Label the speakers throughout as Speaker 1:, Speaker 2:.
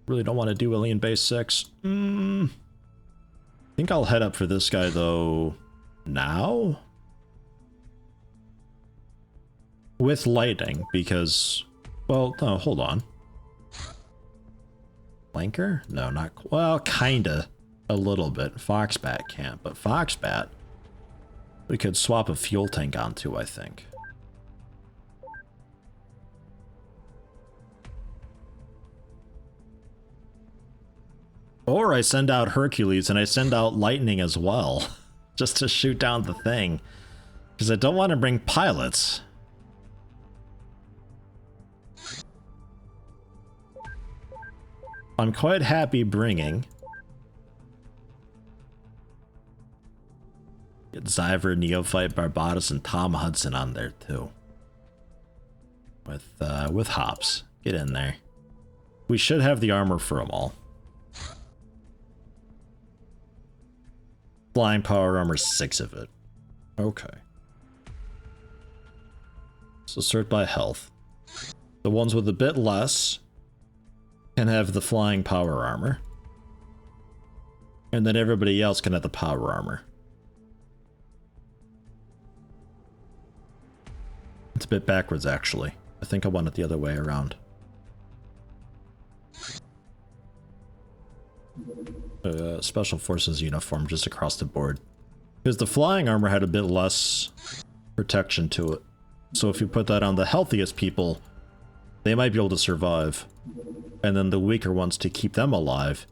Speaker 1: Really don't want to do Alien Base 6. I think I'll head up for this guy, though, now? With lightning, because... Well, no, hold on. Flanker? No, not... Well, kinda. A little bit. Foxbat can't, but Foxbat we could swap a fuel tank onto, I think. Or I send out Hercules and I send out Lightning as well, just to shoot down the thing. Because I don't want to bring pilots. I'm quite happy bringing... Get Zyver, Neophyte, Barbados, and Tom Hudson on there too. With Hops. Get in there. We should have the armor for them all. Flying power armor, 6 of it. Okay. So sort by health. The ones with a bit less can have the flying power armor. And then everybody else can have the power armor. It's a bit backwards, actually. I think I want it the other way around. Special Forces uniform just across the board. Because the flying armor had a bit less protection to it. So if you put that on the healthiest people, they might be able to survive. And then the weaker ones, to keep them alive,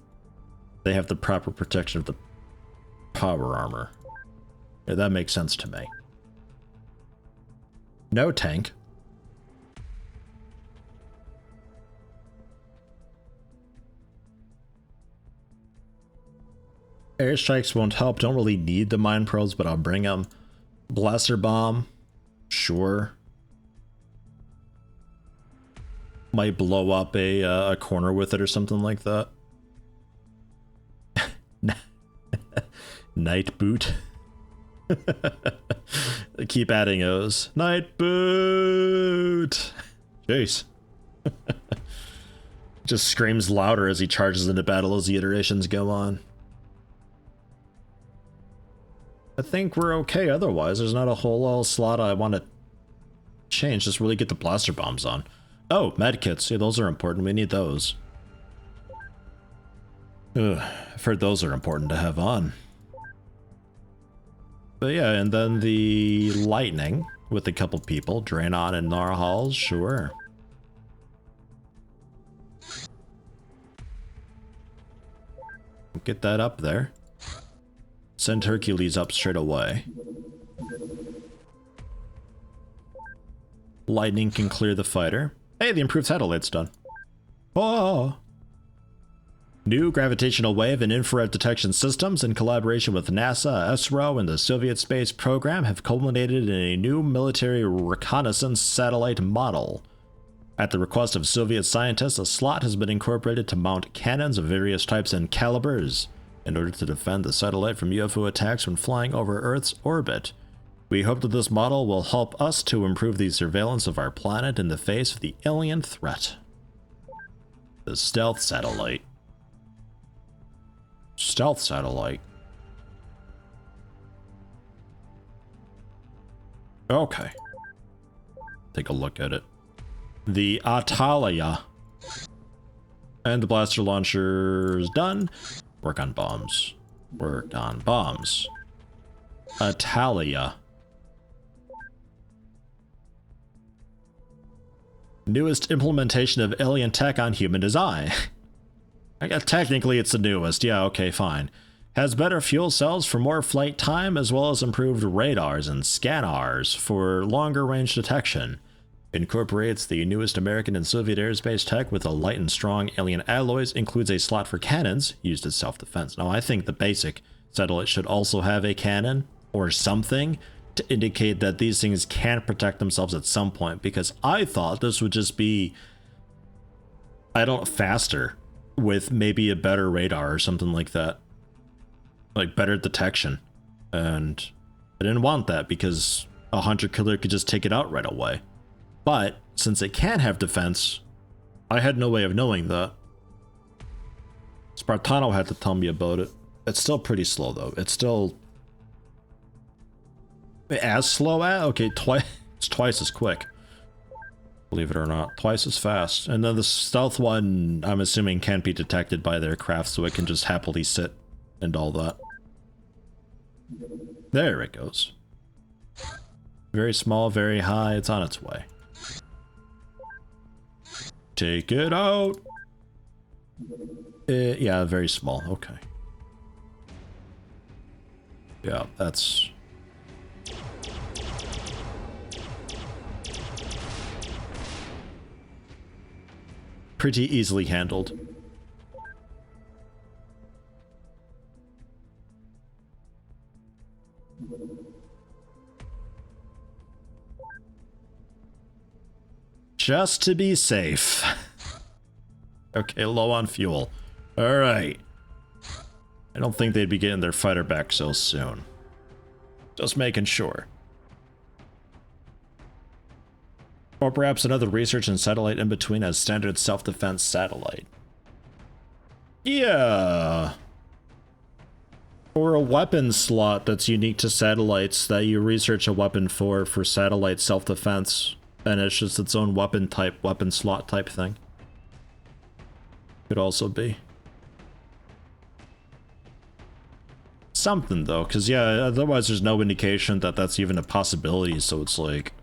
Speaker 1: they have the proper protection of the power armor. Yeah, that makes sense to me. No tank. Airstrikes won't help. Don't really need the mine probes, but I'll bring them. Blaster bomb. Sure. Might blow up a corner with it or something like that. Night boot. Keep adding those. Night boot. Jeez. Just screams louder as he charges into battle as the iterations go on. I think we're okay otherwise. There's not a whole slot I want to change. Just really get the blaster bombs on. Oh, medkits. Yeah, those are important. We need those. Ugh, I've heard those are important to have on. But yeah, and then the lightning with a couple people. Draenon and Narhals, sure. Get that up there. Send Hercules up straight away. Lightning can clear the fighter. Hey, the improved satellite's done. Oh! New gravitational wave and infrared detection systems in collaboration with NASA, ESRO, and the Soviet space program have culminated in a new military reconnaissance satellite model. At the request of Soviet scientists, a slot has been incorporated to mount cannons of various types and calibers in order to defend the satellite from UFO attacks when flying over Earth's orbit. We hope that this model will help us to improve the surveillance of our planet in the face of the alien threat. The stealth satellite. Stealth satellite. Okay. Take a look at it. The Atalia. And the blaster launcher is done. Work on bombs. Work on bombs. Atalia. Newest implementation of alien tech on human design. I guess technically it's the newest. Yeah, okay, fine. Has better fuel cells for more flight time, as well as improved radars and scanners for longer range detection. Incorporates the newest American and Soviet aerospace tech with a light and strong alien alloys. Includes a slot for cannons used as self-defense. Now, I think the basic satellite should also have a cannon or something to indicate that these things can protect themselves at some point, because I thought this would just be, I don't know, faster with maybe a better radar or something like that, like better detection. And I didn't want that because a hunter killer could just take it out right away. But since it can have defense, I had no way of knowing that. Spartano had to tell me about it. It's still pretty slow though. It's still as slow as okay, it's twice as quick. Believe it or not, twice as fast. And then the stealth one, I'm assuming, can't be detected by their craft, so it can just happily sit and all that. There it goes. Very small, very high. It's on its way. Take it out. Yeah, very small. Okay. Yeah, that's... pretty easily handled. Just to be safe. Okay, low on fuel. Alright. I don't think they'd be getting their fighter back so soon. Just making sure. Or perhaps another research and satellite in between as standard self-defense satellite. Yeah. Or a weapon slot that's unique to satellites that you research a weapon for satellite self-defense. And it's just its own weapon type, weapon slot type thing. Could also be. Something though, because yeah, otherwise there's no indication that that's even a possibility, so it's like...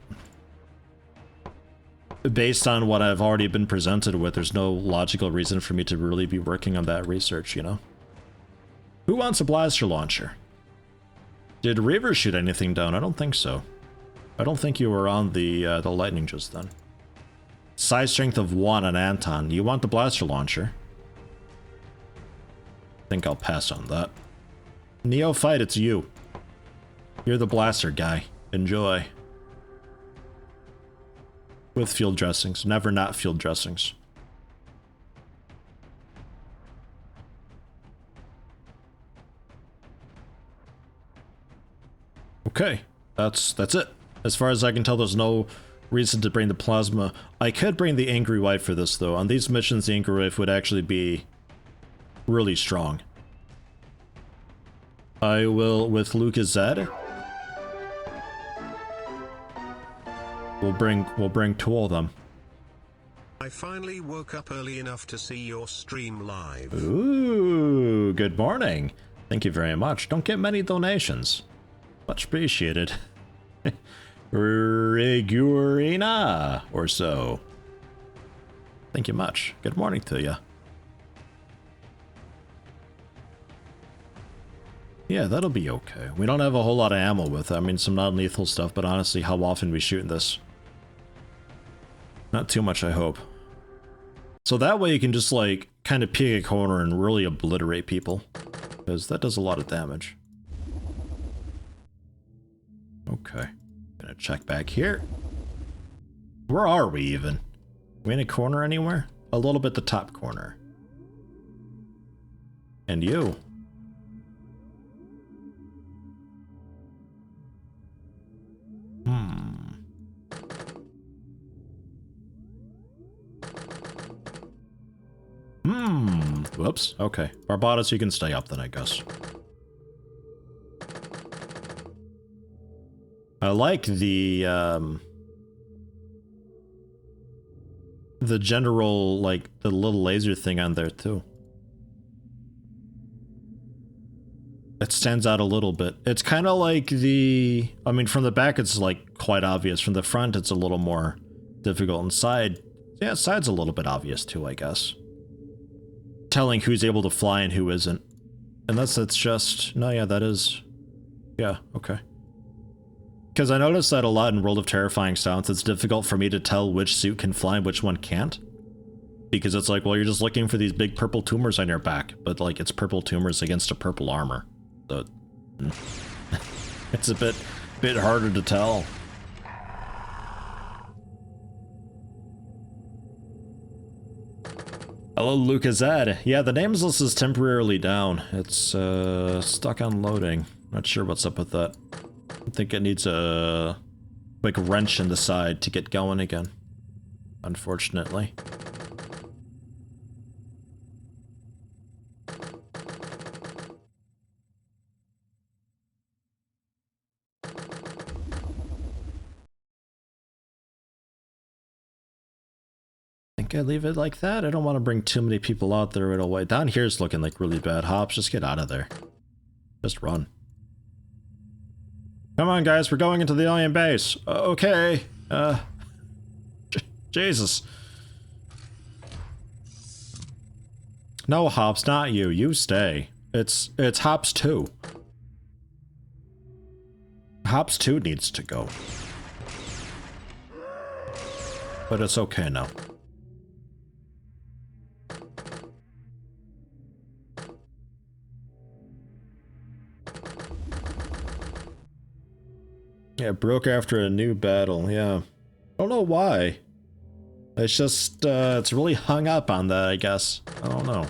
Speaker 1: based on what I've already been presented with, there's no logical reason for me to really be working on that research, you know? Who wants a blaster launcher? Did Reaver shoot anything down? I don't think so. I don't think you were on the lightning just then. Size strength of 1 on Anton. You want the blaster launcher? I think I'll pass on that. Neophyte, it's you. You're the blaster guy. Enjoy. With field dressings. Never not field dressings. Okay. That's it. As far as I can tell, there's no reason to bring the plasma. I could bring the Angry Wife for this, though. On these missions, the Angry Wife would actually be really strong. I will, with Lucas Zed. We'll bring two of them.
Speaker 2: I finally woke up early enough to see your stream live.
Speaker 1: Ooh, good morning. Thank you very much. Don't get many donations. Much appreciated. Rigurina or so. Thank you much. Good morning to you. Yeah, that'll be okay. We don't have a whole lot of ammo with it. I mean, some non-lethal stuff, but honestly, how often we shooting this? Not too much, I hope. So that way you can just, like, kind of peek a corner and really obliterate people. Because that does a lot of damage. Okay. Gonna check back here. Where are we even? Are we in a corner anywhere? A little bit the top corner. And you. Whoops. Okay. Barbados, you can stay up then, I guess. I like the general, like, the little laser thing on there, too. It stands out a little bit. It's kind of like the... I mean, from the back, it's, like, quite obvious. From the front, it's a little more difficult. And side... yeah, side's a little bit obvious, too, I guess. Telling who's able to fly and who isn't. Unless it's just... no, yeah, that is... yeah, okay. Because I noticed that a lot in World of Terrifying Sounds, it's difficult for me to tell which suit can fly and which one can't. Because it's like, well, you're just looking for these big purple tumors on your back, but like, it's purple tumors against a purple armor. So, it's a bit harder to tell. Hello, Lucas Ed. Yeah, the names list is temporarily down. It's stuck on loading. Not sure what's up with that. I think it needs a quick wrench in the side to get going again. Unfortunately. think I leave it like that. I don't want to bring too many people out there right away. Down here's looking like really bad. Hops, just get out of there. Just run. Come on, guys, we're going into the alien base. Okay. Jesus. No, Hops, not you. You stay. It's Hops 2. Hops 2 needs to go. But it's okay now. Yeah, broke after a new battle, yeah. I don't know why. It's just, it's really hung up on that, I guess. I don't know.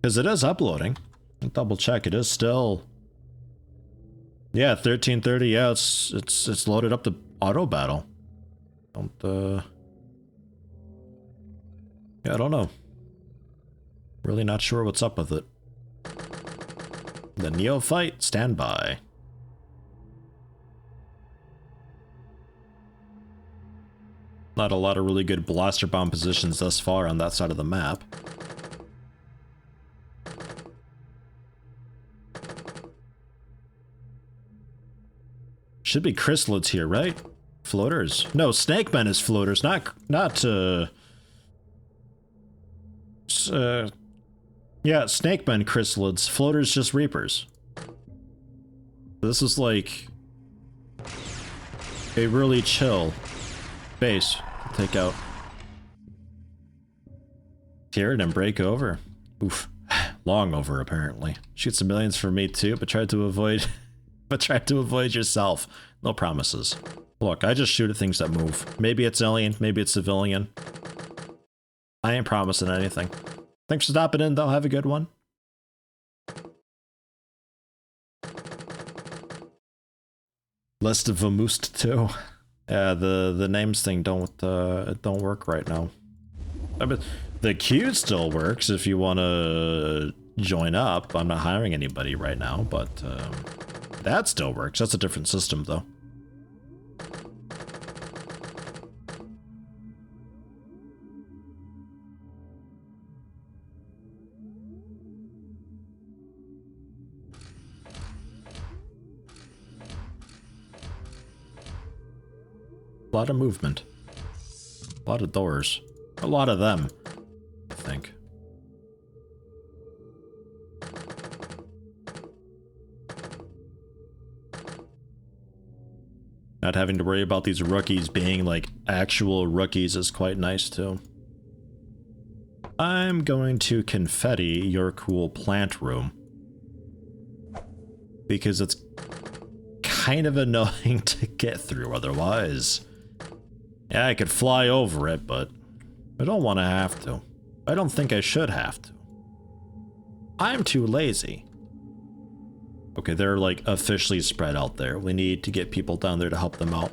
Speaker 1: Because it is uploading. I'll double check, it is still... Yeah, 1330, yeah, it's loaded up the auto battle. Don't, yeah, I don't know. Really not sure what's up with it. The neophyte, stand by. Not a lot of really good blaster bomb positions thus far on that side of the map. Should be chrysalids here, right? Floaters. No, snakemen is floaters, not yeah, snakemen chrysalids. Floaters just reapers. This is like a really chill base to take out. Tear it and break over. Oof. Long over, apparently. Shoot some millions for me too, but try to avoid yourself. No promises. Look, I just shoot at things that move. Maybe it's alien, maybe it's civilian. I ain't promising anything. Thanks for stopping in, though. Have a good one. List of Vamoost too. Yeah, the names thing don't work right now. I mean, the queue still works if you want to join up. I'm not hiring anybody right now, but that still works. That's a different system, though. A lot of movement. A lot of doors. A lot of them, I think. Not having to worry about these rookies being like actual rookies is quite nice too. I'm going to confetti your cool plant room. Because it's kind of annoying to get through otherwise. Yeah, I could fly over it, but I don't want to have to. I don't think I should have to. I'm too lazy. Okay, they're like officially spread out there. We need to get people down there to help them out.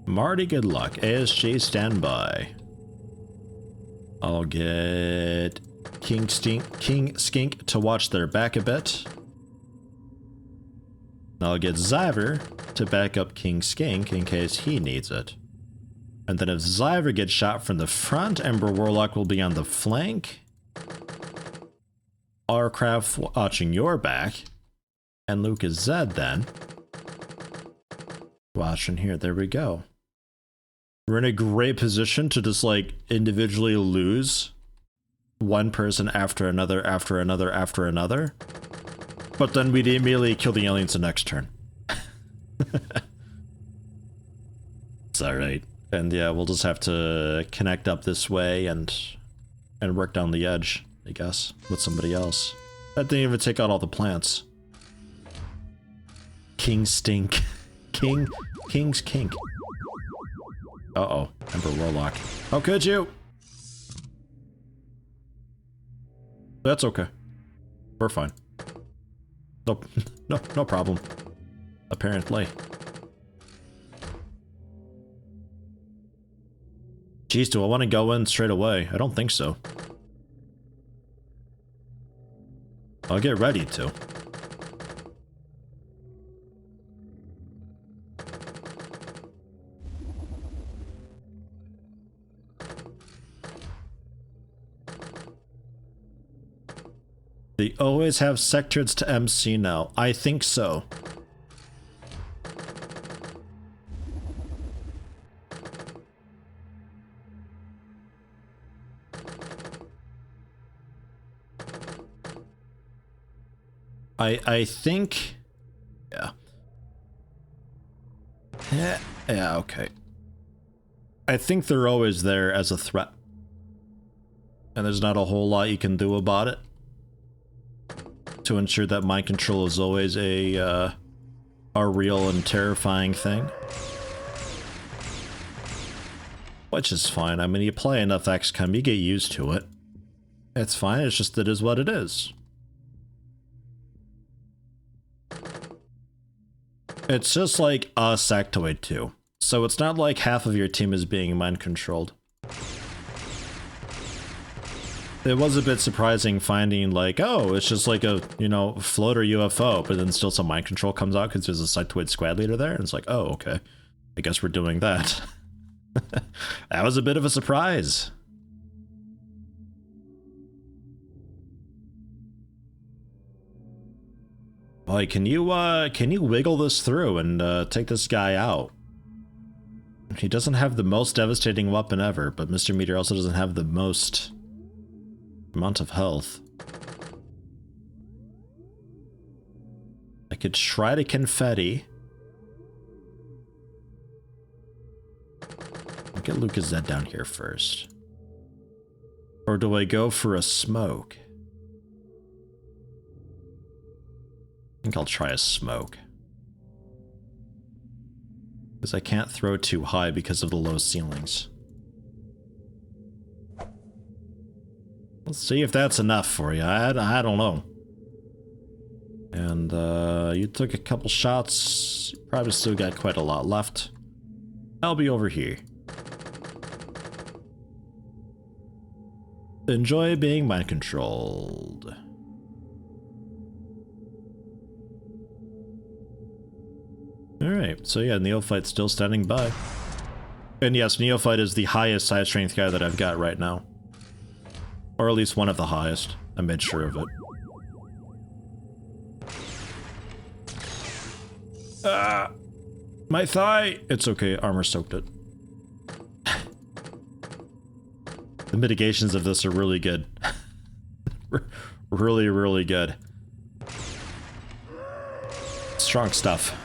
Speaker 1: Marty, good luck. ASG, stand by. I'll get King Skink to watch their back a bit. I'll get Zyver to back up King Skink in case he needs it. And then if Zyver gets shot from the front, Ember Warlock will be on the flank. Arcraft watching your back. And Luke is Zed then. Watching here, there we go. We're in a great position to just like individually lose one person after another, after another, after another. But then we'd immediately kill the aliens the next turn. It's alright. And yeah, we'll just have to connect up this way and work down the edge, I guess, with somebody else. That didn't even take out all the plants. King Stink. King's Kink. Uh-oh, Ember Warlock. How could you? That's okay. We're fine. Nope. No problem. Apparently. Jeez, do I want to go in straight away? I don't think so. I'll get ready to. They always have sectors to MC now. I think so. I think, yeah. Yeah, okay. I think they're always there as a threat. And there's not a whole lot you can do about it to ensure that mind control is always a real and terrifying thing. Which is fine. I mean, you play enough XCOM, you get used to it. It's fine, it's just it is what it is. It's just like a sectoid too. So it's not like half of your team is being mind controlled. It was a bit surprising finding like, oh, it's just like a, you know, floater UFO, but then still some mind control comes out because there's a sectoid squad leader there, and it's like, oh, okay. I guess we're doing that. That was a bit of a surprise. Like, can you wiggle this through and take this guy out? He doesn't have the most devastating weapon ever, but Mr. Meteor also doesn't have the most amount of health. I could try to confetti. I'll get Lucas Zed down here first. Or do I go for a smoke? I think I'll try a smoke. Because I can't throw too high because of the low ceilings. Let's see if that's enough for you. I don't know. And you took a couple shots. You probably still got quite a lot left. I'll be over here. Enjoy being mind controlled. Alright, so yeah, Neophyte's still standing by. And yes, Neophyte is the highest side strength guy that I've got right now. Or at least one of the highest. I made sure of it. Ah! My thigh! It's okay, armor soaked it. The mitigations of this are really good. Really, really good. Strong stuff.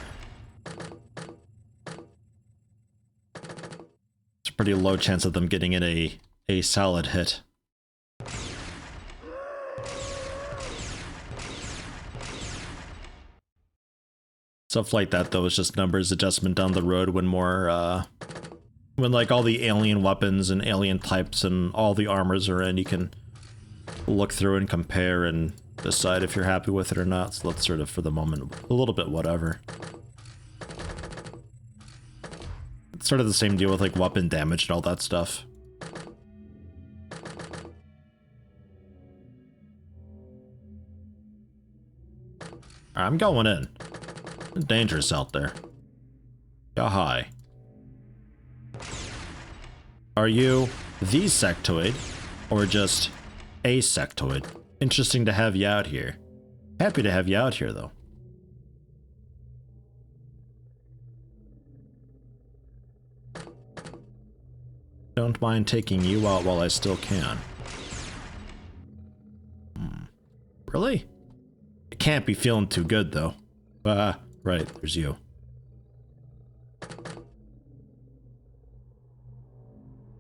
Speaker 1: It's a pretty low chance of them getting in a solid hit. Stuff like that, though, is just numbers adjustment down the road when more, when, like, all the alien weapons and alien types and all the armors are in, you can look through and compare and decide if you're happy with it or not. So that's sort of, for the moment, a little bit whatever. It's sort of the same deal with, like, weapon damage and all that stuff. I'm going in. It's dangerous out there. Go high. Are you the sectoid, or just a sectoid? Interesting to have you out here. Happy to have you out here, though. Don't mind taking you out while I still can. Really? I can't be feeling too good, though. Right, there's you.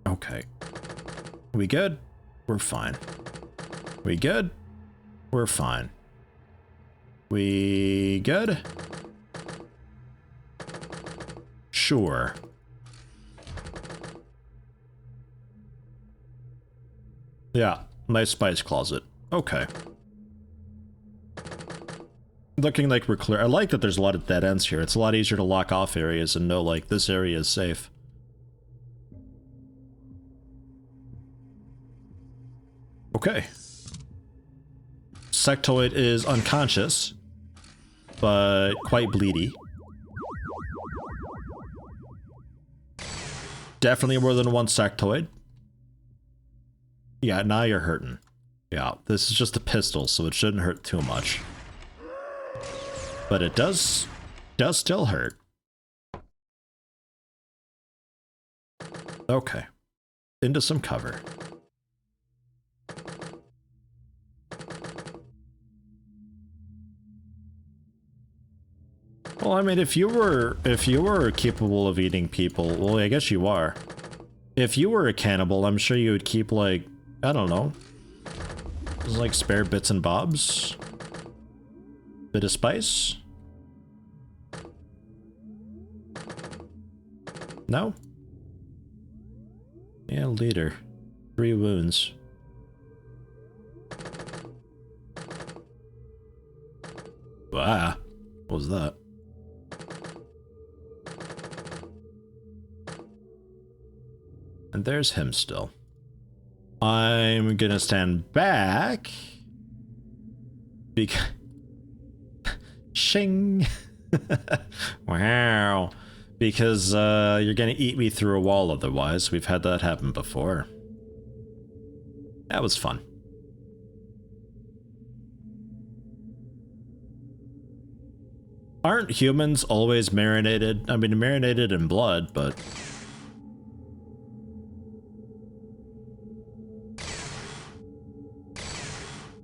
Speaker 1: Okay. We good? We're fine. We good? We're fine. We good? Sure. Yeah, nice spice closet. Okay. Looking like we're clear. I like that there's a lot of dead ends here. It's a lot easier to lock off areas and know, like, this area is safe. Okay. sectoid is unconscious, but quite bleedy. Definitely more than one sectoid. Yeah, now you're hurting. Yeah, this is just a pistol, so it shouldn't hurt too much. But it does still hurt. Okay. Into some cover. Well, I mean, if you were capable of eating people, well, I guess you are. If you were a cannibal, I'm sure you would keep, like, I don't know, just like spare bits and bobs. Bit of spice. No? Yeah, leader. 3 wounds. Ah, what was that? And there's him still. I'm gonna stand back. Because... Shing! Wow. Because you're gonna eat me through a wall otherwise. We've had that happen before. That was fun. Aren't humans always marinated? I mean, marinated in blood, but...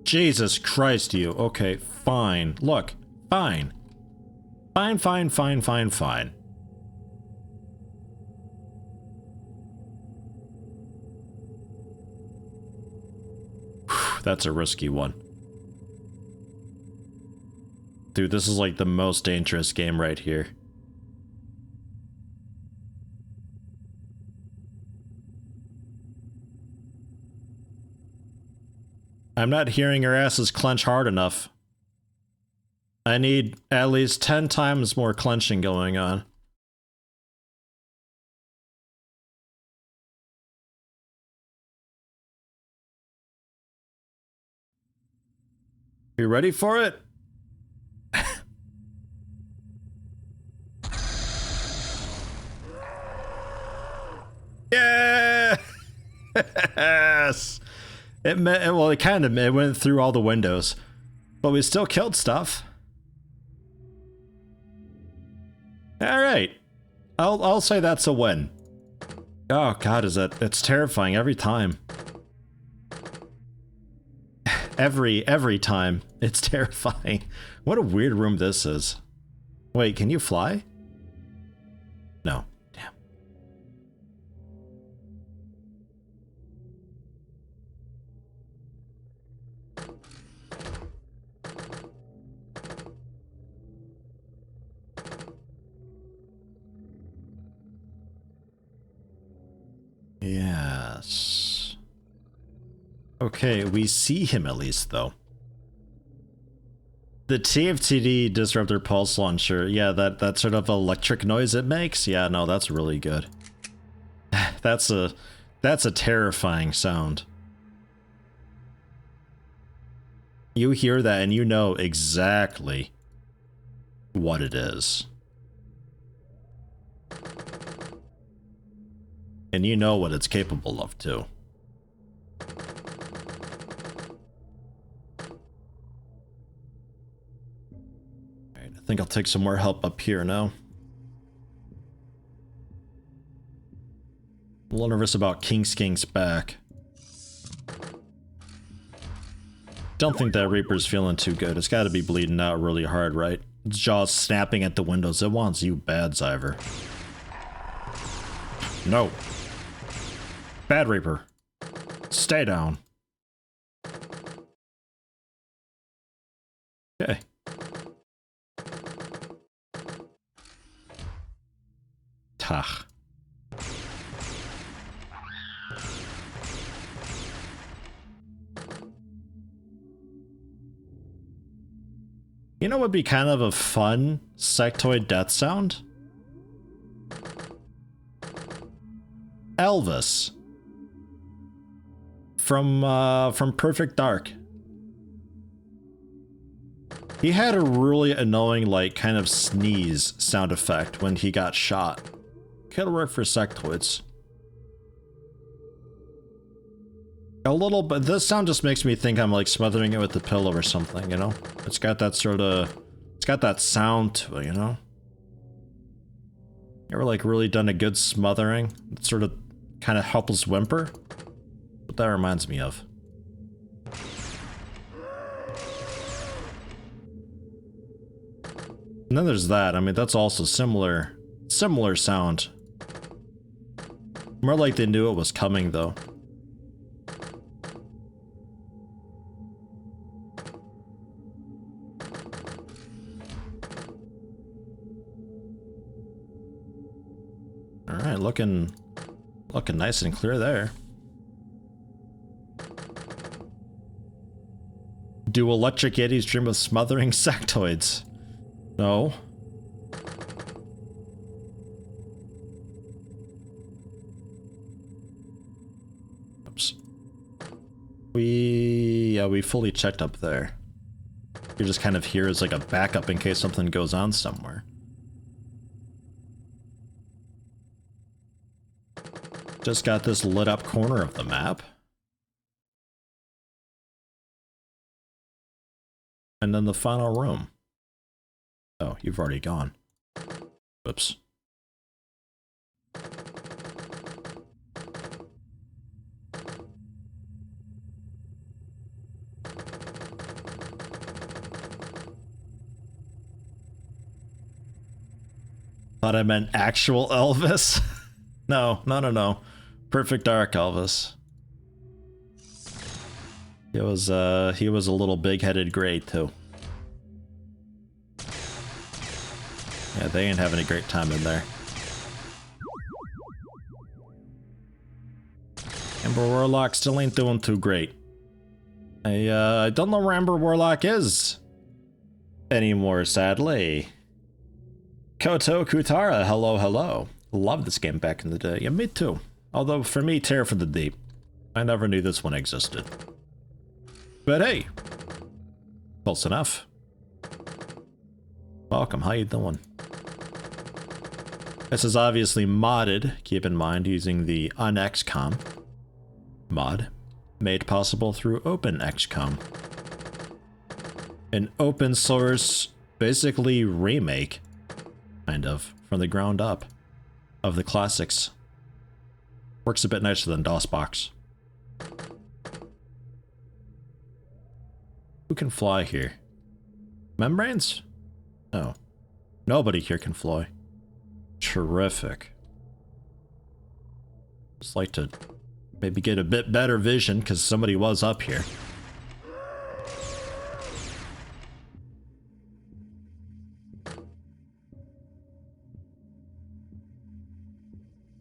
Speaker 1: Jesus Christ, you. Okay, fine. Look, fine. Fine, fine, fine, fine, fine. Whew, that's a risky one. Dude, this is like the most dangerous game right here. I'm not hearing your asses clench hard enough. I need at least 10 times more clenching going on. You ready for it? Yeah! Yes! Well, it went through all the windows. But we still killed stuff. Alright. I'll say that's a win. Oh god, it's terrifying every time. Every time. It's terrifying. What a weird room this is. Wait, can you fly? No. Damn. Yes. Okay, we see him at least, though. The TFTD disruptor pulse launcher, yeah, that sort of electric noise it makes, yeah, no, that's really good. That's a terrifying sound. You hear that and you know exactly what it is. And you know what it's capable of, too. Alright, I think I'll take some more help up here now. I'm a little nervous about King Skink's back. Don't think that Reaper's feeling too good. It's gotta be bleeding out really hard, right? Its jaws snapping at the windows. It wants you bad, Zyver. No. Bad Reaper. Stay down. Okay. Tach. You know what would be kind of a fun sectoid death sound? Elvis. From Perfect Dark. He had a really annoying, like, kind of sneeze sound effect when he got shot. Could work for sectoids. A little bit. This sound just makes me think I'm, like, smothering it with the pillow or something, you know? It's got that sort of... It's got that sound to it, you know? You ever, like, really done a good smothering? It's sort of kind of helpless whimper? What that reminds me of. And then there's that. I mean, that's also similar sound. More like they knew it was coming, though. All right, looking nice and clear there. Do electric Yetis dream of smothering sectoids? No. Oops. We fully checked up there. You're just kind of here as like a backup in case something goes on somewhere. Just got this lit up corner of the map. And then the final room. Oh, you've already gone. Whoops. Thought I meant actual Elvis. No. Perfect Dark Elvis. He was a little big-headed great too. Yeah, they ain't having a great time in there. Amber Warlock still ain't doing too great. I don't know where Amber Warlock is anymore, sadly. Koto Kutara, hello. Loved this game back in the day. Yeah, me too. Although, for me, Terror from the Deep. I never knew this one existed. But hey! Close enough. Welcome, how you doing? This is obviously modded, keep in mind, using the UNEXCOM mod, made possible through OpenXCOM. An open source, basically remake, kind of, from the ground up, of the classics. Works a bit nicer than DOSBox. Who can fly here? Membranes? No. Nobody here can fly. Terrific. Just like to maybe get a bit better vision because somebody was up here.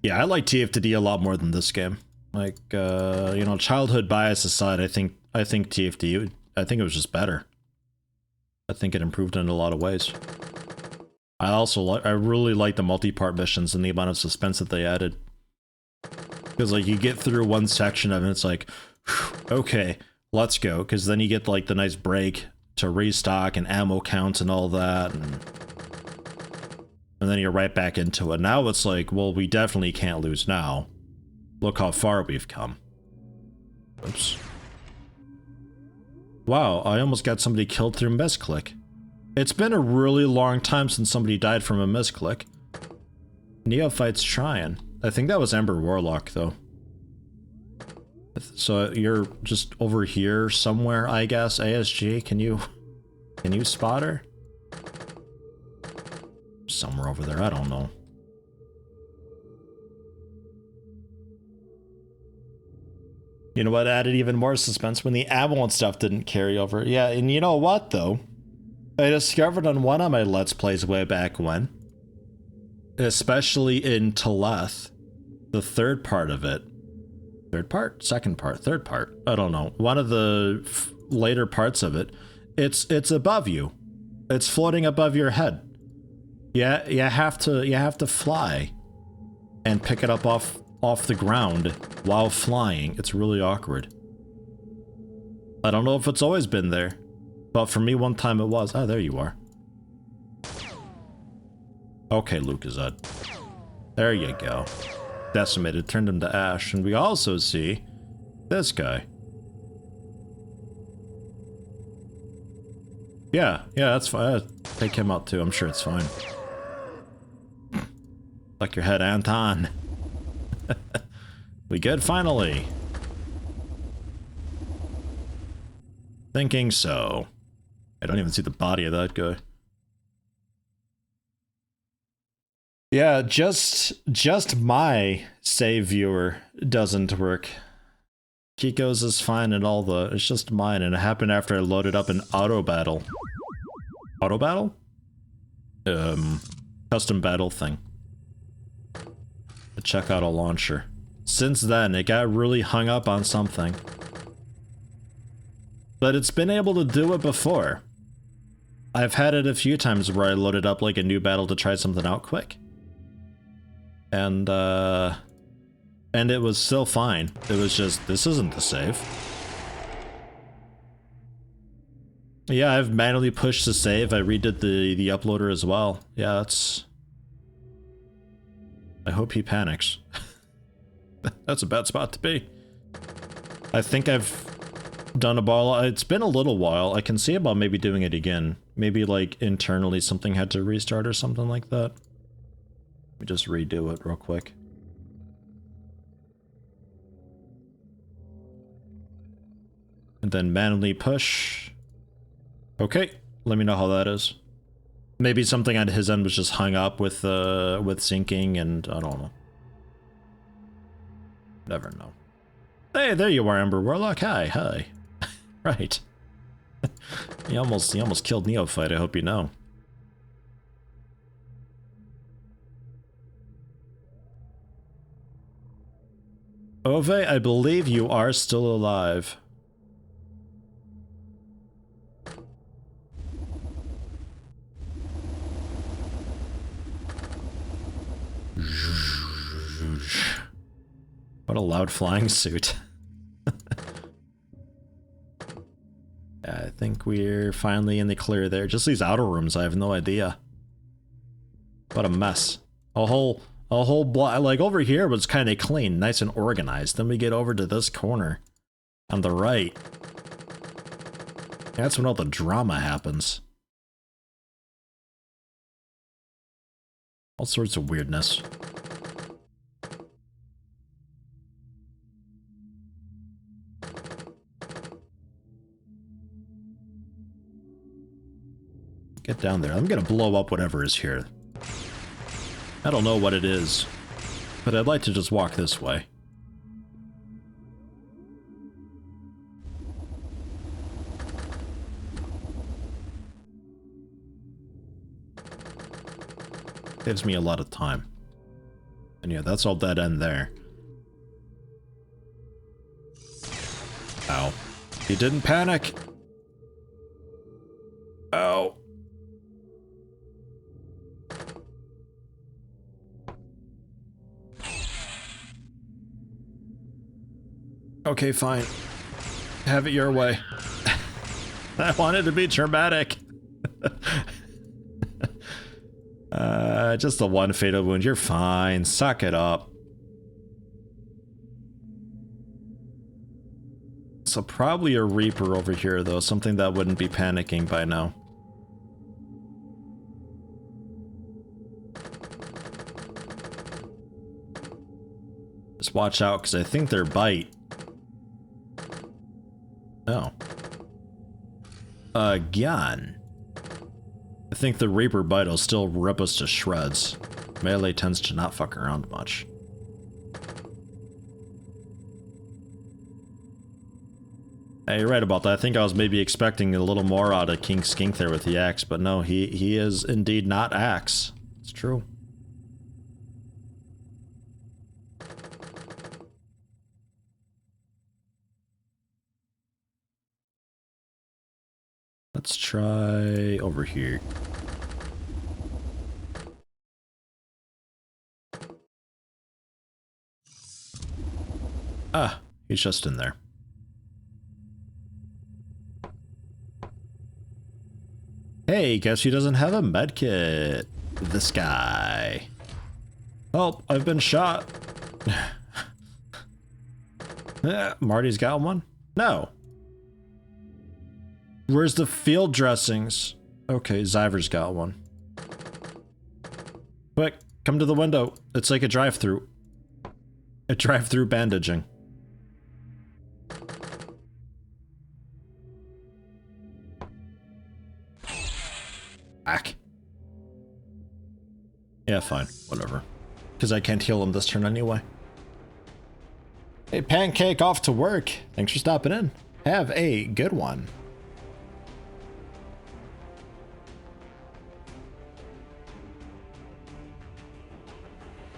Speaker 1: Yeah, I like TFTD a lot more than this game. Like, you know, childhood bias aside, I think TFT, I think it was just better. I think it improved in a lot of ways. I really like the multi-part missions and the amount of suspense that they added. Because like you get through one section of it, and it's like, okay, let's go. Because then you get like the nice break to restock and ammo counts and all that, and then you're right back into it. Now it's like, well, we definitely can't lose now. Look how far we've come. Oops. Wow, I almost got somebody killed through misclick. It's been a really long time since somebody died from a misclick. Neophyte's trying. I think that was Amber Warlock, though. So you're just over here somewhere, I guess. ASG, can you spot her? Somewhere over there, I don't know. You know what added even more suspense? When the ammo and stuff didn't carry over. Yeah, and you know what, though? I discovered on one of my Let's Plays way back when, especially in Teleth, the third part of it. Third part? Second part? Third part? I don't know. One of the later parts of it. It's above you. It's floating above your head. Yeah, you have to fly and pick it up off the ground while flying. It's really awkward. I don't know if it's always been there. But for me, one time it was. Oh, there you are. Okay, Lucozade. There you go. Decimated, turned him to ash. And we also see this guy. Yeah, that's fine. Take him out too. I'm sure it's fine. Like your head, Anton. We good finally? Thinking so. I don't even see the body of that guy. Yeah, just my save viewer doesn't work. Kiko's is fine and all the, it's just mine, and it happened after I loaded up an auto battle. Auto battle? Custom battle thing. To check out a launcher. Since then, it got really hung up on something. But it's been able to do it before. I've had it a few times where I loaded up like a new battle to try something out quick. And it was still fine. It was just, this isn't the save. Yeah, I've manually pushed the save. I redid the uploader as well. Yeah, that's... I hope he panics. That's a bad spot to be. I think I've done a ball. It's been a little while. I can see about maybe doing it again. Maybe like internally something had to restart or something like that. Let me just redo it real quick. And then manually push. Okay, let me know how that is. Maybe something at his end was just hung up with syncing, and I don't know. Never know. Hey, there you are, Ember Warlock. Hi. Right. You almost killed Neophyte, I hope you know. Ove, I believe you are still alive. What a loud flying suit. I think we're finally in the clear there. Just these outer rooms, I have no idea. What a mess. A whole block, like over here was kind of clean, nice and organized. Then we get over to this corner on the right. That's when all the drama happens. All sorts of weirdness. Get down there. I'm gonna blow up whatever is here. I don't know what it is, but I'd like to just walk this way. Gives me a lot of time. And yeah, that's all dead end there. Ow. He didn't panic. Ow. Okay, fine. Have it your way. I wanted to be dramatic. Just the one fatal wound. You're fine. Suck it up. So probably a Reaper over here, though. Something that wouldn't be panicking by now. Just watch out, because I think they're bite. Oh. Again. I think the Reaper bite will still rip us to shreds. Melee tends to not fuck around much. Hey, you're right about that. I think I was maybe expecting a little more out of King Skink there with the axe, but no, he is indeed not axe. It's true. Let's try over here. Ah, he's just in there. Hey, guess who doesn't have a medkit? This guy. Oh, I've been shot. Marty's got one? No. Where's the field dressings? Okay, Zyver's got one. Quick, come to the window. It's like a drive-through. A drive-through bandaging. Back. Yeah, fine. Whatever. Because I can't heal him this turn anyway. Hey, Pancake, off to work. Thanks for stopping in. Have a good one.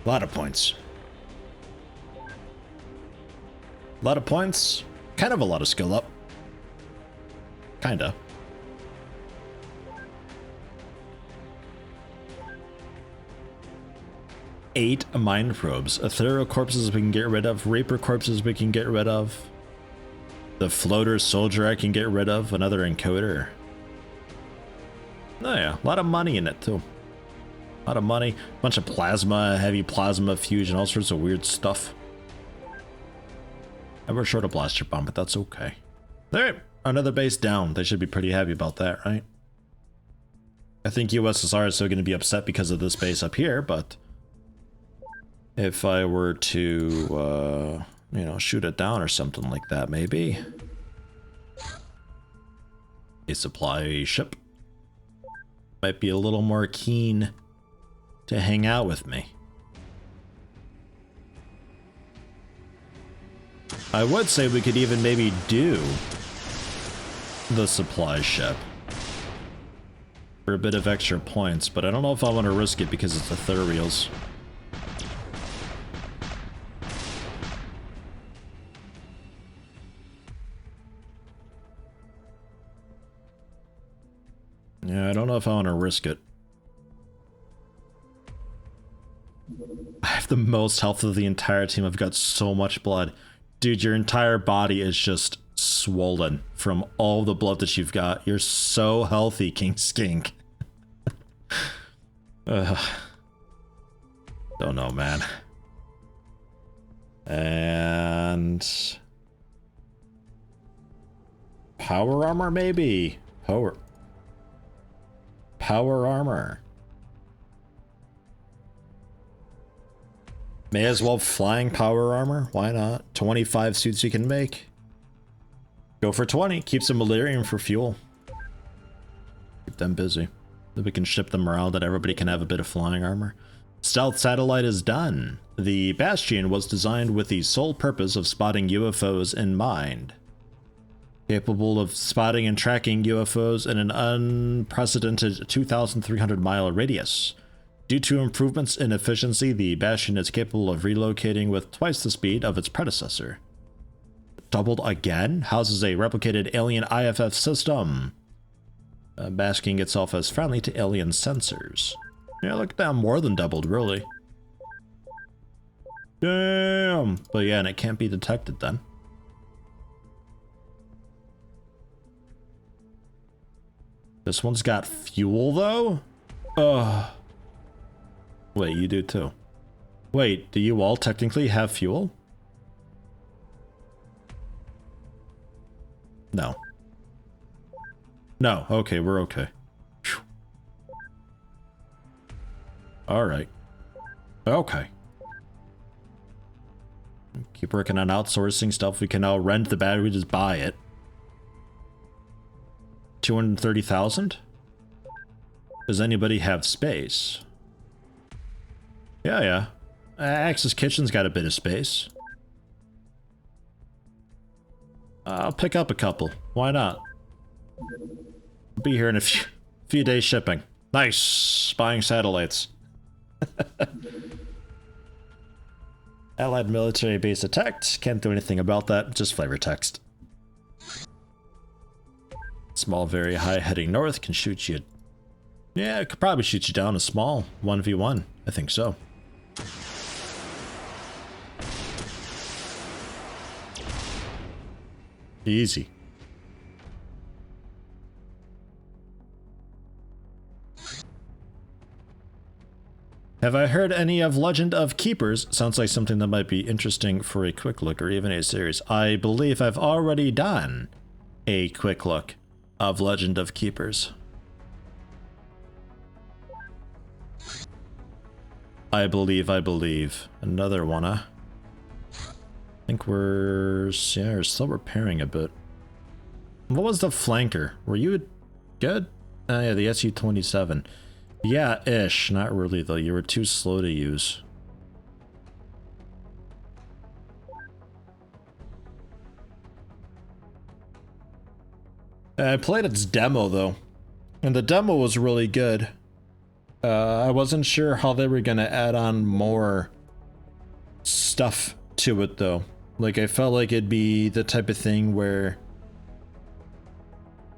Speaker 1: A lot of points. A lot of points. Kind of a lot of skill up. Kinda. Eight mind probes. Ethereal corpses we can get rid of. Raper corpses we can get rid of. The floater soldier I can get rid of. Another encoder. Oh yeah, a lot of money in it too. A lot of money. Bunch of plasma, heavy plasma fusion, all sorts of weird stuff. And we're short a blaster bomb, but that's okay. Alright, another base down. They should be pretty happy about that, right? I think USSR is still going to be upset because of this base up here, but if I were to, you know, shoot it down or something like that, maybe. A supply ship might be a little more keen to hang out with me. I would say we could even maybe do the supply ship for a bit of extra points, but I don't know if I want to risk it because it's ethereals. Yeah, I don't know if I want to risk it. I have the most health of the entire team. I've got so much blood. Dude, your entire body is just swollen from all the blood that you've got. You're so healthy, King Skink. Don't know, man. And power armor, maybe. Power armor. May as well flying power armor. Why not? 25 suits you can make. Go for 20. Keep some Malarium for fuel. Keep them busy. Then we can ship them around and everybody can have a bit of flying armor. Stealth satellite is done. The Bastion was designed with the sole purpose of spotting UFOs in mind. Capable of spotting and tracking UFOs in an unprecedented 2,300 mile radius. Due to improvements in efficiency, the Bastion is capable of relocating with twice the speed of its predecessor. Doubled again? Houses a replicated alien IFF system, masking itself as friendly to alien sensors. Yeah, look at that, more than doubled, really. Damn! But yeah, and it can't be detected then. This one's got fuel, though? Ugh. Wait, you do too. Wait, do you all technically have fuel? No. No, okay, we're okay. Alright. Okay. Keep working on outsourcing stuff. We can now rent the battery, just buy it. 230,000? Does anybody have space? Yeah. Axis Kitchen's got a bit of space. I'll pick up a couple. Why not? I'll be here in a few days shipping. Nice! Buying satellites. Allied military base attacked. Can't do anything about that. Just flavor text. Small, very high heading north can shoot you. Yeah, it could probably shoot you down a small 1v1. I think so. Easy. Have I heard any of Legend of Keepers? Sounds like something that might be interesting for a quick look or even a series. I believe I've already done a quick look of Legend of Keepers. I believe. Another one, huh? I think we're still repairing a bit. What was the flanker? Were you good? Yeah, the SU-27. Yeah, ish. Not really, though. You were too slow to use. I played its demo, though. And the demo was really good. I wasn't sure how they were going to add on more stuff to it, though. Like, I felt like it'd be the type of thing where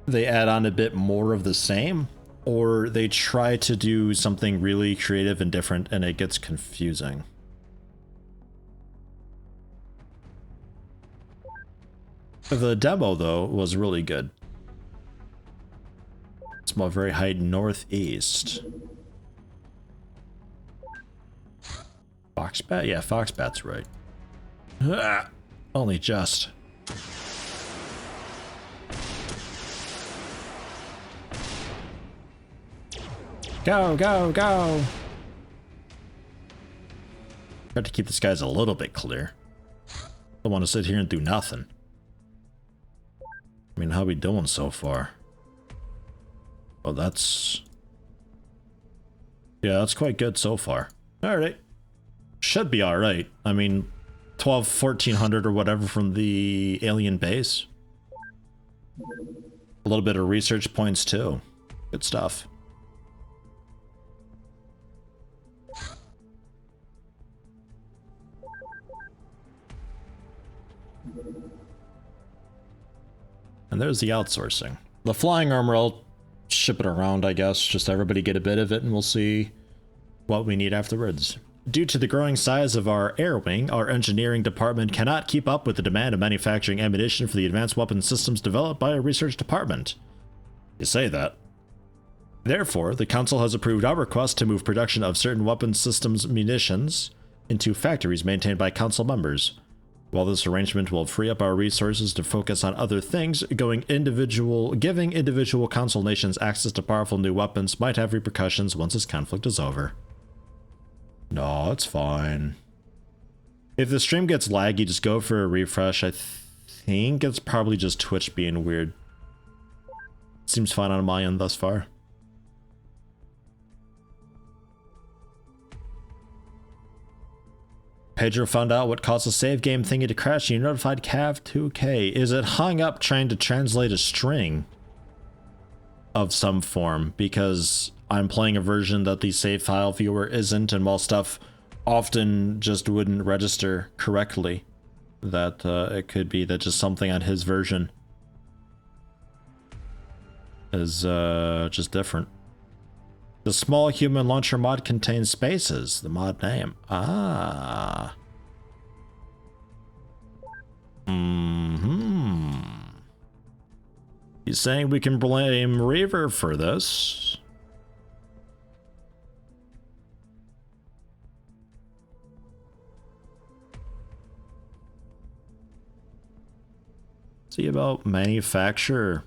Speaker 1: they add on a bit more of the same, or they try to do something really creative and different and it gets confusing. The demo, though, was really good. It's about very high northeast. Foxbat? Yeah, Foxbat's right. Only just. Go, go, go! Try to keep the skies a little bit clear. Don't want to sit here and do nothing. I mean, how we doing so far? Oh, that's... yeah, that's quite good so far. Alright. Should be alright. I mean, 1400 or whatever from the alien base. A little bit of research points too. Good stuff. And there's the outsourcing. The flying armor, I'll ship it around, I guess. Just everybody get a bit of it and we'll see what we need afterwards. Due to the growing size of our air wing, our engineering department cannot keep up with the demand of manufacturing ammunition for the advanced weapon systems developed by our research department. You say that. Therefore, the Council has approved our request to move production of certain weapon systems munitions into factories maintained by Council members. While this arrangement will free up our resources to focus on other things, giving individual Council nations access to powerful new weapons might have repercussions once this conflict is over. No, it's fine. If the stream gets laggy, just go for a refresh. I think it's probably just Twitch being weird. Seems fine on my end thus far. Pedro found out what caused the save game thingy to crash. You notified Cav2K. Is it hung up trying to translate a string of some form? Because I'm playing a version that the save file viewer isn't, and while stuff often just wouldn't register correctly, that it could be that just something on his version is just different. The small human launcher mod contains spaces. The mod name. Ah. He's saying we can blame Reaver for this. See about manufacture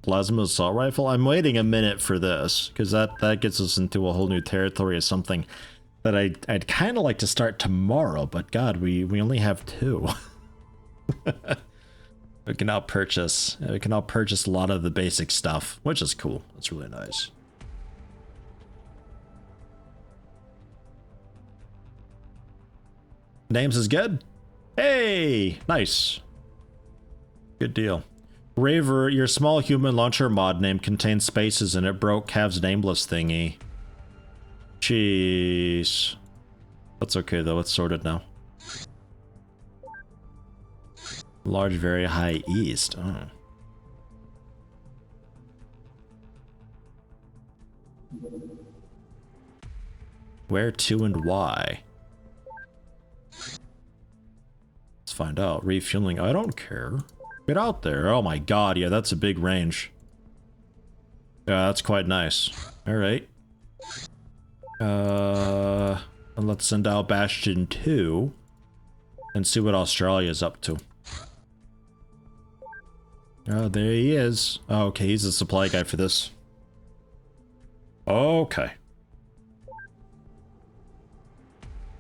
Speaker 1: plasma assault rifle. I'm waiting a minute for this because that gets us into a whole new territory of something that I'd kind of like to start tomorrow, but God, we only have 2. We can now purchase a lot of the basic stuff, which is cool. That's really nice. Names is good. Hey, nice. Good deal. Raver, your small human launcher mod name contains spaces and it broke Cav's nameless thingy. Jeez. That's okay though, it's sorted now. Large, very high east. Oh. Where to and why? Let's find out. Refueling. I don't care. Get out there. Oh my god, yeah, that's a big range. Yeah, that's quite nice. Alright. And let's send out Bastion 2 and see what Australia's up to. Oh, there he is. Oh, okay, he's the supply guy for this. Okay.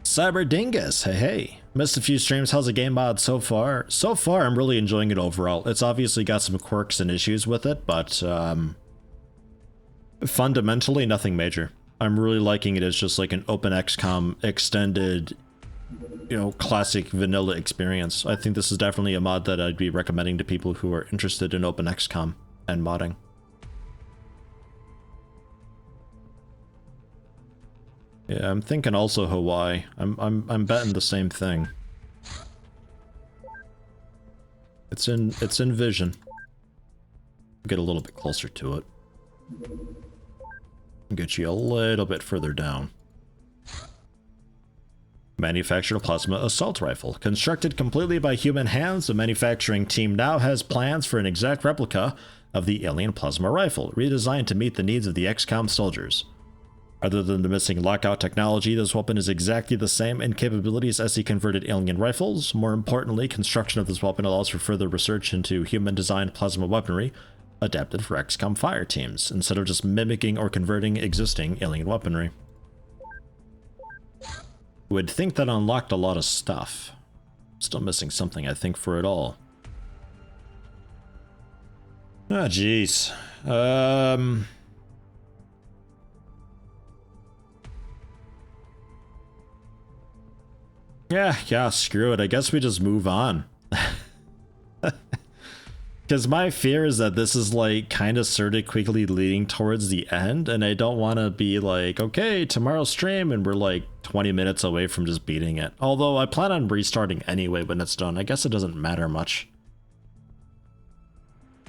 Speaker 1: Cyber Dingus, hey hey. Missed a few streams, how's the game mod so far? So far, I'm really enjoying it overall. It's obviously got some quirks and issues with it, but fundamentally nothing major. I'm really liking it as just like an OpenXCOM extended, you know, classic vanilla experience. I think this is definitely a mod that I'd be recommending to people who are interested in OpenXCOM and modding. Yeah, I'm thinking also Hawaii. I'm betting the same thing. It's in vision. Get a little bit closer to it. Get you a little bit further down. Manufactured plasma assault rifle. Constructed completely by human hands, the manufacturing team now has plans for an exact replica of the alien plasma rifle, redesigned to meet the needs of the XCOM soldiers. Other than the missing lockout technology, this weapon is exactly the same in capabilities as the converted alien rifles. More importantly, construction of this weapon allows for further research into human-designed plasma weaponry adapted for XCOM fire teams, instead of just mimicking or converting existing alien weaponry. Would think that unlocked a lot of stuff. Still missing something, I think, for it all. Ah, jeez. Yeah, screw it. I guess we just move on. Because my fear is that this is like kind of sort of quickly leading towards the end, and I don't want to be like, okay, tomorrow's stream, and we're like 20 minutes away from just beating it. Although I plan on restarting anyway when it's done. I guess it doesn't matter much.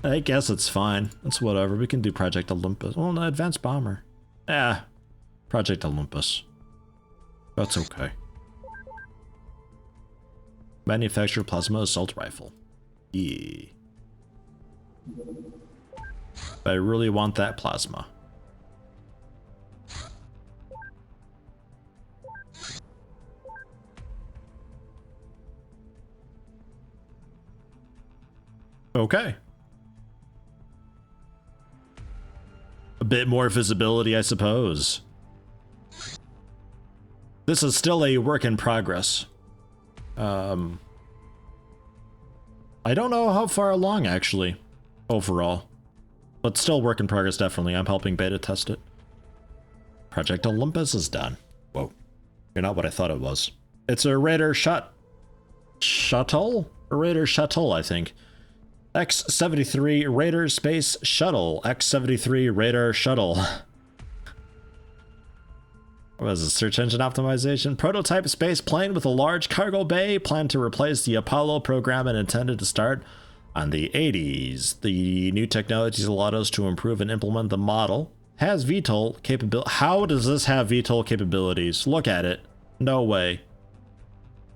Speaker 1: I guess it's fine. It's whatever. We can do Project Olympus. Oh, no, Advanced Bomber. Project Olympus. That's okay. Manufactured plasma assault rifle. Yeah. But I really want that plasma. Okay. A bit more visibility, I suppose. This is still a work in progress. I don't know how far along, actually, overall. But still work in progress, definitely. I'm helping beta test it. Project Olympus is done. Whoa. You're not what I thought it was. It's a Raider shuttle? A Raider shuttle, I think. X-73 Raider Space Shuttle. X-73 Raider Shuttle. What was it? Search engine optimization? Prototype space plane with a large cargo bay, planned to replace the Apollo program and intended to start on the 80s. The new technologies allowed us to improve and implement the model. Has VTOL capability. How does this have VTOL capabilities? Look at it. No way.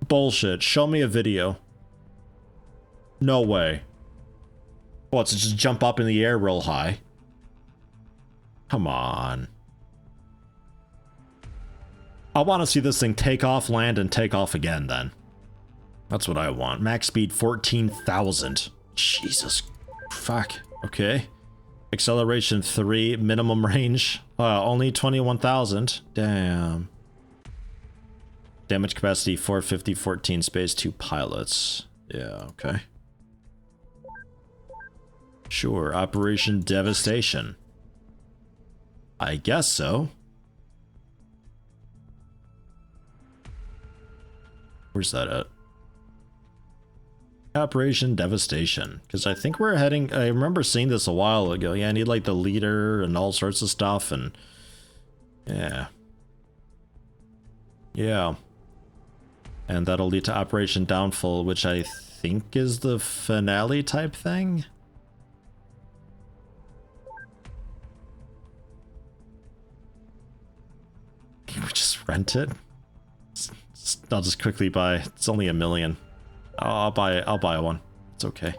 Speaker 1: Bullshit. Show me a video. No way. Well, it's just jump up in the air real high. Come on. I want to see this thing take off, land, and take off again, then. That's what I want. Max speed 14,000. Jesus. Fuck. Okay. Acceleration 3. Minimum range. Only 21,000. Damn. Damage capacity 450, 14 space, 2 pilots. Yeah, okay. Sure. Operation Devastation. I guess so. Where's that at? Operation Devastation. Because I think we're heading... I remember seeing this a while ago. Yeah, I need like the leader and all sorts of stuff and... Yeah. Yeah. And that'll lead to Operation Downfall, which I think is the finale type thing? Can we just rent it? I'll just quickly buy. It's only $1 million. I'll buy one. It's okay.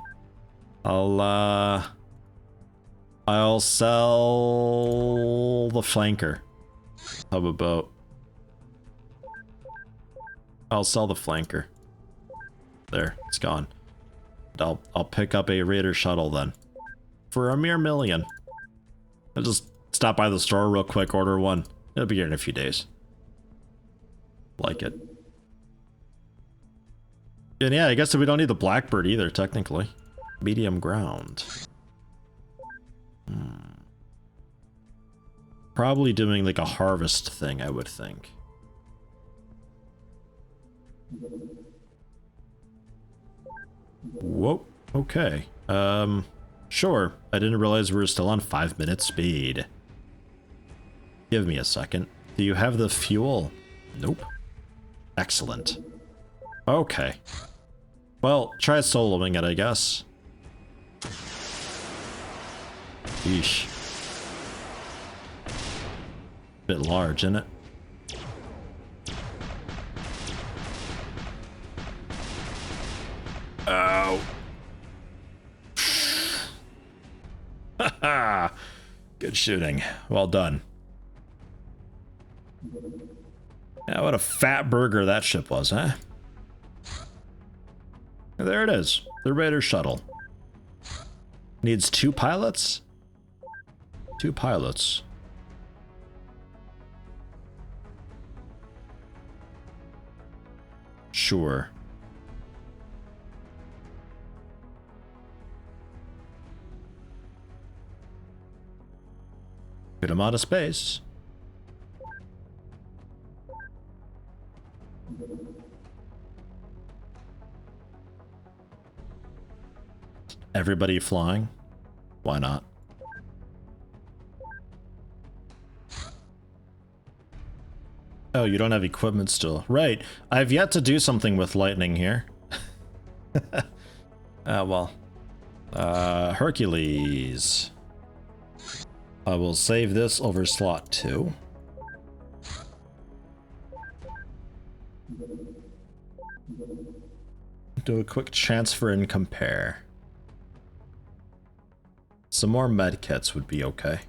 Speaker 1: I'll sell the flanker. How about... I'll sell the flanker. There, it's gone. I'll pick up a Raider shuttle then. For a mere $1 million. I'll just stop by the store real quick, order one. It'll be here in a few days. Like it. And yeah, I guess we don't need the Blackbird either, technically. Medium ground. Probably doing like a harvest thing, I would think. Whoa, okay. Sure. I didn't realize we were still on 5-minute speed. Give me a second. Do you have the fuel? Nope. Excellent. Okay. Well, try soloing it, I guess. Yeesh. Bit large, isn't it? Oh. Haha. Good shooting. Well done. Yeah, what a fat burger that ship was, huh? There it is. The Raider shuttle. Needs 2 pilots? 2 pilots. Sure. Good amount of space. Everybody flying? Why not? Oh, you don't have equipment still. Right. I've yet to do something with lightning here. Well. Hercules. I will save this over slot 2. Do a quick transfer and compare. Some more medkits would be okay.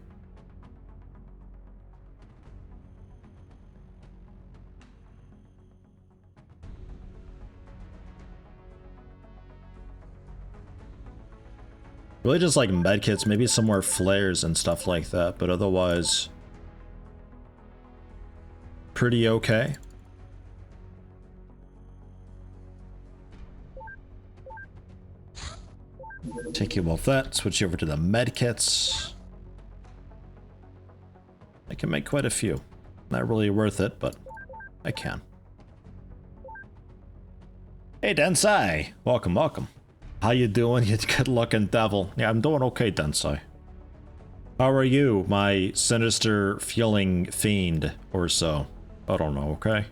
Speaker 1: Really just like medkits, maybe some more flares and stuff like that, but otherwise pretty okay. Take you off that, switch over to the medkits. I can make quite a few. Not really worth it, but I can. Hey Densai! Welcome, welcome. How you doing, you good-looking devil? Yeah, I'm doing okay, Densai. How are you, my sinister feeling fiend, or so? I don't know, okay?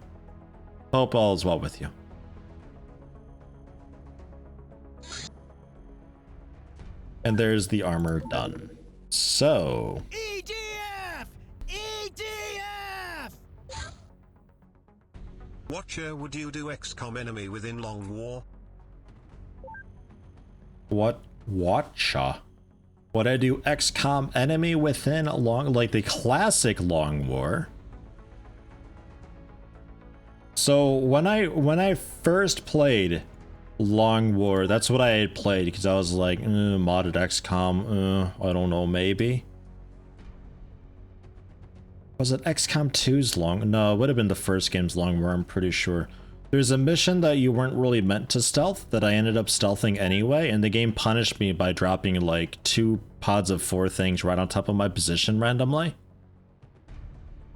Speaker 1: Hope all is well with you. And there's the armor done. So...
Speaker 3: EDF! EDF!
Speaker 2: Watcher, would you do XCOM enemy within Long War?
Speaker 1: What? Watcha? Would I do XCOM enemy within a long... like the classic Long War? So when I first played Long War, that's what I had played, because I was like, modded XCOM, I don't know, maybe. Was it XCOM 2's Long? No, it would have been the first game's Long War, I'm pretty sure. There's a mission that you weren't really meant to stealth that I ended up stealthing anyway, and the game punished me by dropping like 2 pods of 4 things right on top of my position randomly.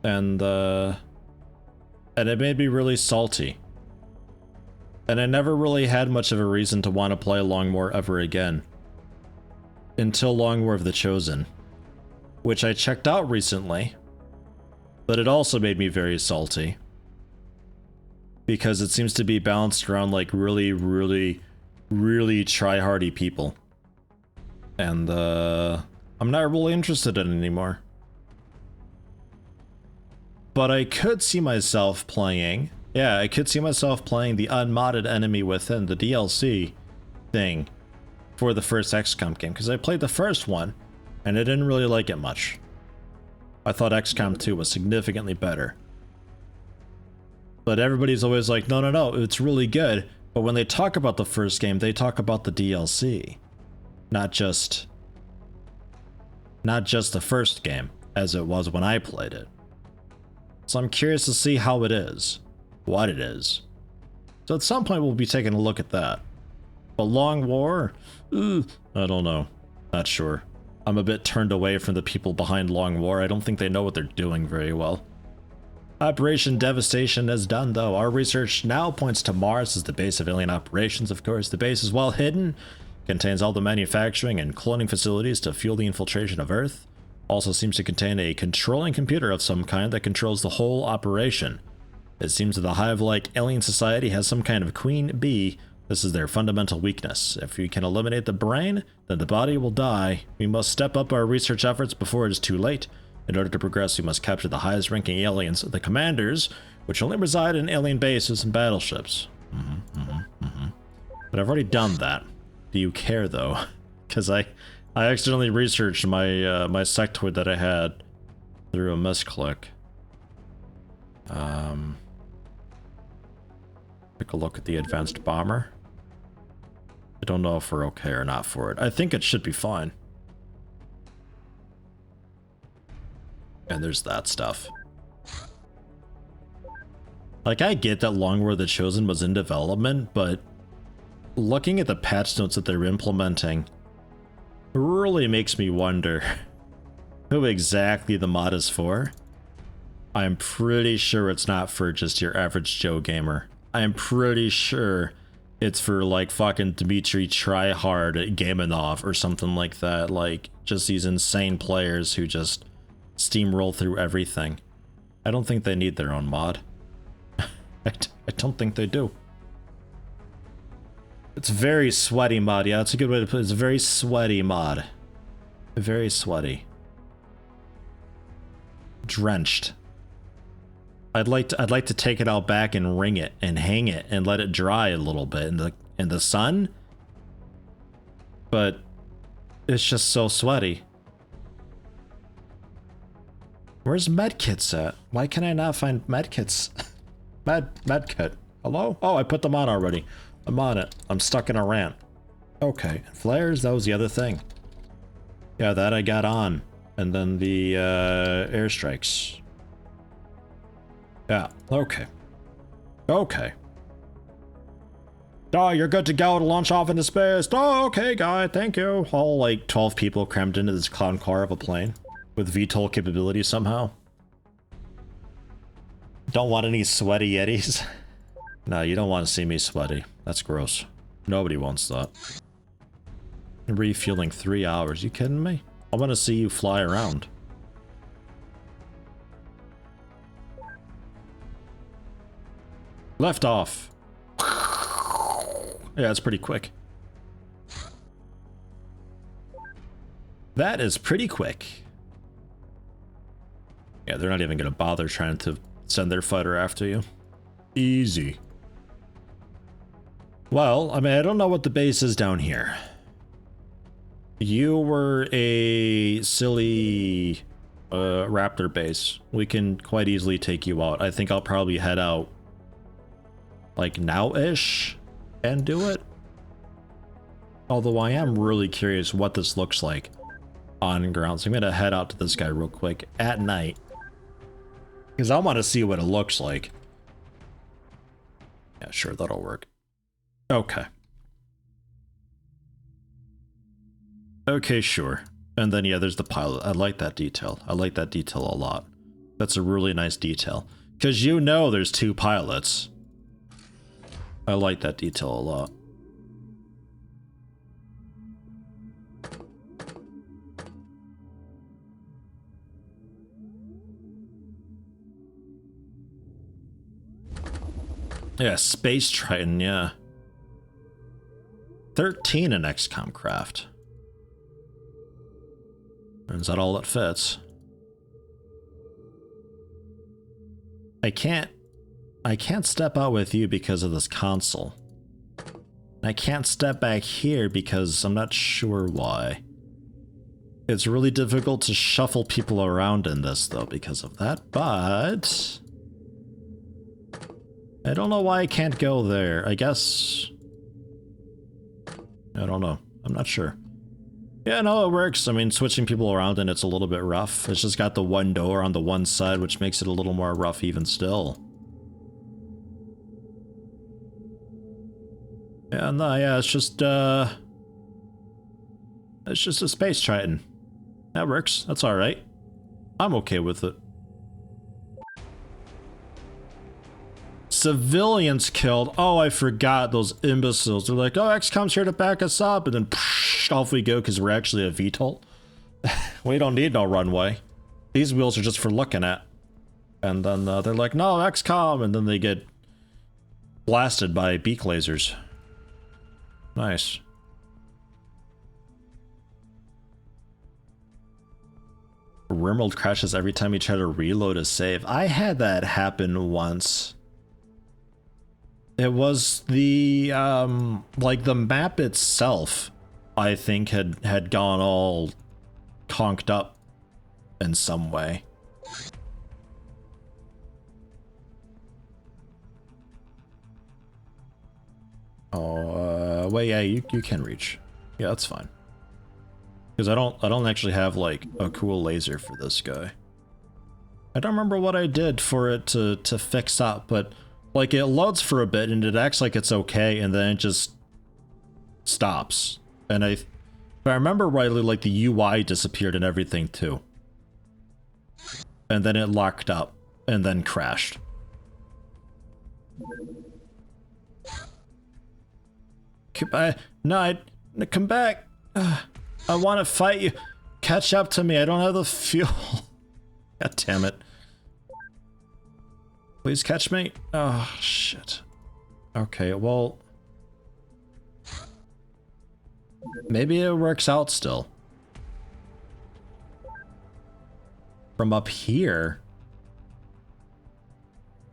Speaker 1: And it made me really salty. And I never really had much of a reason to want to play Long War ever again. Until Long War of the Chosen, which I checked out recently, but it also made me very salty. Because it seems to be balanced around like really try-hardy people. And I'm not really interested in it anymore. But I could see myself playing... Yeah, I could see myself playing the unmodded enemy within the DLC thing for the first XCOM game, because I played the first one and I didn't really like it much. I thought XCOM 2 was significantly better. But everybody's always like, no, no, no, it's really good. But when they talk about the first game, they talk about the DLC. Not just the first game, as it was when I played it. So I'm curious to see how it is, what it is. So at some point we'll be taking a look at that. But Long War? I don't know. Not sure. I'm a bit turned away from the people behind Long War. I don't think they know what they're doing very well. Operation Devastation is done, though. Our research now points to Mars as the base of alien operations, of course. The base is well hidden, contains all the manufacturing and cloning facilities to fuel the infiltration of Earth. Also seems to contain a controlling computer of some kind that controls the whole operation. It seems that the hive-like alien society has some kind of queen bee. This is their fundamental weakness. If we can eliminate the brain, then the body will die. We must step up our research efforts before it is too late. In order to progress, we must capture the highest-ranking aliens, the commanders, which only reside in alien bases and battleships. But I've already done that. Do you care, though? Because I accidentally researched my my sectoid that I had through a misclick. Take a look at the advanced bomber. I don't know if we're okay or not for it. I think it should be fine. And there's that stuff. Like, I get that Long War the Chosen was in development, but looking at the patch notes that they're implementing really makes me wonder who exactly the mod is for. I'm pretty sure it's not for just your average Joe gamer. I'm pretty sure it's for like fucking Dmitry Tryhard Gamenov or something like that. Like, just these insane players who just steamroll through everything. I don't think they need their own mod. I don't think they do. It's very sweaty mod. Yeah, that's a good way to put it. It's a very sweaty mod. Very sweaty. Drenched. I'd like to take it out back and wring it and hang it and let it dry a little bit in the sun. But it's just so sweaty. Where's medkits at? Why can I not find medkits? Medkit. Hello? Oh, I put them on already. I'm on it. I'm stuck in a rant. Okay. Flares, that was the other thing. Yeah, that I got on. And then the airstrikes. Yeah, okay. Okay. Oh, you're good to go to launch off into space. Oh, okay, guy, thank you. All like 12 people crammed into this clown car of a plane. With VTOL capability somehow. Don't want any sweaty Yetis? No, you don't want to see me sweaty. That's gross. Nobody wants that. Refueling 3 hours. You kidding me? I want to see you fly around. Left off. Yeah, it's pretty quick. That is pretty quick. Yeah, they're not even going to bother trying to send their fighter after you. Easy. Well, I mean, I don't know what the base is down here. You were a silly raptor base. We can quite easily take you out. I think I'll probably head out like now-ish and do it. Although I am really curious what this looks like on ground. So I'm going to head out to this guy real quick at night. Because I want to see what it looks like. Yeah, sure, that'll work. Okay. Okay, sure. And then, yeah, there's the pilot. I like that detail. I like that detail a lot. That's a really nice detail. Because you know there's two pilots. I like that detail a lot. Yeah, Space Triton, yeah. 13 in XCOM craft. Is that all that fits? I can't step out with you because of this console. I can't step back here because I'm not sure why. It's really difficult to shuffle people around in this, though, because of that, but... I don't know why I can't go there. I guess... I don't know. I'm not sure. Yeah, no, it works. I mean, switching people around and it's a little bit rough. It's just got the one door on the one side, which makes it a little more rough even still. Yeah, no, yeah, it's just a space triton. That works. That's alright. I'm okay with it. Civilians killed. Oh, I forgot those imbeciles. They're like, oh, XCOM's here to back us up, and then psh, off we go because we're actually a VTOL. We don't need no runway. These wheels are just for looking at. And then they're like, no, XCOM, and then they get blasted by beak lasers. Nice. Rimworld crashes every time you try to reload a save. I had that happen once. It was the, like the map itself, I think had gone all conked up in some way. Oh, wait, yeah, you can reach. Yeah, that's fine. Because I don't actually have like a cool laser for this guy. I don't remember what I did for it to fix up, but like it loads for a bit and it acts like it's okay, and then it just stops. And if I remember rightly, like the UI disappeared and everything too. And then it locked up and then crashed. Come back. I want to fight you. Catch up to me. I don't have the fuel. God damn it. Please catch me. Oh, shit. Okay, well... maybe it works out still. From up here?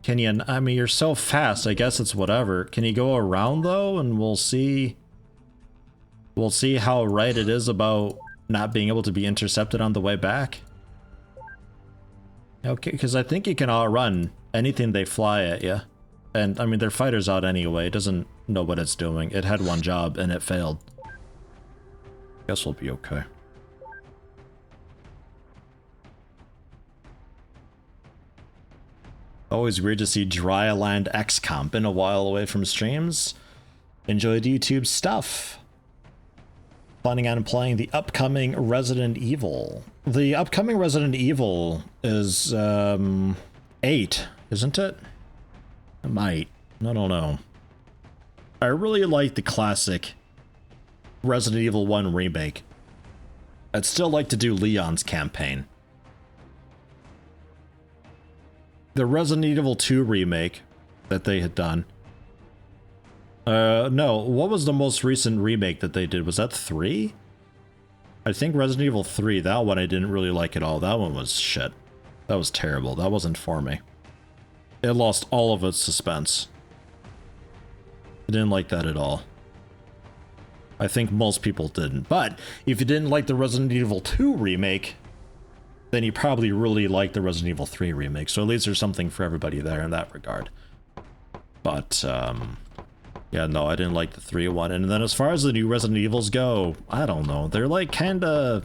Speaker 1: Can you... I mean, you're so fast. I guess it's whatever. Can you go around, though? And we'll see... we'll see how right it is about not being able to be intercepted on the way back. Okay, because I think you can outrun anything they fly at you. And, I mean, their fighter's out anyway. It doesn't know what it's doing. It had one job, and it failed. Guess we'll be okay. Always weird to see Dryland XCOM. Been a while away from streams. Enjoyed YouTube stuff. Planning on playing the upcoming Resident Evil. The upcoming Resident Evil is 8, isn't it? It might. I don't know. I really like the classic Resident Evil 1 remake. I'd still like to do Leon's campaign. The Resident Evil 2 remake that they had done. No, what was the most recent remake that they did? Was that 3? I think Resident Evil 3, that one I didn't really like at all. That one was shit. That was terrible. That wasn't for me. It lost all of its suspense. I didn't like that at all. I think most people didn't. But if you didn't like the Resident Evil 2 remake, then you probably really like the Resident Evil 3 remake. So at least there's something for everybody there in that regard. But, yeah, no, I didn't like the 3 one. And then as far as the new Resident Evils go, I don't know. They're like kinda...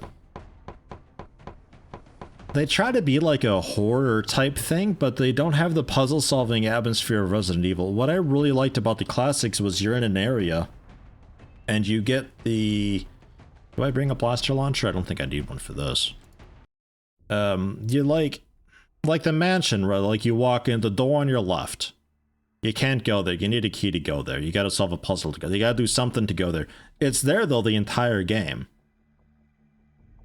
Speaker 1: they try to be like a horror type thing, but they don't have the puzzle solving atmosphere of Resident Evil. What I really liked about the classics was you're in an area and you get the... do I bring a blaster launcher? I don't think I need one for this. You like the mansion, right? Like you walk in the door on your left. You can't go there. You need a key to go there. You gotta solve a puzzle to go there. You gotta do something to go there. It's there though the entire game.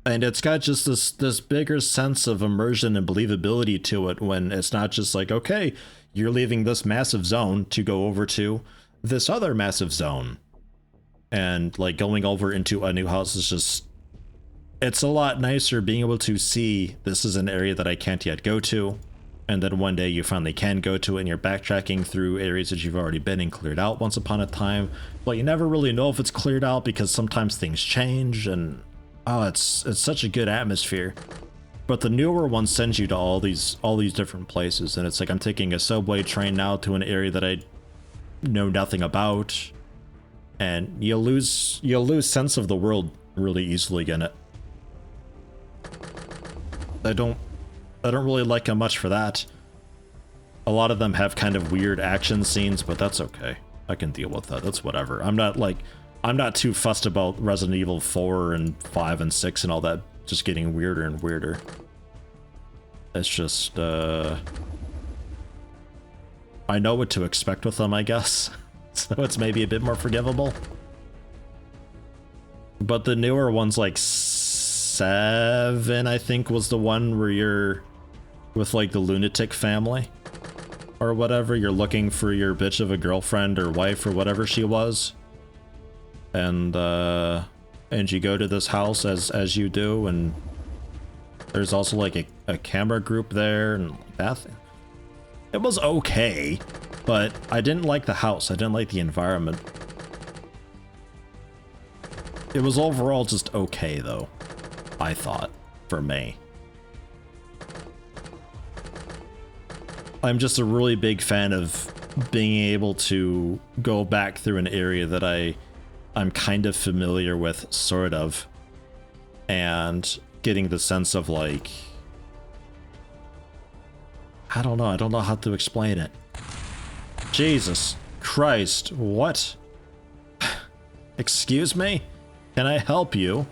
Speaker 1: And it's got just this bigger sense of immersion and believability to it when it's not just like, okay, you're leaving this massive zone to go over to this other massive zone. And like going over into a new house is just, it's a lot nicer being able to see this is an area that I can't yet go to. And then one day you finally can go to it and you're backtracking through areas that you've already been and cleared out once upon a time. But you never really know if it's cleared out because sometimes things change and Oh, it's such a good atmosphere. But the newer one sends you to all these different places, and it's like I'm taking a subway train now to an area that I know nothing about, and you'll lose sense of the world really easily in it. I don't really like them much for that. A lot of them have kind of weird action scenes, but that's okay. I can deal with that. That's whatever. I'm not too fussed about Resident Evil 4 and 5 and 6 and all that just getting weirder and weirder. It's just, I know what to expect with them, I guess. So it's maybe a bit more forgivable. But the newer ones, like 7, I think, was the one where you're with, like, the lunatic family. Or whatever, you're looking for your bitch of a girlfriend or wife or whatever she was. And you go to this house as you do, and there's also like a camera group there and that. It was okay, but I didn't like the house. I didn't like the environment. It was overall just okay though, I thought, for me. I'm just a really big fan of being able to go back through an area that I'm kind of familiar with, sort of, and getting the sense of, like, I don't know how to explain it. Jesus Christ, what? Excuse me? Can I help you?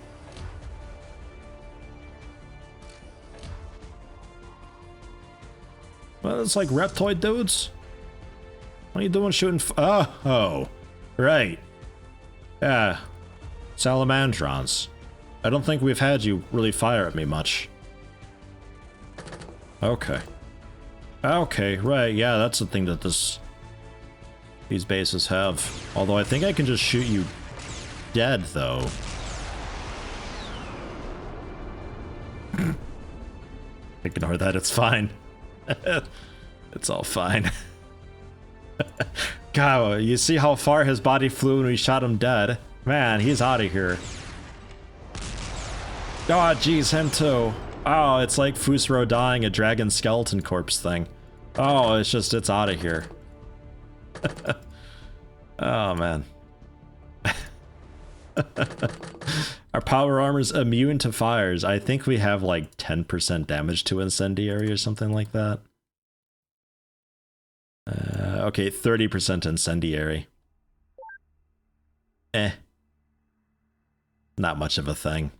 Speaker 1: Well, it's like reptoid dudes. What are you doing shooting oh, right. Yeah, salamandrons. I don't think we've had you really fire at me much. Okay. Okay, right, yeah, that's the thing that these bases have. Although I think I can just shoot you dead, though. Ignore that, it's fine. It's all fine. God, you see how far his body flew when we shot him dead? Man, he's out of here. Oh, geez, him too. Oh, it's like Fusro dying a dragon skeleton corpse thing. Oh, it's out of here. Oh, man. Our power armor's immune to fires. I think we have like 10% damage to incendiary or something like that. Okay, 30% incendiary. Not much of a thing.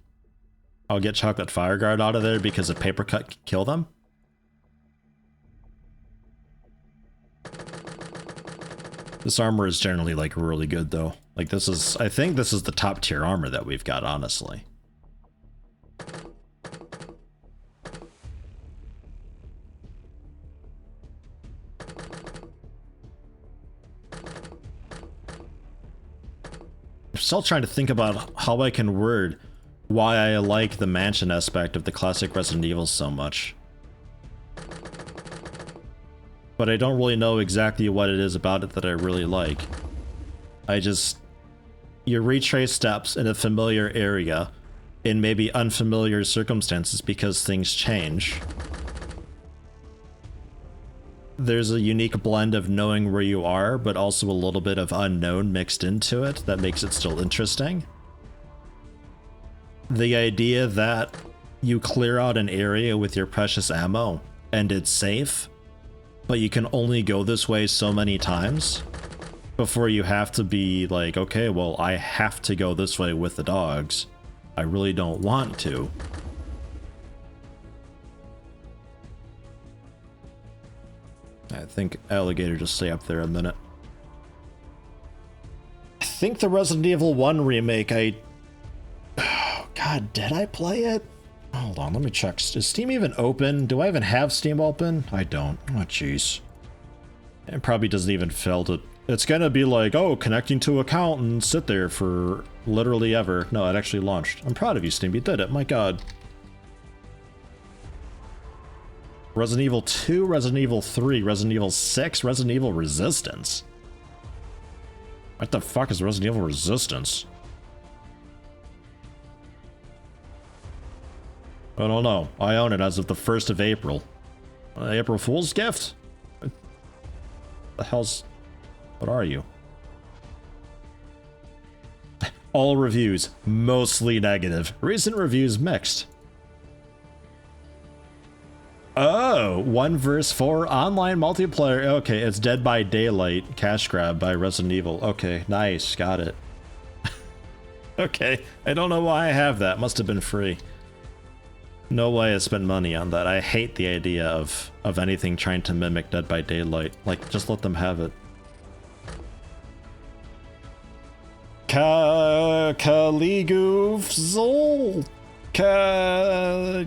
Speaker 1: I'll get Chocolate Fireguard out of there because a paper cut can kill them. This armor is generally like really good though. Like I think this is the top tier armor that we've got, honestly. I'm still trying to think about how I can word why I like the mansion aspect of the classic Resident Evil so much. But I don't really know exactly what it is about it that I really like. You retrace steps in a familiar area in maybe unfamiliar circumstances because things change. There's a unique blend of knowing where you are, but also a little bit of unknown mixed into it that makes it still interesting. The idea that you clear out an area with your precious ammo and it's safe, but you can only go this way so many times before you have to be like, okay, well, I have to go this way with the dogs. I really don't want to. I think alligator just stay up there a minute. I think the Resident Evil 1 remake, oh, God, did I play it? Hold on, let me check. Is Steam even open? Do I even have Steam open? I don't. Oh, jeez. It probably doesn't even fail to... It's gonna be like, oh, connecting to account and sit there for literally ever. No, it actually launched. I'm proud of you, Steam. You did it. My God. Resident Evil 2, Resident Evil 3, Resident Evil 6, Resident Evil Resistance. What the fuck is Resident Evil Resistance? I don't know. I own it as of the 1st of April. April Fool's gift? What the hell's... What are you? All reviews, mostly negative. Recent reviews, mixed. Oh, 1 vs 4 online multiplayer. Okay, it's Dead by Daylight. Cash grab by Resident Evil. Okay, nice. Got it. Okay, I don't know why I have that. Must have been free. No way I spent money on that. I hate the idea of anything trying to mimic Dead by Daylight. Like, just let them have it. Caligufzol?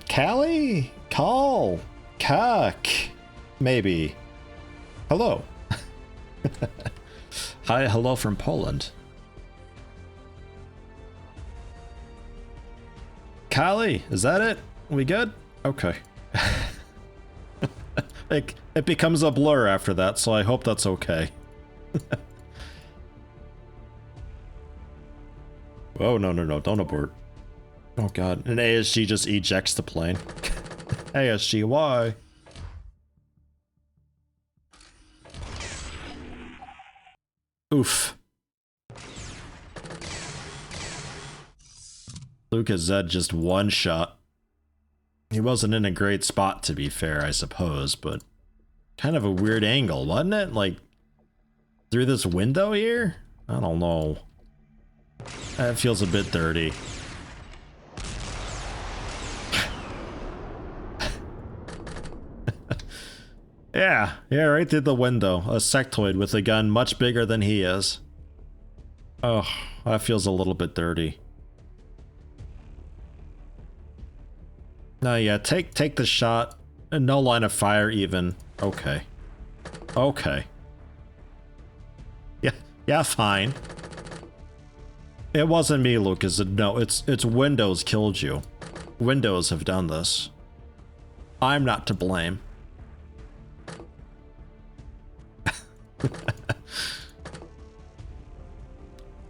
Speaker 1: Cali? Call? Kak? Maybe. Hello. Hi, hello from Poland. Kali, is that it? We good? Okay. It becomes a blur after that, so I hope that's okay. Oh, no, don't abort. Oh god, an ASG just ejects the plane. ASG, why? Oof. Lucas Zed just one shot. He wasn't in a great spot, to be fair, I suppose, but kind of a weird angle, wasn't it? Like, through this window here? I don't know. That feels a bit dirty. Yeah, right through the window. A sectoid with a gun much bigger than he is. Oh, that feels a little bit dirty. No, yeah, take the shot. No line of fire even. Okay. Okay. Yeah, fine. It wasn't me, Lucas. No, it's Windows killed you. Windows have done this. I'm not to blame.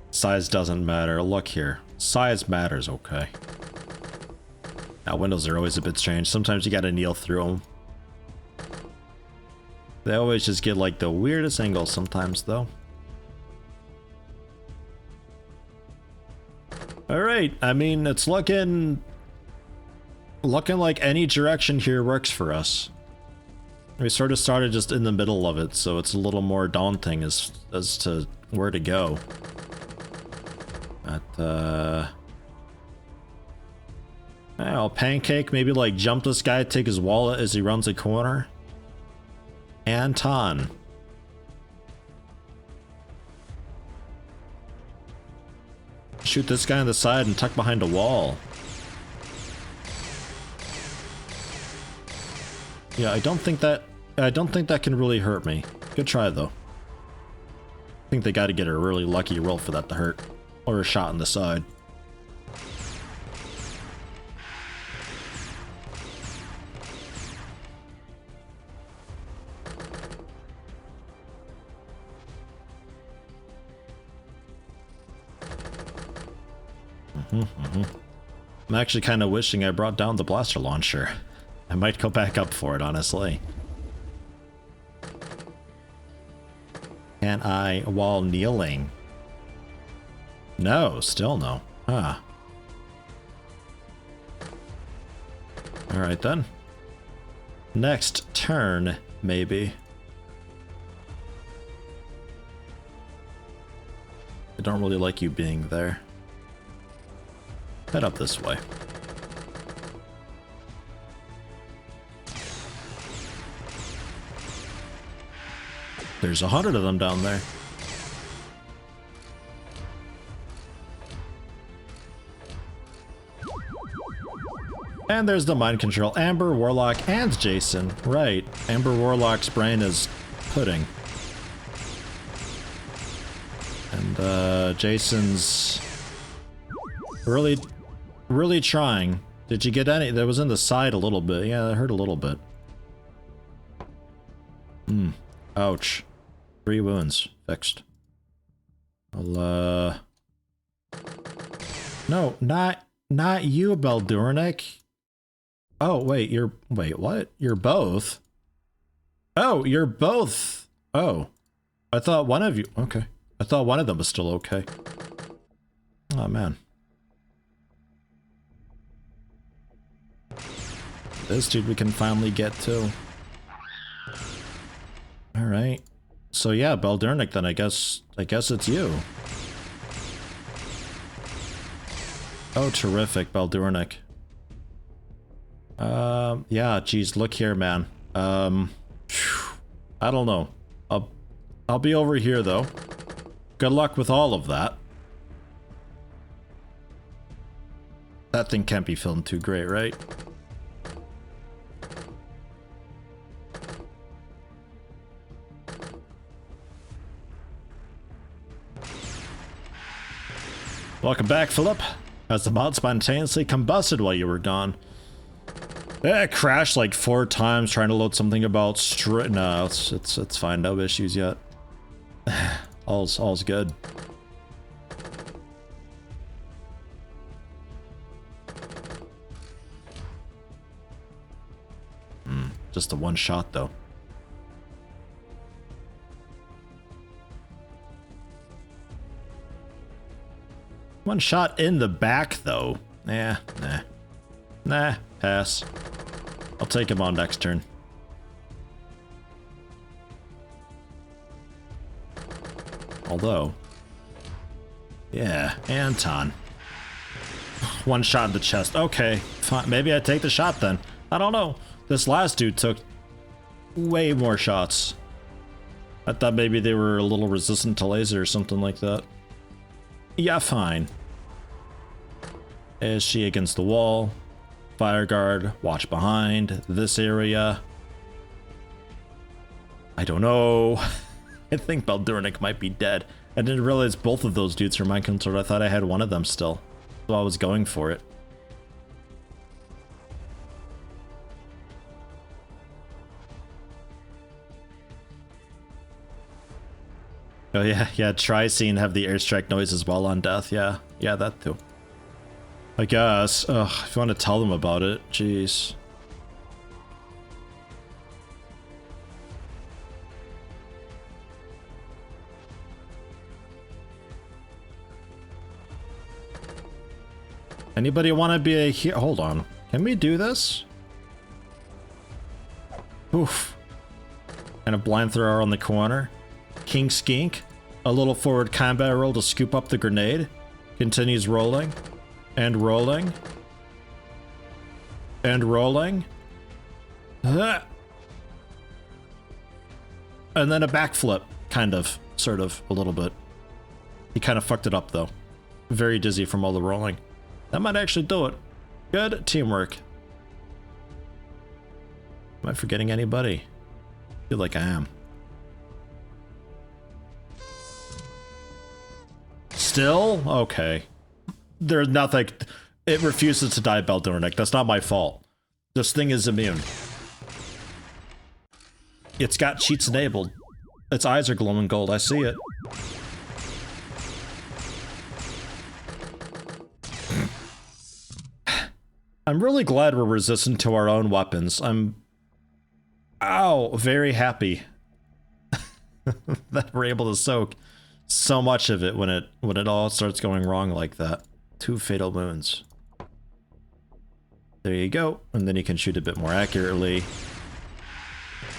Speaker 1: Size doesn't matter. Look here. Size matters, okay. Now, windows are always a bit strange. Sometimes you gotta kneel through them. They always just get like the weirdest angles sometimes, though. Alright, I mean, it's looking like any direction here works for us. We sort of started just in the middle of it, so it's a little more daunting as to where to go. But, oh, Pancake, maybe like jump this guy, take his wallet as he runs a corner. Anton. Shoot this guy on the side and tuck behind a wall. Yeah, I don't think that can really hurt me. Good try though. I think they gotta get a really lucky roll for that to hurt. Or a shot in the side. I'm actually kind of wishing I brought down the blaster launcher. I might go back up for it, honestly. Can I while kneeling? No, still no. Huh. Alright then. Next turn, maybe. I don't really like you being there. Head up this way. There's 100 of them down there. And there's the mind control. Amber, Warlock, and Jason. Right. Amber Warlock's brain is pudding. And Jason's really trying. Did you get any? That was in the side a little bit. Yeah, that hurt a little bit. Ouch. 3 wounds. Fixed. I'll, No, not you, Beldurnik. Oh, wait, wait, what? You're both? Oh, you're both. Oh, I thought one of you, okay. I thought one of them was still okay. Oh, man. This dude we can finally get to. All right. So yeah, Baldernick, then I guess it's you. Oh, terrific, Baldernick. Yeah, geez, look here, man. I don't know. I'll be over here though. Good luck with all of that. That thing can't be filmed too great, right? Welcome back, Philip. Has the mod spontaneously combusted while you were gone? It crashed like 4 times trying to load something about no, it's fine, no issues yet. All's good. Just the one shot though. One shot in the back though. Nah, pass. I'll take him on next turn. Although, yeah, Anton. One shot in the chest. Okay, fine. Maybe I take the shot then. I don't know. This last dude took way more shots. I thought maybe they were a little resistant to laser or something like that. Yeah, fine. Is she against the wall? Fire guard, watch behind, this area. I don't know. I think Baldernick might be dead. I didn't realize both of those dudes were mind controlled. I thought I had one of them still. So I was going for it. Oh yeah, try seeing have the airstrike noise as well on death. Yeah, that too. I guess. Ugh, if you want to tell them about it, jeez. Anybody want to be a hero? Hold on. Can we do this? Oof. And a blind thrower on the corner. King Skink. A little forward combat roll to scoop up the grenade. Continues rolling. And rolling. And rolling. And then a backflip. Kind of. Sort of. A little bit. He kind of fucked it up though. Very dizzy from all the rolling. That might actually do it. Good teamwork. Am I forgetting anybody? I feel like I am. Still? Okay. There's nothing. It refuses to die, Baldernick. That's not my fault. This thing is immune. It's got cheats enabled. Its eyes are glowing gold. I see it. I'm really glad we're resistant to our own weapons. I'm... Ow! Very happy that we're able to soak so much of it when it all starts going wrong like that. 2 fatal wounds. There you go. And then you can shoot a bit more accurately.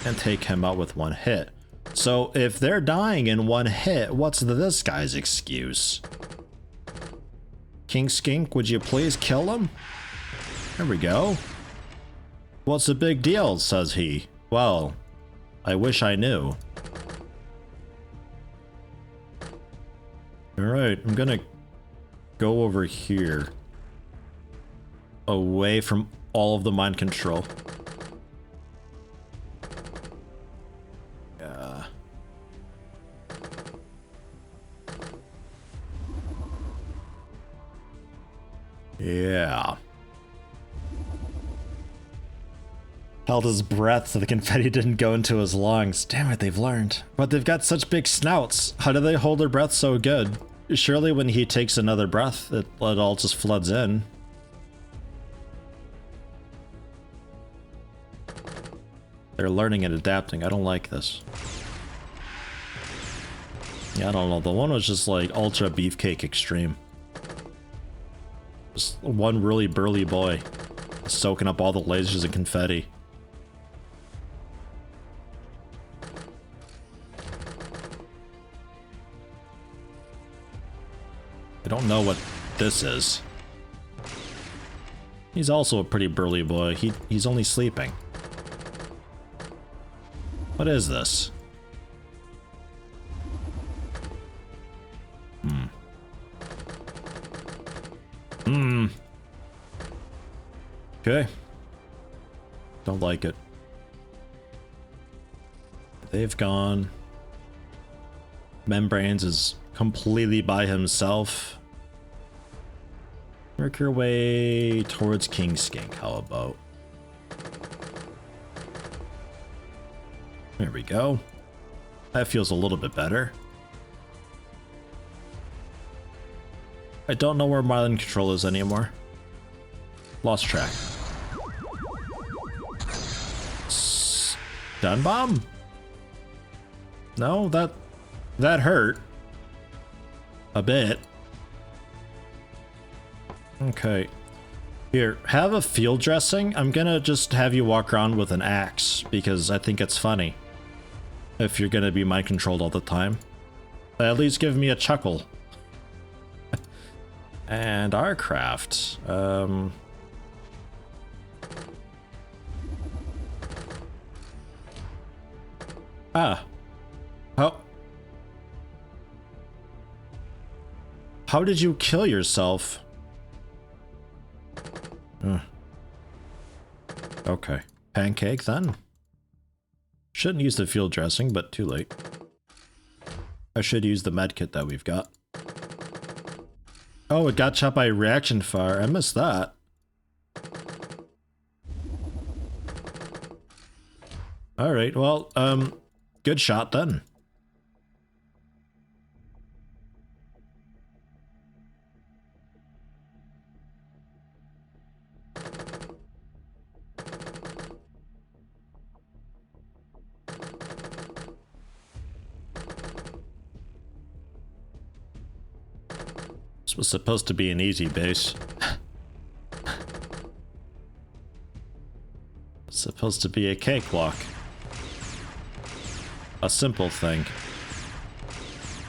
Speaker 1: And take him out with 1 hit. So if they're dying in 1 hit, what's this guy's excuse? King Skink, would you please kill him? There we go. What's the big deal, says he. Well, I wish I knew. Alright, I'm gonna go over here. Away from all of the mind control. Yeah. Held his breath so the confetti didn't go into his lungs. Damn it, they've learned. But they've got such big snouts. How do they hold their breath so good? Surely when he takes another breath, it all just floods in. They're learning and adapting. I don't like this. Yeah, I don't know. The one was just like ultra beefcake extreme. Just one really burly boy soaking up all the lasers and confetti. I don't know what this is. He's also a pretty burly boy. He's only sleeping. What is this? Okay. Don't like it. They've gone. Membranes is completely by himself. Work your way towards King Skink, how about? There we go. That feels a little bit better. I don't know where Marlin Control is anymore. Lost track. Stun bomb? No, that hurt. A bit. Okay. Here, have a field dressing. I'm gonna just have you walk around with an axe because I think it's funny. If you're gonna be mind controlled all the time. At least give me a chuckle. And our craft. How did you kill yourself? Okay. Pancake then? Shouldn't use the field dressing, but too late. I should use the medkit that we've got. Oh, it got shot by reaction fire. I missed that. Alright, well, good shot then. This was supposed to be an easy base. It's supposed to be a cakewalk. A simple thing.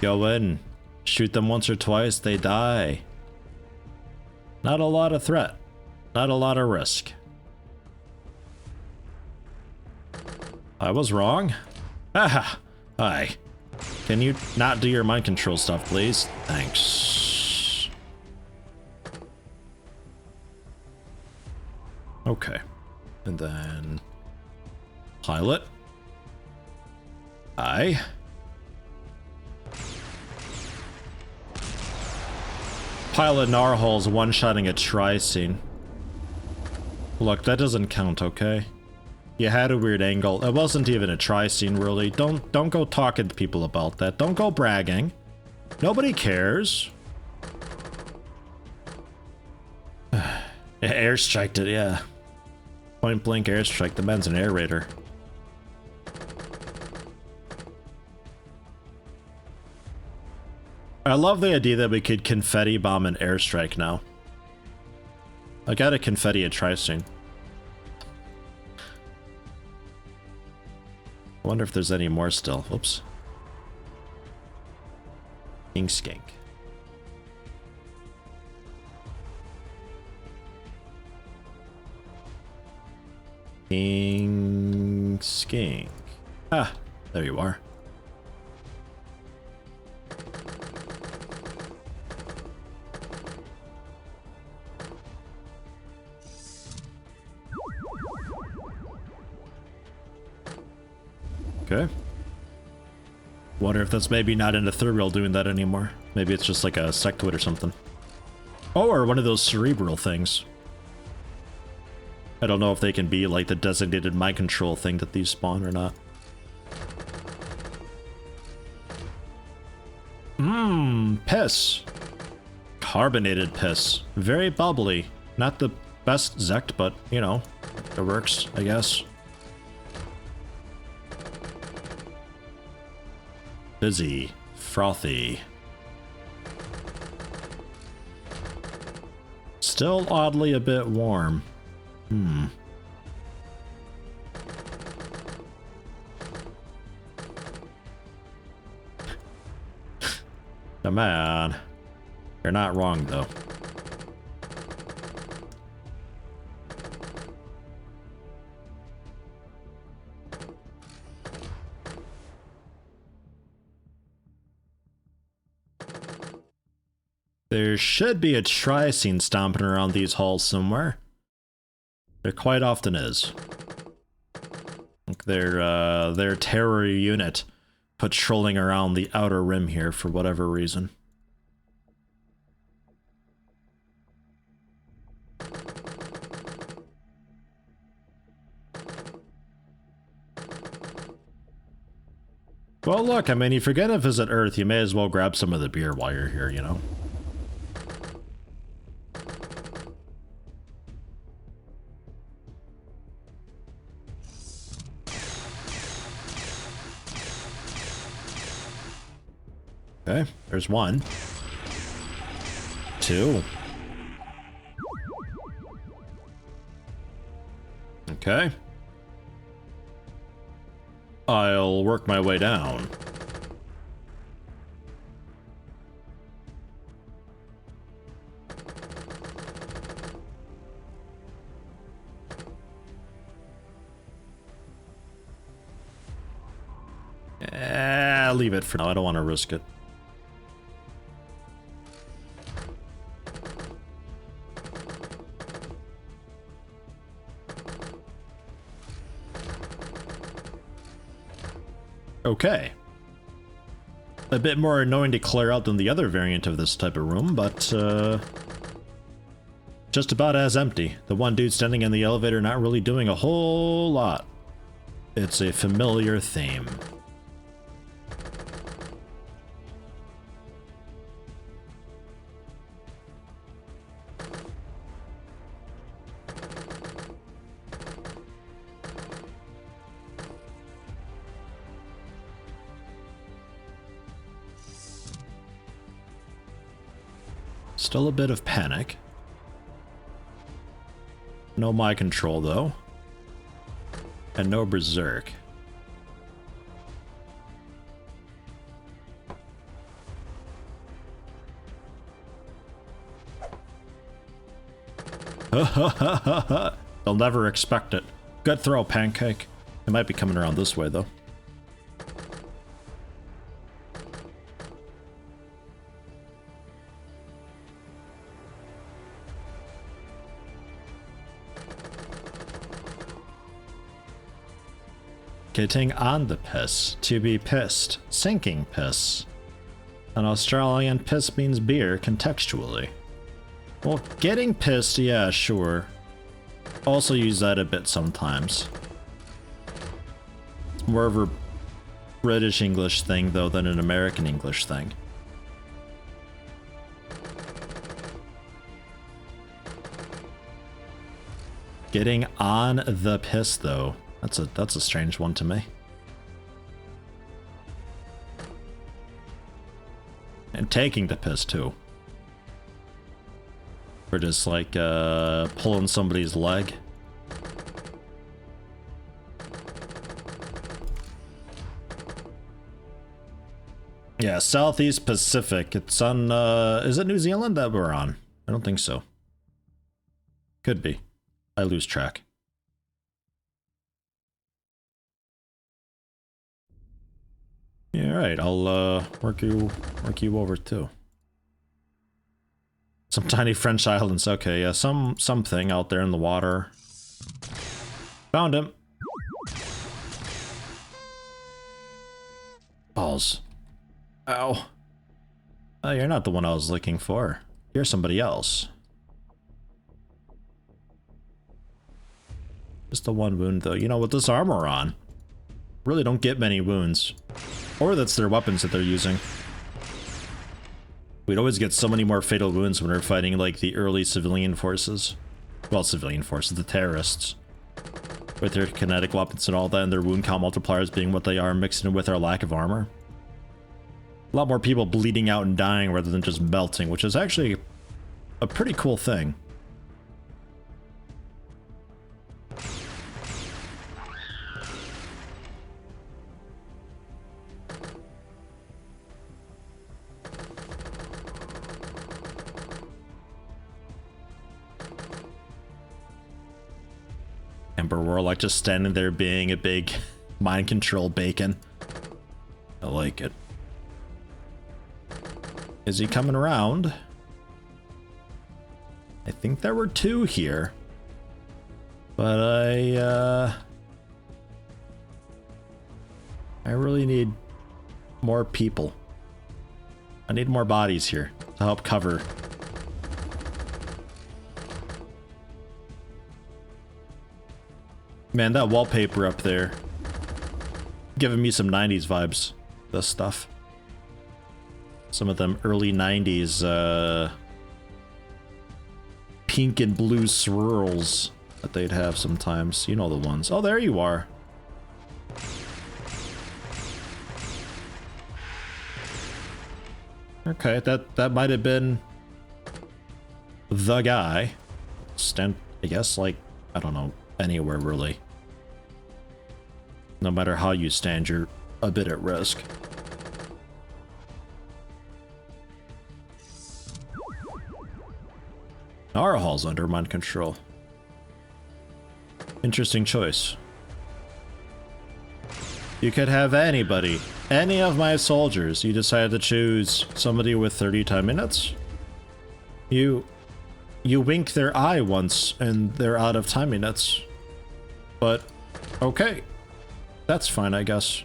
Speaker 1: Go in, shoot them once or twice, they die. Not a lot of threat, not a lot of risk. I was wrong. Ah, hi. Can you not do your mind control stuff, please? Thanks. Okay. And then pilot. Aye. Pilot Narwhal's one-shotting a tri-scene. Look, that doesn't count, okay? You had a weird angle. It wasn't even a tri-scene, really. Don't go talking to people about that. Don't go bragging. Nobody cares. Airstriked it, yeah. Point blank airstrike. The man's an air raider. I love the idea that we could confetti bomb an airstrike now. I got a confetti a tri-scene. I wonder if there's any more still. Whoops. King Skink. King Skink. Ah, there you are. Okay. Wonder if that's maybe not in the third rail doing that anymore. Maybe it's just like a sectoid or something. Oh, or one of those cerebral things. I don't know if they can be like the designated mind control thing that these spawn or not. Piss. Carbonated piss. Very bubbly. Not the best Zect, but, you know, it works, I guess. Busy. Frothy. Still oddly a bit warm. Come on. You're not wrong, though. There should be a tri-scene stomping around these halls somewhere. There quite often is. Like their terror unit patrolling around the outer rim here for whatever reason. Well, look, I mean, if you're gonna visit Earth, you may as well grab some of the beer while you're here, you know? Okay, there's one. Two. Okay. I'll work my way down. Leave it for now. I don't want to risk it. Okay. A bit more annoying to clear out than the other variant of this type of room, but just about as empty. The one dude standing in the elevator not really doing a whole lot. It's a familiar theme. Still a bit of panic. No mind control, though. And no berserk. They'll never expect it. Good throw, Pancake. It might be coming around this way, though. Getting on the piss. To be pissed. Sinking piss. An Australian piss means beer, contextually. Well, getting pissed, yeah, sure. Also use that a bit sometimes. It's more of a British English thing, though, than an American English thing. Getting on the piss, though. That's a strange one to me. And taking the piss too. Or just like pulling somebody's leg. Yeah, Southeast Pacific. It's on is it New Zealand that we're on? I don't think so. Could be. I lose track. Yeah, right. I'll work you over too. Some tiny French islands. Okay, yeah, something out there in the water. Found him. Balls. Ow. Oh, you're not the one I was looking for. You're somebody else. Just the one wound though. You know, with this armor on, really don't get many wounds. Or that's their weapons that they're using. We'd always get so many more fatal wounds when we're fighting, like, the early civilian forces. Well, civilian forces, the terrorists. With their kinetic weapons and all that, and their wound count multipliers being what they are, mixed in with our lack of armor. A lot more people bleeding out and dying rather than just melting, which is actually a pretty cool thing. Ember Warlock just standing there being a big mind control bacon. I like it. Is he coming around? I think there were two here. But I really need more people. I need more bodies here to help cover. Man, that wallpaper up there, giving me some 90s vibes, this stuff. Some of them early 90s pink and blue swirls that they'd have sometimes. You know the ones. Oh, there you are. Okay, that might have been the guy. Stand, I guess, like, I don't know, anywhere really. No matter how you stand, you're a bit at risk. Narhal's under mind control. Interesting choice. You could have anybody, any of my soldiers. You decide to choose somebody with 30 time minutes. You wink their eye once and they're out of time minutes. But okay. That's fine, I guess.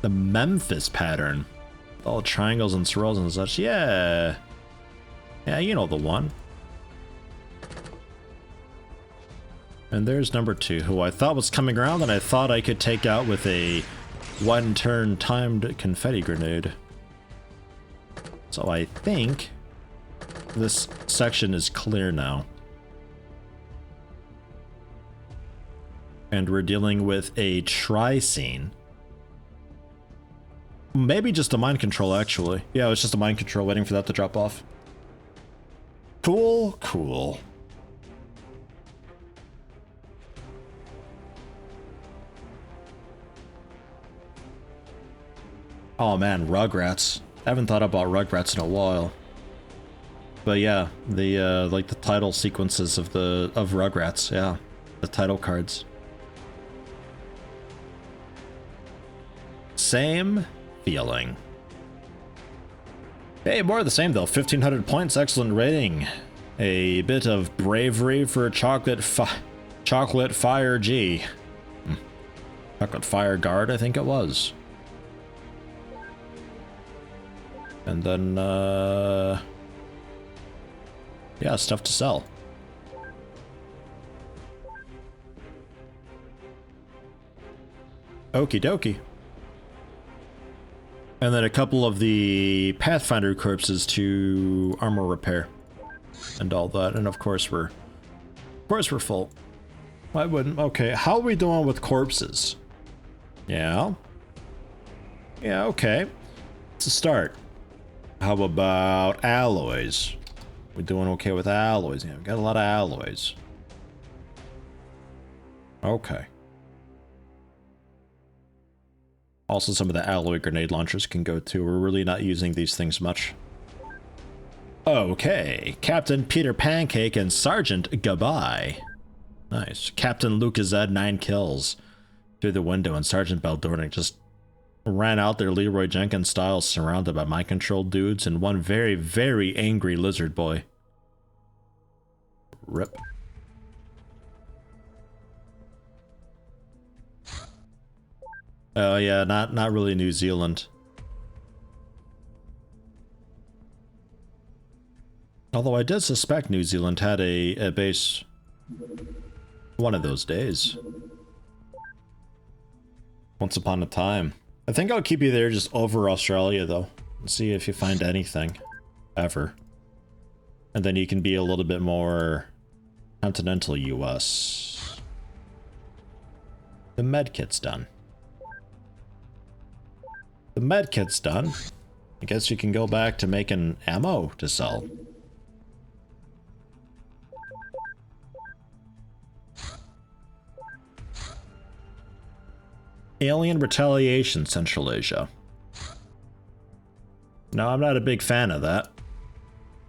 Speaker 1: The Memphis pattern. All triangles and swirls and such. Yeah. Yeah, you know the one. And there's number 2, who I thought was coming around and I thought I could take out with a one-turn timed confetti grenade. So I think this section is clear now. And we're dealing with a tri-scene. Maybe just a mind control, actually. Yeah, it was just a mind control waiting for that to drop off. Cool, cool. Oh man, Rugrats. I haven't thought about Rugrats in a while. But yeah, the like the title sequences of Rugrats, yeah. The title cards. Same feeling. Hey, more of the same though. 1,500 points, excellent rating. A bit of bravery for Chocolate Fire G. Chocolate Fire Guard, I think it was. And then, yeah, stuff to sell. Okie dokie. And then a couple of the Pathfinder corpses to armor repair. And all that. And of course we're full. Why wouldn't? Okay, how are we doing with corpses? Yeah. Yeah, okay. It's a start. How about alloys? We're doing okay with alloys. Yeah, we've got a lot of alloys. Okay. Also, some of the alloy grenade launchers can go too. We're really not using these things much. Okay. Captain Peter Pancake and Sergeant Goodbye. Nice. Captain Lucas 9 kills through the window, and Sergeant Baldornic just ran out there Leroy Jenkins style, surrounded by mind control dudes and one very, very angry lizard boy. Rip. Oh yeah, not really New Zealand. Although I did suspect New Zealand had a base one of those days. Once upon a time. I think I'll keep you there just over Australia though. And see if you find anything. Ever. And then you can be a little bit more Continental US. The medkit's done. The medkit's done. I guess you can go back to making ammo to sell. Alien Retaliation, Central Asia. No, I'm not a big fan of that.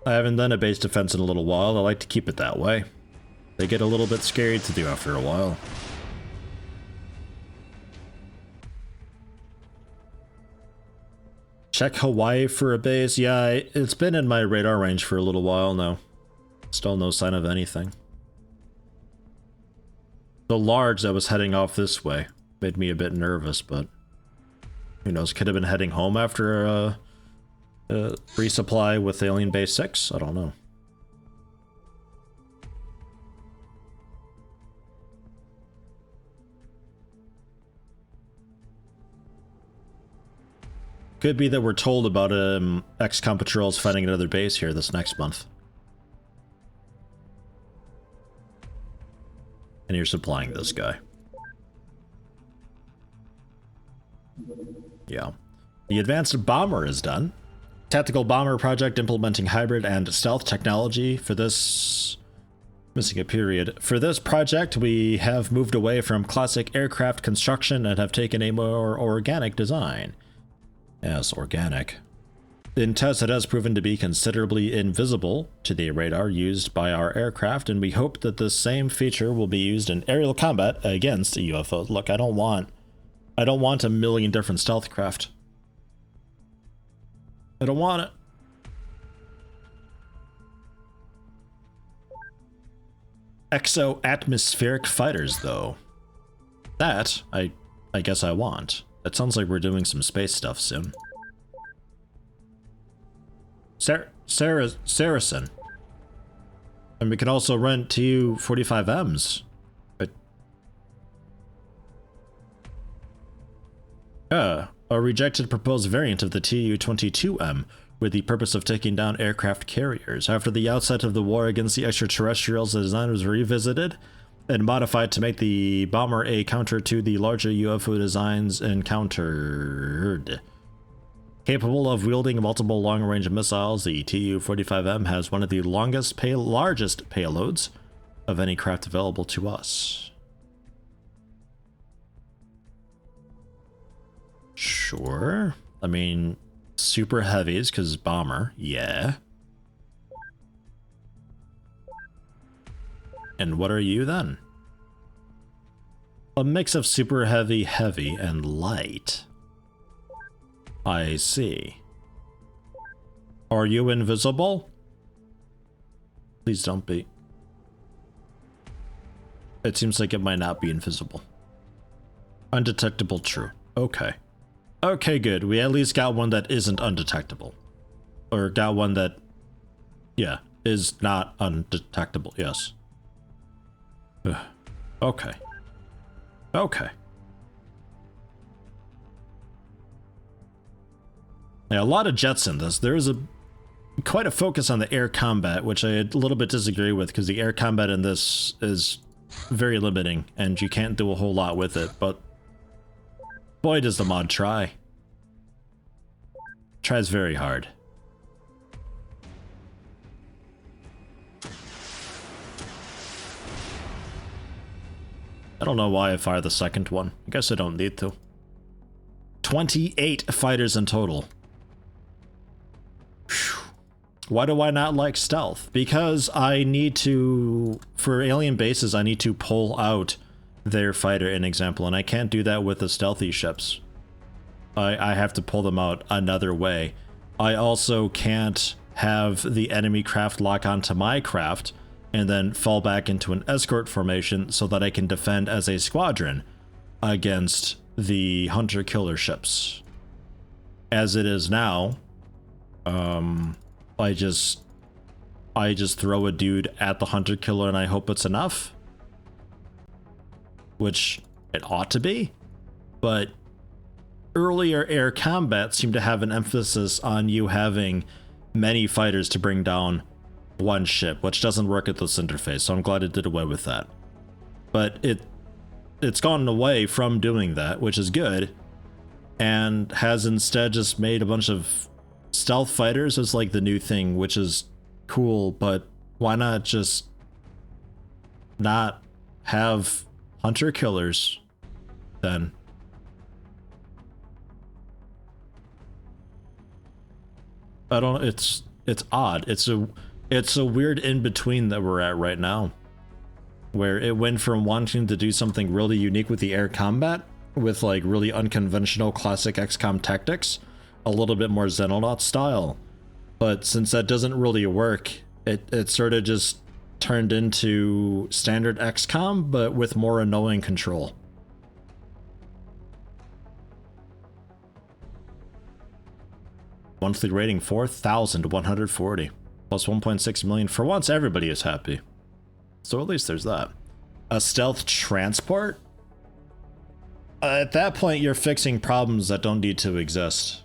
Speaker 1: I haven't done a base defense in a little while. I like to keep it that way. They get a little bit scary to do after a while. Check Hawaii for a base. Yeah, it's been in my radar range for a little while now. Still no sign of anything. The large that was heading off this way made me a bit nervous, but who knows? Could have been heading home after a resupply with Alien Base 6? I don't know. Could be that we're told about XCOM patrols fighting another base here this next month. And you're supplying this guy. Yeah. The advanced bomber is done. Tactical bomber project implementing hybrid and stealth technology. For this... missing a period. For this project, we have moved away from classic aircraft construction and have taken a more organic design. Yes, organic. In tests, it has proven to be considerably invisible to the radar used by our aircraft, and we hope that this same feature will be used in aerial combat against UFOs. Look, I don't want a million different stealth craft. I don't want it. Exo-atmospheric fighters, though. That, I guess I want. It sounds like we're doing some space stuff soon. Saracen. And we can also rent Tu-45Ms. But... a rejected proposed variant of the Tu-22M with the purpose of taking down aircraft carriers. After the outset of the war against the extraterrestrials, the design was revisited and modified to make the bomber a counter to the larger UFO designs encountered. Capable of wielding multiple long-range missiles, the Tu-45M has one of the largest payloads of any craft available to us. Sure. I mean, super heavies, because bomber, yeah. And what are you then? A mix of super heavy, heavy, and light. I see. Are you invisible? Please don't be. It seems like it might not be invisible. Undetectable, true. Okay. Okay, good. We at least got one that isn't undetectable. Or got one that, yeah, is not undetectable, yes. Okay. Okay. Yeah, a lot of jets in this. There is quite a focus on the air combat, which I a little bit disagree with, because the air combat in this is very limiting, and you can't do a whole lot with it, but boy does the mod try. Tries very hard. I don't know why I fired the second one. I guess I don't need to. 28 fighters in total. Whew. Why do I not like stealth? Because I need to, for alien bases, I need to pull out their fighter, an example, and I can't do that with the stealthy ships. I have to pull them out another way. I also can't have the enemy craft lock onto my craft and then fall back into an escort formation so that I can defend as a squadron against the hunter-killer ships. As it is now, I just throw a dude at the hunter-killer and I hope it's enough. Which it ought to be, but earlier air combat seemed to have an emphasis on you having many fighters to bring down one ship, which doesn't work at this interface, so I'm glad it did away with that. But it's gotten away from doing that, which is good, and has instead just made a bunch of stealth fighters as like the new thing, which is cool, but why not just not have hunter killers then? I don't, it's odd. It's a weird in-between that we're at right now, where it went from wanting to do something really unique with the air combat, with like really unconventional classic XCOM tactics, a little bit more Xenonaut style. But since that doesn't really work, it sort of just turned into standard XCOM, but with more annoying control. Monthly rating 4,140 plus 1.6 million. For once, everybody is happy. So at least there's that. A stealth transport? At that point, you're fixing problems that don't need to exist.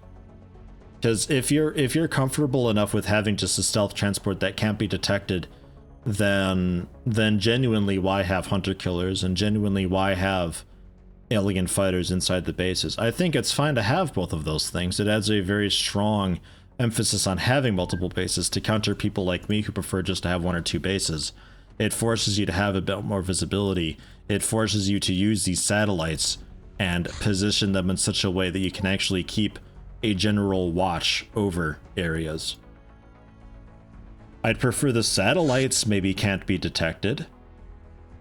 Speaker 1: Because if you're comfortable enough with having just a stealth transport that can't be detected, then genuinely why have hunter killers, and genuinely why have alien fighters inside the bases? I think it's fine to have both of those things. It adds a very strong emphasis on having multiple bases to counter people like me who prefer just to have one or two bases. It forces you to have a bit more visibility. It forces you to use these satellites and position them in such a way that you can actually keep a general watch over areas. I'd prefer the satellites maybe can't be detected,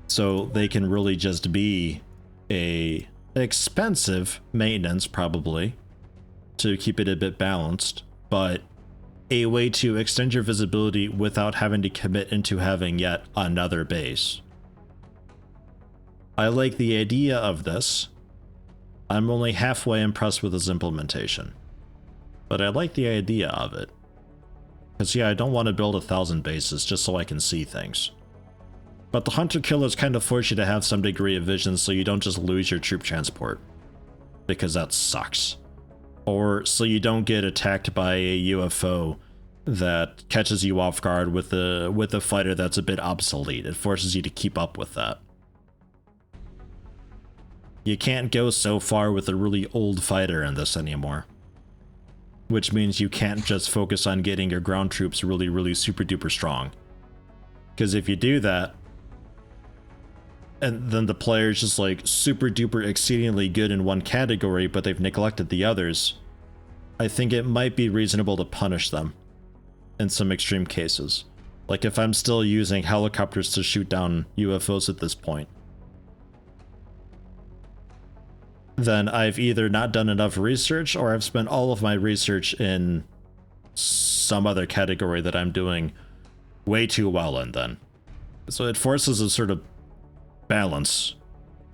Speaker 1: so they can really just be a expensive maintenance probably to keep it a bit balanced, but a way to extend your visibility without having to commit into having yet another base. I like the idea of this. I'm only halfway impressed with its implementation, but I like the idea of it. Because yeah, I don't want to build 1,000 bases just so I can see things. But the hunter killers kind of force you to have some degree of vision so you don't just lose your troop transport, because that sucks. Or so you don't get attacked by a UFO that catches you off guard with a fighter that's a bit obsolete. It forces you to keep up with that. You can't go so far with a really old fighter in this anymore. Which means you can't just focus on getting your ground troops really, really super duper strong. Because if you do that, and then the player's just like super duper exceedingly good in one category, but they've neglected the others, I think it might be reasonable to punish them in some extreme cases. Like if I'm still using helicopters to shoot down UFOs at this point, then I've either not done enough research or I've spent all of my research in some other category that I'm doing way too well in then. So it forces a sort of balance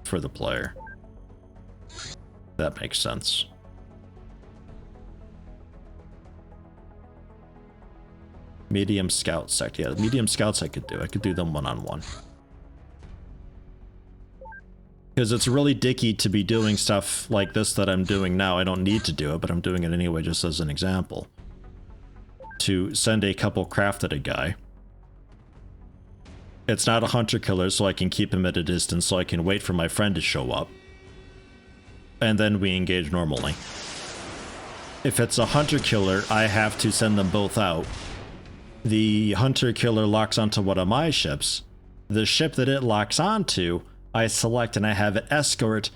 Speaker 1: for the player. That makes sense. Medium scout sect. Yeah, medium scouts I could do. I could do them one-on-one. Because it's really dicky to be doing stuff like this that I'm doing now. I don't need to do it, but I'm doing it anyway just as an example. To send a couple craft at a guy. It's not a hunter killer, so I can keep him at a distance so I can wait for my friend to show up. And then we engage normally. If it's a hunter killer, I have to send them both out. The hunter killer locks onto one of my ships. The ship that it locks onto, I select and I have it escort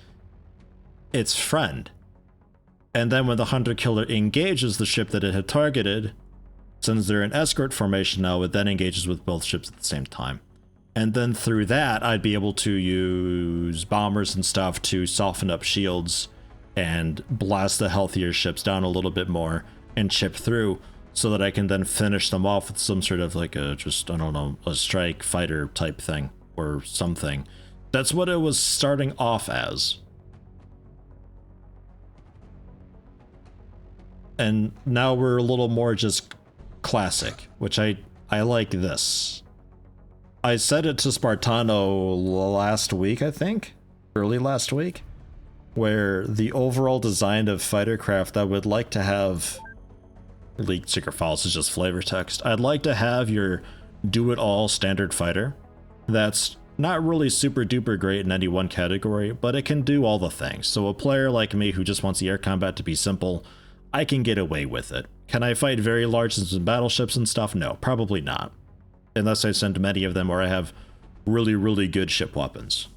Speaker 1: its friend. And then when the hunter killer engages the ship that it had targeted, since they're in escort formation now, it then engages with both ships at the same time. And then through that, I'd be able to use bombers and stuff to soften up shields and blast the healthier ships down a little bit more and chip through so that I can then finish them off with some sort of like a, just, I don't know, a strike fighter type thing or something. That's what it was starting off as. And now we're a little more just classic, which I like this. I said it to Spartano last week, I think? Early last week? Where the overall design of fighter craft I would like to have... Leaked secret files is just flavor text. I'd like to have your do-it-all standard fighter that's not really super duper great in any one category, but it can do all the things. So a player like me who just wants the air combat to be simple, I can get away with it. Can I fight very large systems and battleships and stuff? No, probably not. Unless I send many of them or I have really, really good ship weapons.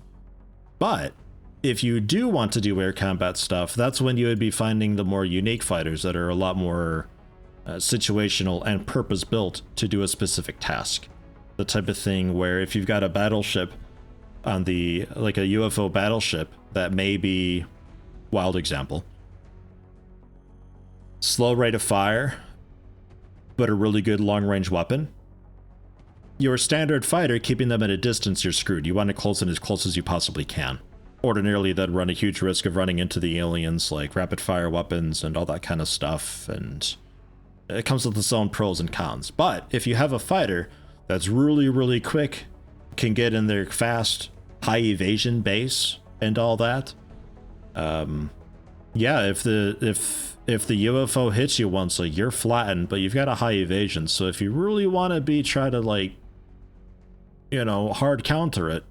Speaker 1: But if you do want to do air combat stuff, that's when you would be finding the more unique fighters that are a lot more situational and purpose-built to do a specific task. The type of thing where if you've got a battleship on the, like a UFO battleship that may be, wild example, slow rate of fire, but a really good long-range weapon, your standard fighter, keeping them at a distance, you're screwed. You want to close in as close as you possibly can. Ordinarily, they'd run a huge risk of running into the aliens, like rapid-fire weapons and all that kind of stuff, and it comes with its own pros and cons. But if you have a fighter that's really, really quick, can get in their fast, high evasion base and all that, yeah, if the UFO hits you once, like, you're flattened, but you've got a high evasion. So if you really want to try to, like, you know, hard counter it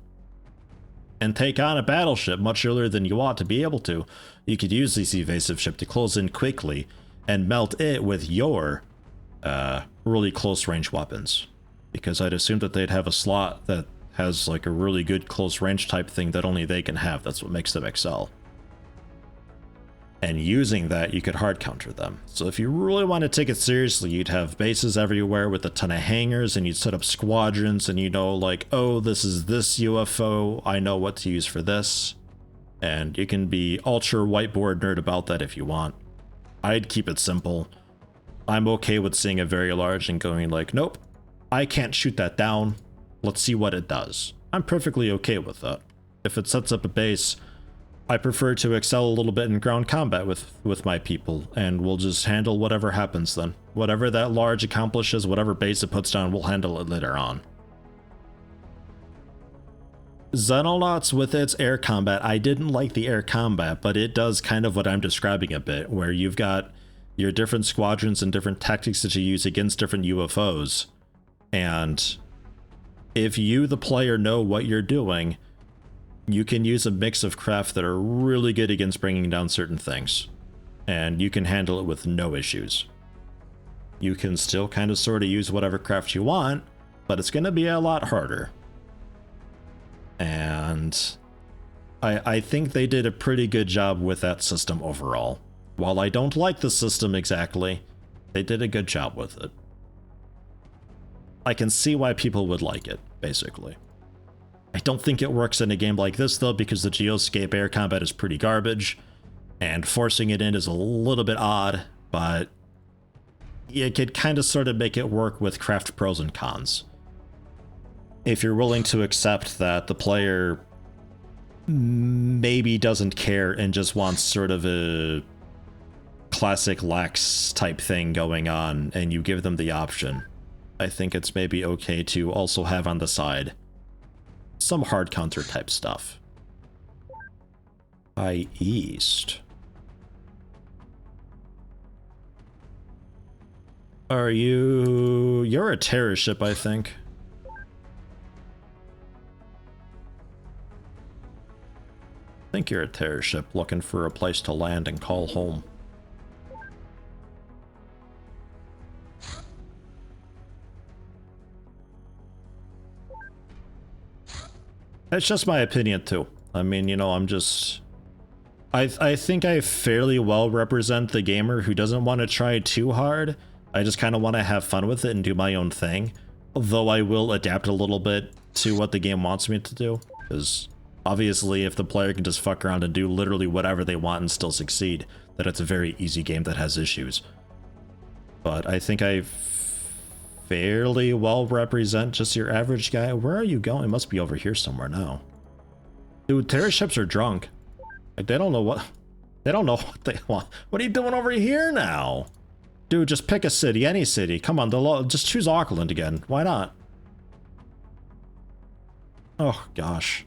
Speaker 1: and take on a battleship much earlier than you ought to be able to, you could use this evasive ship to close in quickly and melt it with your really close range weapons. Because I'd assume that they'd have a slot that has like a really good close range type thing that only they can have. That's what makes them excel. And using that, you could hard counter them. So if you really want to take it seriously, you'd have bases everywhere with a ton of hangars, and you'd set up squadrons, and you know, like, oh, this is this UFO, I know what to use for this. And you can be ultra whiteboard nerd about that if you want. I'd keep it simple. I'm okay with seeing a very large and going like, nope, I can't shoot that down. Let's see what it does. I'm perfectly okay with that. If it sets up a base, I prefer to excel a little bit in ground combat with my people, and we'll just handle whatever happens then. Whatever that large accomplishes, whatever base it puts down, we'll handle it later on. Xenonauts with its air combat, I didn't like the air combat, but it does kind of what I'm describing a bit, where you've got your different squadrons and different tactics that you use against different UFOs. And if you, the player, know what you're doing, you can use a mix of craft that are really good against bringing down certain things. And you can handle it with no issues. You can still kind of sort of use whatever craft you want, but it's going to be a lot harder. And I think they did a pretty good job with that system overall. While I don't like the system exactly, they did a good job with it. I can see why people would like it, basically. I don't think it works in a game like this, though, because the Geoscape air combat is pretty garbage, and forcing it in is a little bit odd, but you could kind of sort of make it work with craft pros and cons. If you're willing to accept that the player maybe doesn't care and just wants sort of a classic lax type thing going on, and you give them the option, I think it's maybe okay to also have on the side some hard counter type stuff. By east. Are you... You're a terror ship, I think. I think you're a terror ship looking for a place to land and call home. It's just my opinion, too. I mean, you know, I'm just... I think I fairly well represent the gamer who doesn't want to try too hard. I just kind of want to have fun with it and do my own thing. Though I will adapt a little bit to what the game wants me to do. Because obviously, if the player can just fuck around and do literally whatever they want and still succeed, then it's a very easy game that has issues. But I think I fairly well represent just your average guy. Where are you going? It must be over here somewhere now. Dude, terror ships are drunk. Like, they don't know what they want. What are you doing over here now? Dude, just pick a city, any city. Come on, just choose Auckland again. Why not? Oh, gosh.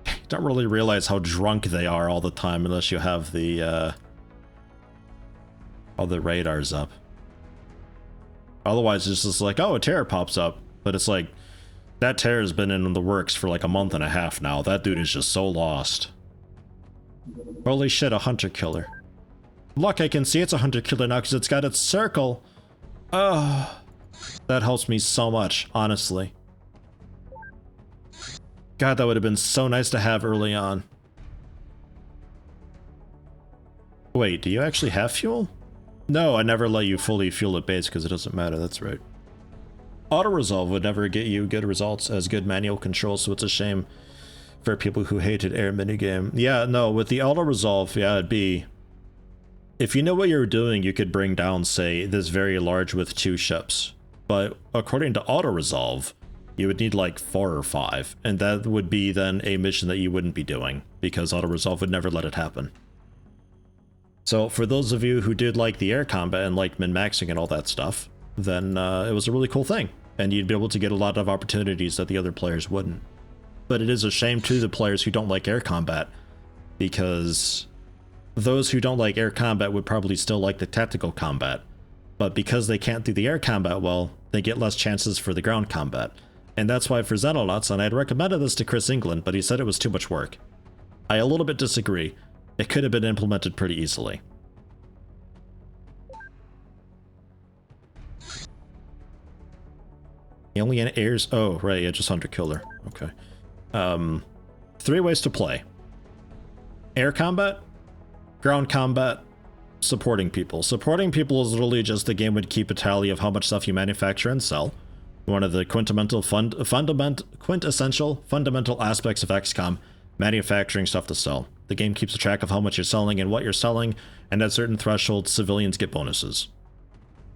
Speaker 1: You don't really realize how drunk they are all the time unless you have the, all the radars up. Otherwise, it's just like, oh, a tear pops up. But it's like, that tear has been in the works for like a month and a half now. That dude is just so lost. Holy shit, a hunter killer. Look, I can see it's a hunter killer now because it's got its circle. Oh, that helps me so much, honestly. God, that would have been so nice to have early on. Wait, do you actually have fuel? No, I never let you fully fuel at base because it doesn't matter, that's right. Auto-resolve would never get you good results as good manual control, so it's a shame for people who hated air minigame. Yeah, no, with the auto-resolve, yeah, it'd be... If you know what you're doing, you could bring down, say, this very large with 2 ships. But according to auto-resolve, you would need like 4 or 5, and that would be then a mission that you wouldn't be doing, because auto-resolve would never let it happen. So for those of you who did like the air combat and liked min-maxing and all that stuff, then it was a really cool thing, and you'd be able to get a lot of opportunities that the other players wouldn't. But it is a shame to the players who don't like air combat, because those who don't like air combat would probably still like the tactical combat, but because they can't do the air combat well, they get less chances for the ground combat. And that's why for Xenonauts, and I'd recommended this to Chris England, but he said it was too much work. I a little bit disagree. It could have been implemented pretty easily. Alien airs. Oh, right, yeah, just hunter killer. Okay. 3 ways to play: air combat, ground combat, supporting people. Supporting people is literally just the game would keep a tally of how much stuff you manufacture and sell. One of the quintessential fundamental aspects of XCOM, manufacturing stuff to sell. The game keeps a track of how much you're selling and what you're selling, and at certain thresholds, civilians get bonuses.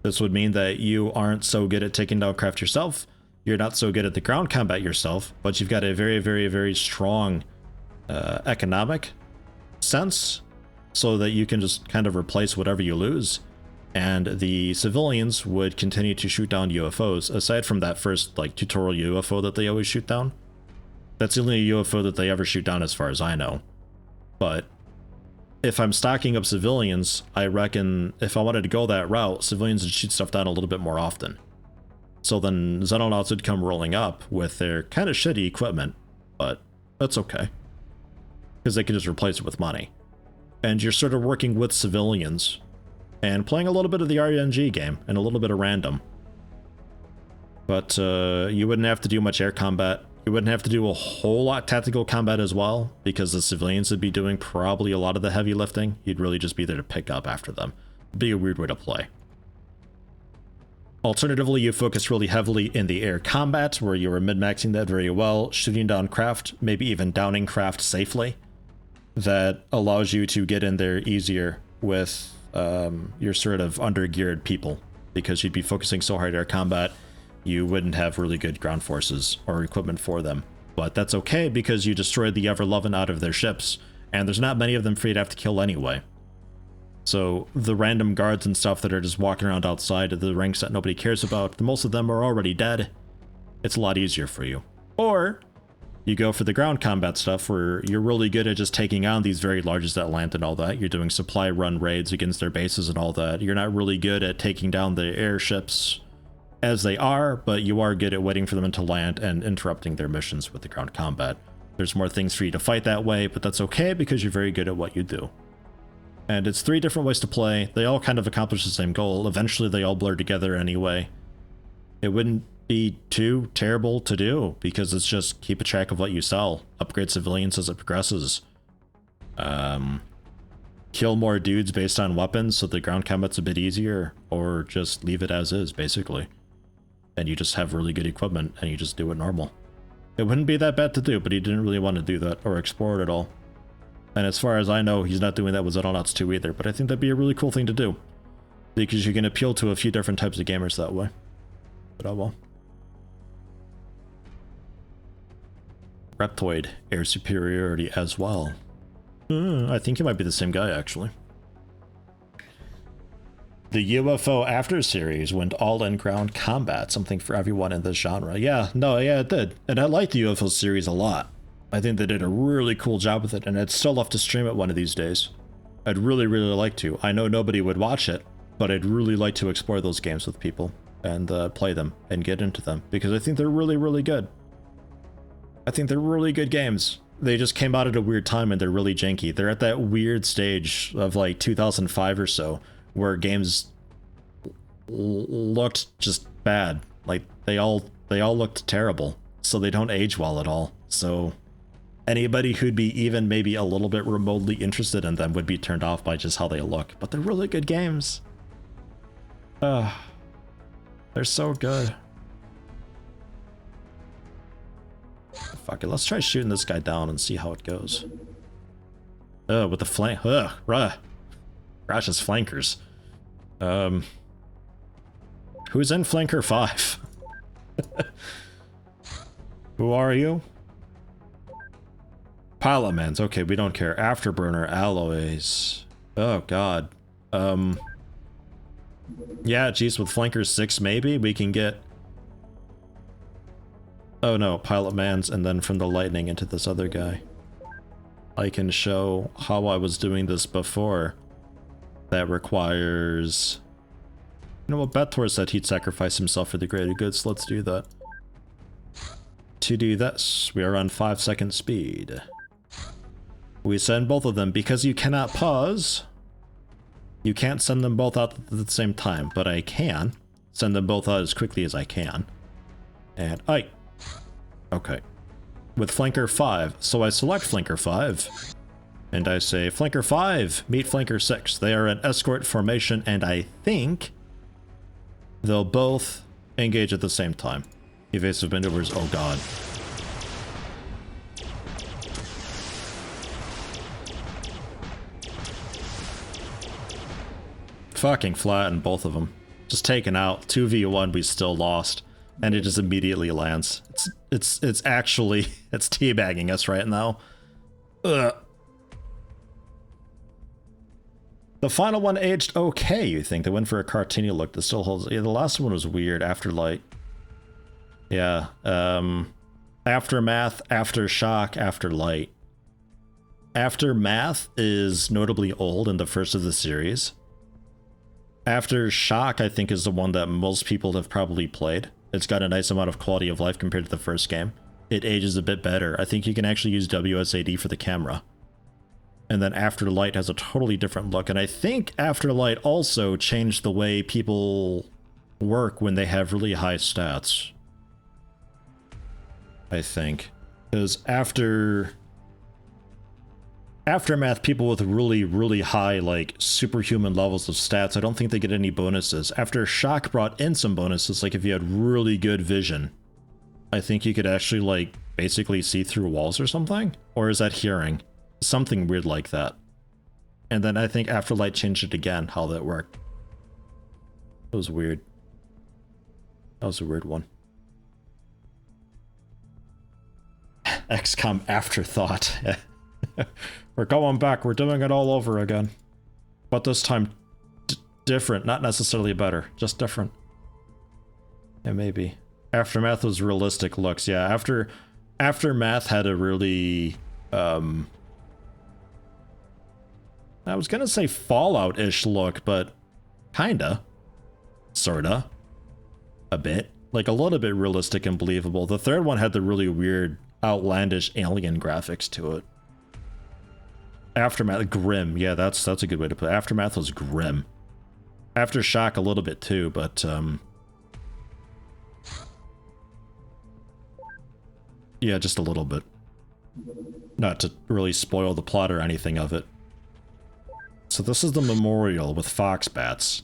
Speaker 1: This would mean that you aren't so good at taking down craft yourself, you're not so good at the ground combat yourself, but you've got a very, very, very strong economic sense, so that you can just kind of replace whatever you lose. And the civilians would continue to shoot down UFOs, aside from that first like tutorial UFO that they always shoot down. That's the only UFO that they ever shoot down as far as I know. But if I'm stocking up civilians, I reckon if I wanted to go that route, civilians would shoot stuff down a little bit more often. So then Xenonauts would come rolling up with their kind of shitty equipment, but that's okay, because they can just replace it with money. And you're sort of working with civilians and playing a little bit of the RNG game and a little bit of random. But you wouldn't have to do much air combat. You wouldn't have to do a whole lot tactical combat as well, because the civilians would be doing probably a lot of the heavy lifting. You'd really just be there to pick up after them. It'd be a weird way to play. Alternatively, you focus really heavily in the air combat, where you are min-maxing that very well, shooting down craft, maybe even downing craft safely. That allows you to get in there easier with your sort of under-geared people, because you'd be focusing so hard air combat, you wouldn't have really good ground forces or equipment for them. But that's okay, because you destroyed the ever-loving out of their ships, and there's not many of them for you to have to kill anyway. So the random guards and stuff that are just walking around outside of the ranks that nobody cares about, most of them are already dead. It's a lot easier for you. Or you go for the ground combat stuff, where you're really good at just taking on these very larges that land and all that. You're doing supply run raids against their bases and all that. You're not really good at taking down the airships as they are, but you are good at waiting for them to land and interrupting their missions with the ground combat. There's more things for you to fight that way, but that's okay, because you're very good at what you do. And it's 3 different ways to play. They all kind of accomplish the same goal. Eventually they all blur together anyway. It wouldn't be too terrible to do, because it's just keep a track of what you sell, upgrade civilians as it progresses, kill more dudes based on weapons so the ground combat's a bit easier, or just leave it as is, basically. And you just have really good equipment and you just do it normal. It wouldn't be that bad to do, but he didn't really want to do that or explore it at all. And as far as I know, he's not doing that with Xenonauts 2 either, but I think that'd be a really cool thing to do, because you can appeal to a few different types of gamers that way. But oh well. Reptoid, air superiority as well. I think it might be the same guy, actually. The UFO After series went all in ground combat, something for everyone in this genre. Yeah, it did. And I like the UFO series a lot. I think they did a really cool job with it, and I'd still love to stream it one of these days. I'd really, really like to. I know nobody would watch it, but I'd really like to explore those games with people and play them and get into them because I think they're really, really good. I think they're really good games. They just came out at a weird time and they're really janky. They're at that weird stage of like 2005 or so where games looked just bad. Like they all looked terrible, so they don't age well at all. So anybody who'd be even maybe a little bit remotely interested in them would be turned off by just how they look. But they're really good games. They're so good. Fuck it, let's try shooting this guy down and see how it goes. With the flank. Crash's flankers. Who's in flanker 5? Who are you? Pilot mans. Okay, we don't care. Afterburner alloys. Oh god. Yeah, geez, with flanker 6 maybe we can get... Oh no, pilot mans, and then from the lightning into this other guy. I can show how I was doing this before. That requires... You know what, Betor said he'd sacrifice himself for the greater good, so let's do that. To do this, we are on 5-second speed. We send both of them because you cannot pause. You can't send them both out at the same time, but I can send them both out as quickly as I can. And okay. With flanker 5, so I select flanker 5, and I say, flanker 5, meet flanker 6. They are in escort formation, and I think they'll both engage at the same time. Evasive maneuvers, oh god. Fucking flattened both of them. Just taken out. 2v1, we still lost. And it just immediately lands. It's actually, it's teabagging us right now. Ugh. The final one aged okay, you think? They went for a cartoony look that still holds... Yeah, the last one was weird. Afterlight. Yeah. Aftermath, Aftershock, Afterlight. Aftermath is notably old and the first of the series. Aftershock, I think, is the one that most people have probably played. It's got a nice amount of quality of life compared to the first game. It ages a bit better. I think you can actually use WSAD for the camera. And then Afterlight has a totally different look. And I think Afterlight also changed the way people work when they have really high stats. I think. Because Aftermath, people with really, really high, like, superhuman levels of stats, I don't think they get any bonuses. Aftershock brought in some bonuses, like if you had really good vision. I think you could actually, like, basically see through walls or something? Or is that hearing? Something weird like that. And then I think Afterlight changed it again, how that worked. That was weird. That was a weird one. XCOM Afterthought. We're going back, we're doing it all over again. But this time, different, not necessarily better, just different. Yeah, maybe. Aftermath was realistic looks, yeah. Aftermath had a really, I was gonna say Fallout-ish look, but kinda. Sorta. A bit. Like a little bit realistic and believable. The third one had the really weird, outlandish alien graphics to it. Aftermath, grim. Yeah, that's a good way to put it. Aftermath was grim. Aftershock a little bit too, but yeah, just a little bit. Not to really spoil the plot or anything of it. So this is the memorial with fox bats.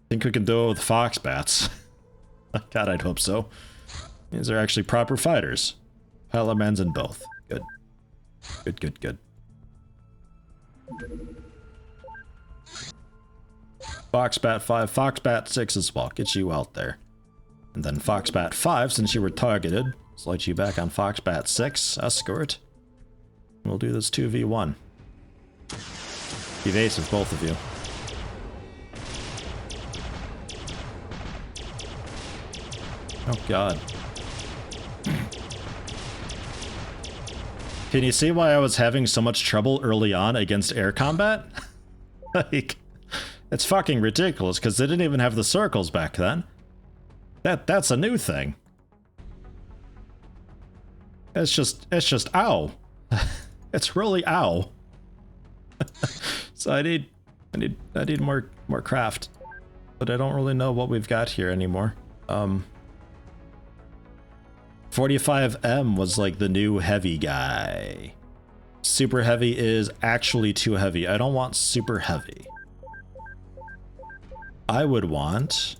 Speaker 1: Think we can do it with fox bats? God, I'd hope so. These are actually proper fighters. Palamans in both. Good. Good, good, good. Foxbat 5, Foxbat 6 as well. Get you out there. And then Foxbat 5, since you were targeted, slide you back on Foxbat 6, escort. We'll do this 2v1. Evasive, both of you. Oh god. Can you see why I was having so much trouble early on against air combat? Like, It's fucking ridiculous because they didn't even have the circles back then. That's a new thing. It's just ow. It's really ow. So I need more craft. But I don't really know what we've got here anymore. 45M was like the new heavy guy. Super heavy is actually too heavy. I don't want super heavy. I would want...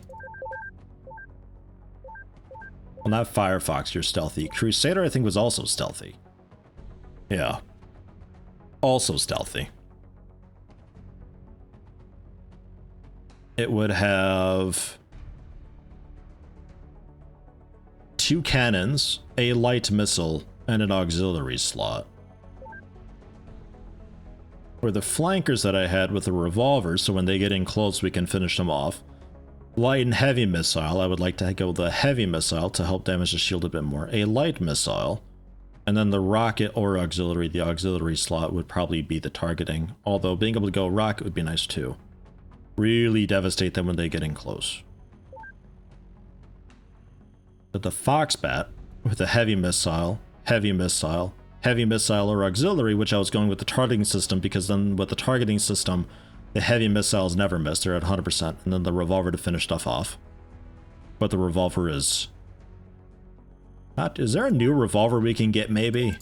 Speaker 1: Well, not Firefox, you're stealthy. Crusader, I think, was also stealthy. Yeah. Also stealthy. It would have... 2 cannons, a light missile, and an auxiliary slot. Or the flankers that I had with the revolver, so when they get in close we can finish them off. Light and heavy missile, I would like to go with a heavy missile to help damage the shield a bit more. A light missile, and then the rocket or auxiliary. The auxiliary slot would probably be the targeting, although being able to go rocket would be nice too. Really devastate them when they get in close. But the Foxbat, with a heavy missile, or auxiliary, which I was going with the targeting system, because then with the targeting system, the heavy missiles never miss, they're at 100%, and then the revolver to finish stuff off. But the revolver is... not... is there a new revolver we can get, maybe?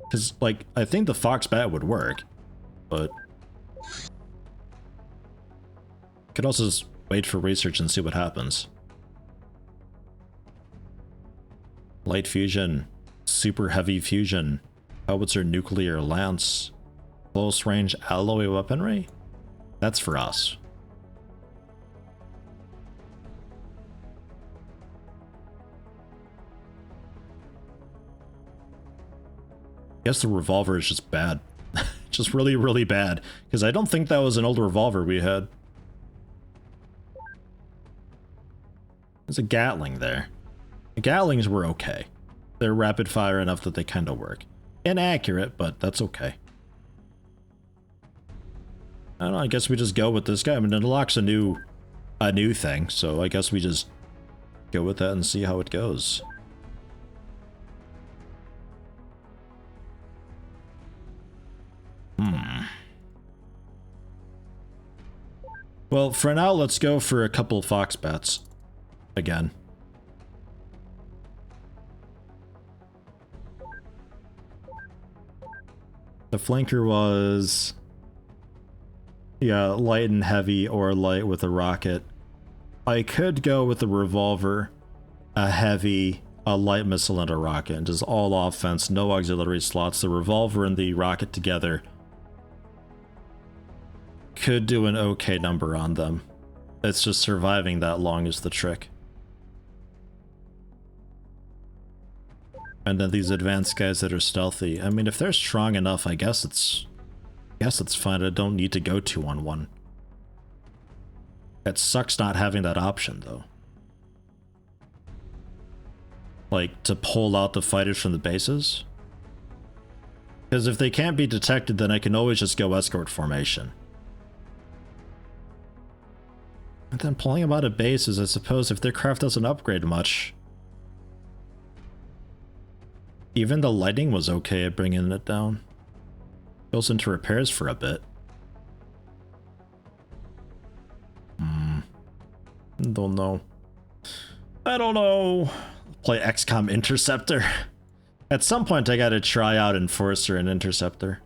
Speaker 1: Because, like, I think the Foxbat would work, but... could also just wait for research and see what happens. Light fusion. Super heavy fusion. Howitzer nuclear lance. Close range alloy weaponry? That's for us. I guess the revolver is just bad. Just really, really bad. Because I don't think that was an old revolver we had. There's a Gatling there. The Gatlings were okay. They're rapid fire enough that they kind of work. Inaccurate, but that's okay. I don't know, I guess we just go with this guy. I mean, it unlocks a new thing, so I guess we just go with that and see how it goes. Well, for now, let's go for a couple of Foxbats. Again. The flanker was... yeah, light and heavy, or light with a rocket. I could go with a revolver, a heavy, a light missile, and a rocket. And just all offense, no auxiliary slots. The revolver and the rocket together could do an okay number on them. It's just surviving that long is the trick. And then these advanced guys that are stealthy. I mean, if they're strong enough, I guess it's fine. I don't need to go 2-on-1. It sucks not having that option, though. Like, to pull out the fighters from the bases? Because if they can't be detected, then I can always just go escort formation. And then pulling them out of bases, I suppose, if their craft doesn't upgrade much... even the lighting was okay at bringing it down. Goes into repairs for a bit. Don't know. I don't know. Play XCOM Interceptor. At some point I gotta try out Enforcer and Interceptor.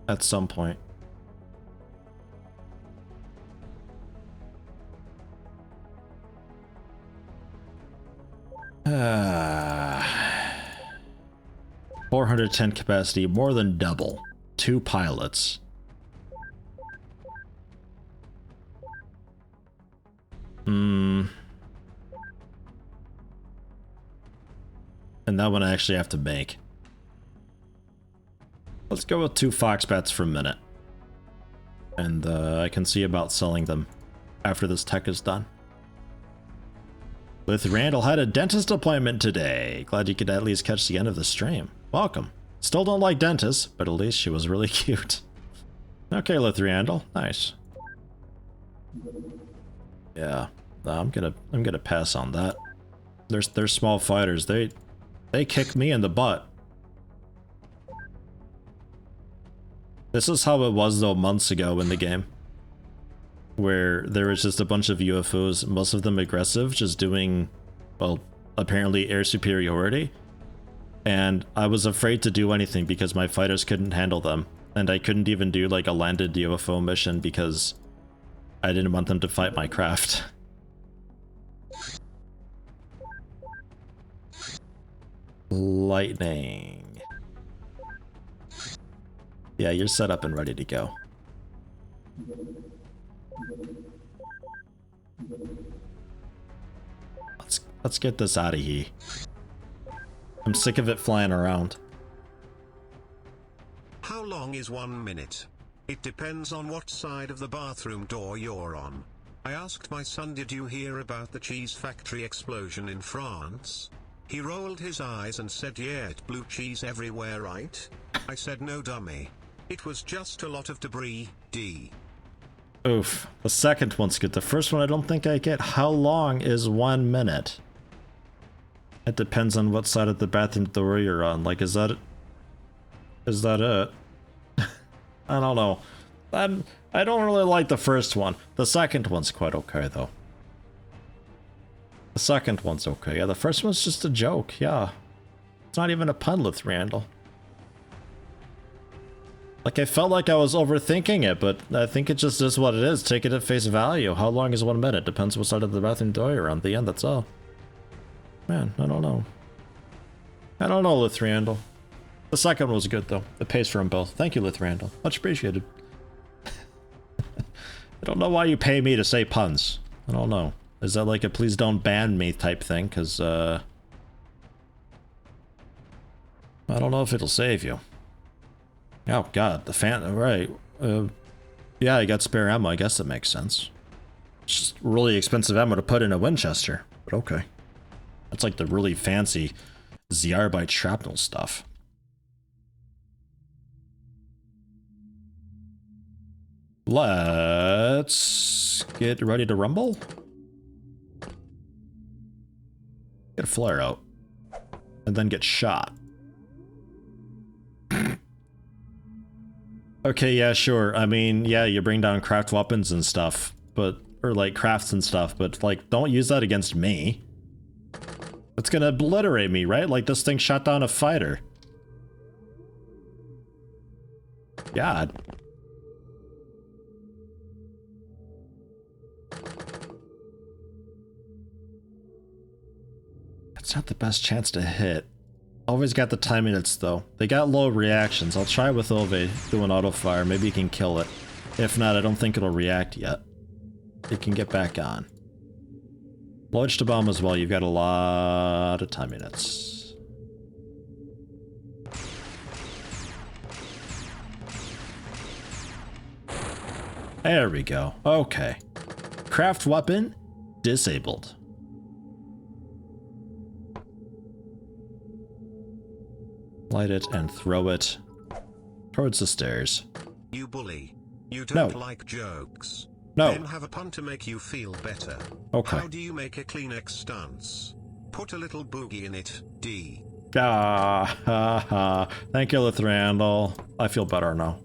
Speaker 1: At some point. Ah. 410 capacity, more than double. 2 pilots. And that one I actually have to make. Let's go with 2 Foxbats for a minute. And I can see about selling them after this tech is done. With Randall had a dentist appointment today. Glad you could at least catch the end of the stream. Welcome. Still don't like dentists, but at least she was really cute. Okay, Lithriandel. Nice. Yeah. No, I'm gonna pass on that. They're small fighters. They kick me in the butt. This is how it was though months ago in the game, where there was just a bunch of UFOs, most of them aggressive, just doing, well, apparently air superiority, and I was afraid to do anything because my fighters couldn't handle them, and I couldn't even do like a landed UFO mission because I didn't want them to fight my craft. Lightning. Yeah, you're set up and ready to go. Let's get this out of here. I'm sick of it flying around.
Speaker 2: How long is 1 minute? It depends on what side of the bathroom door you're on. I asked my son, did you hear about the cheese factory explosion in France? He rolled his eyes and said, yeah, it blew cheese everywhere, right? I said, no, dummy. It was just a lot of debris, D.
Speaker 1: Oof. The second one's good. The first one I don't think I get. How long is 1 minute? It depends on what side of the bathroom door you're on. Like, is that it? Is that it? I don't know. I don't really like the first one. The second one's quite okay, though. The second one's okay. Yeah, the first one's just a joke. Yeah. It's not even a pun, Lithriandel. Like, I felt like I was overthinking it, but I think it just is what it is. Take it at face value. How long is 1 minute? Depends what side of the bathroom door you're on. The end, that's all. Man, I don't know. I don't know, Lithriandel. The second one was good, though. It pays for them both. Thank you, Lithriandel. Much appreciated. I don't know why you pay me to say puns. I don't know. Is that like a please don't ban me type thing? Because, I don't know if it'll save you. Oh, God. The fan... Right. Yeah, I got spare ammo. I guess that makes sense. It's just really expensive ammo to put in a Winchester. But okay. That's like the really fancy ZR-byte shrapnel stuff. Let's get ready to rumble. Get a flare out. And then get shot. Okay, yeah, sure. I mean, yeah, you bring down craft weapons and stuff, but... Or, like, crafts and stuff, but, like, don't use that against me. It's gonna obliterate me, right? Like, this thing shot down a fighter. God. It's not the best chance to hit. Always got the time minutes, though. They got low reactions. I'll try with Ove doing auto fire. Maybe you can kill it. If not, I don't think it'll react yet. It can get back on. Launch the bomb as well. You've got a lot of time minutes. There we go. Okay. Craft weapon disabled. Light it and throw it towards the stairs.
Speaker 2: You bully. You don't
Speaker 1: No.
Speaker 2: like jokes.
Speaker 1: No.
Speaker 2: Then have a pun to make you feel better.
Speaker 1: Okay.
Speaker 2: How do you make a Kleenex stance? Put a little boogie in it, D.
Speaker 1: Ah, ha, ha. Thank you, Lithriandel. I feel better now.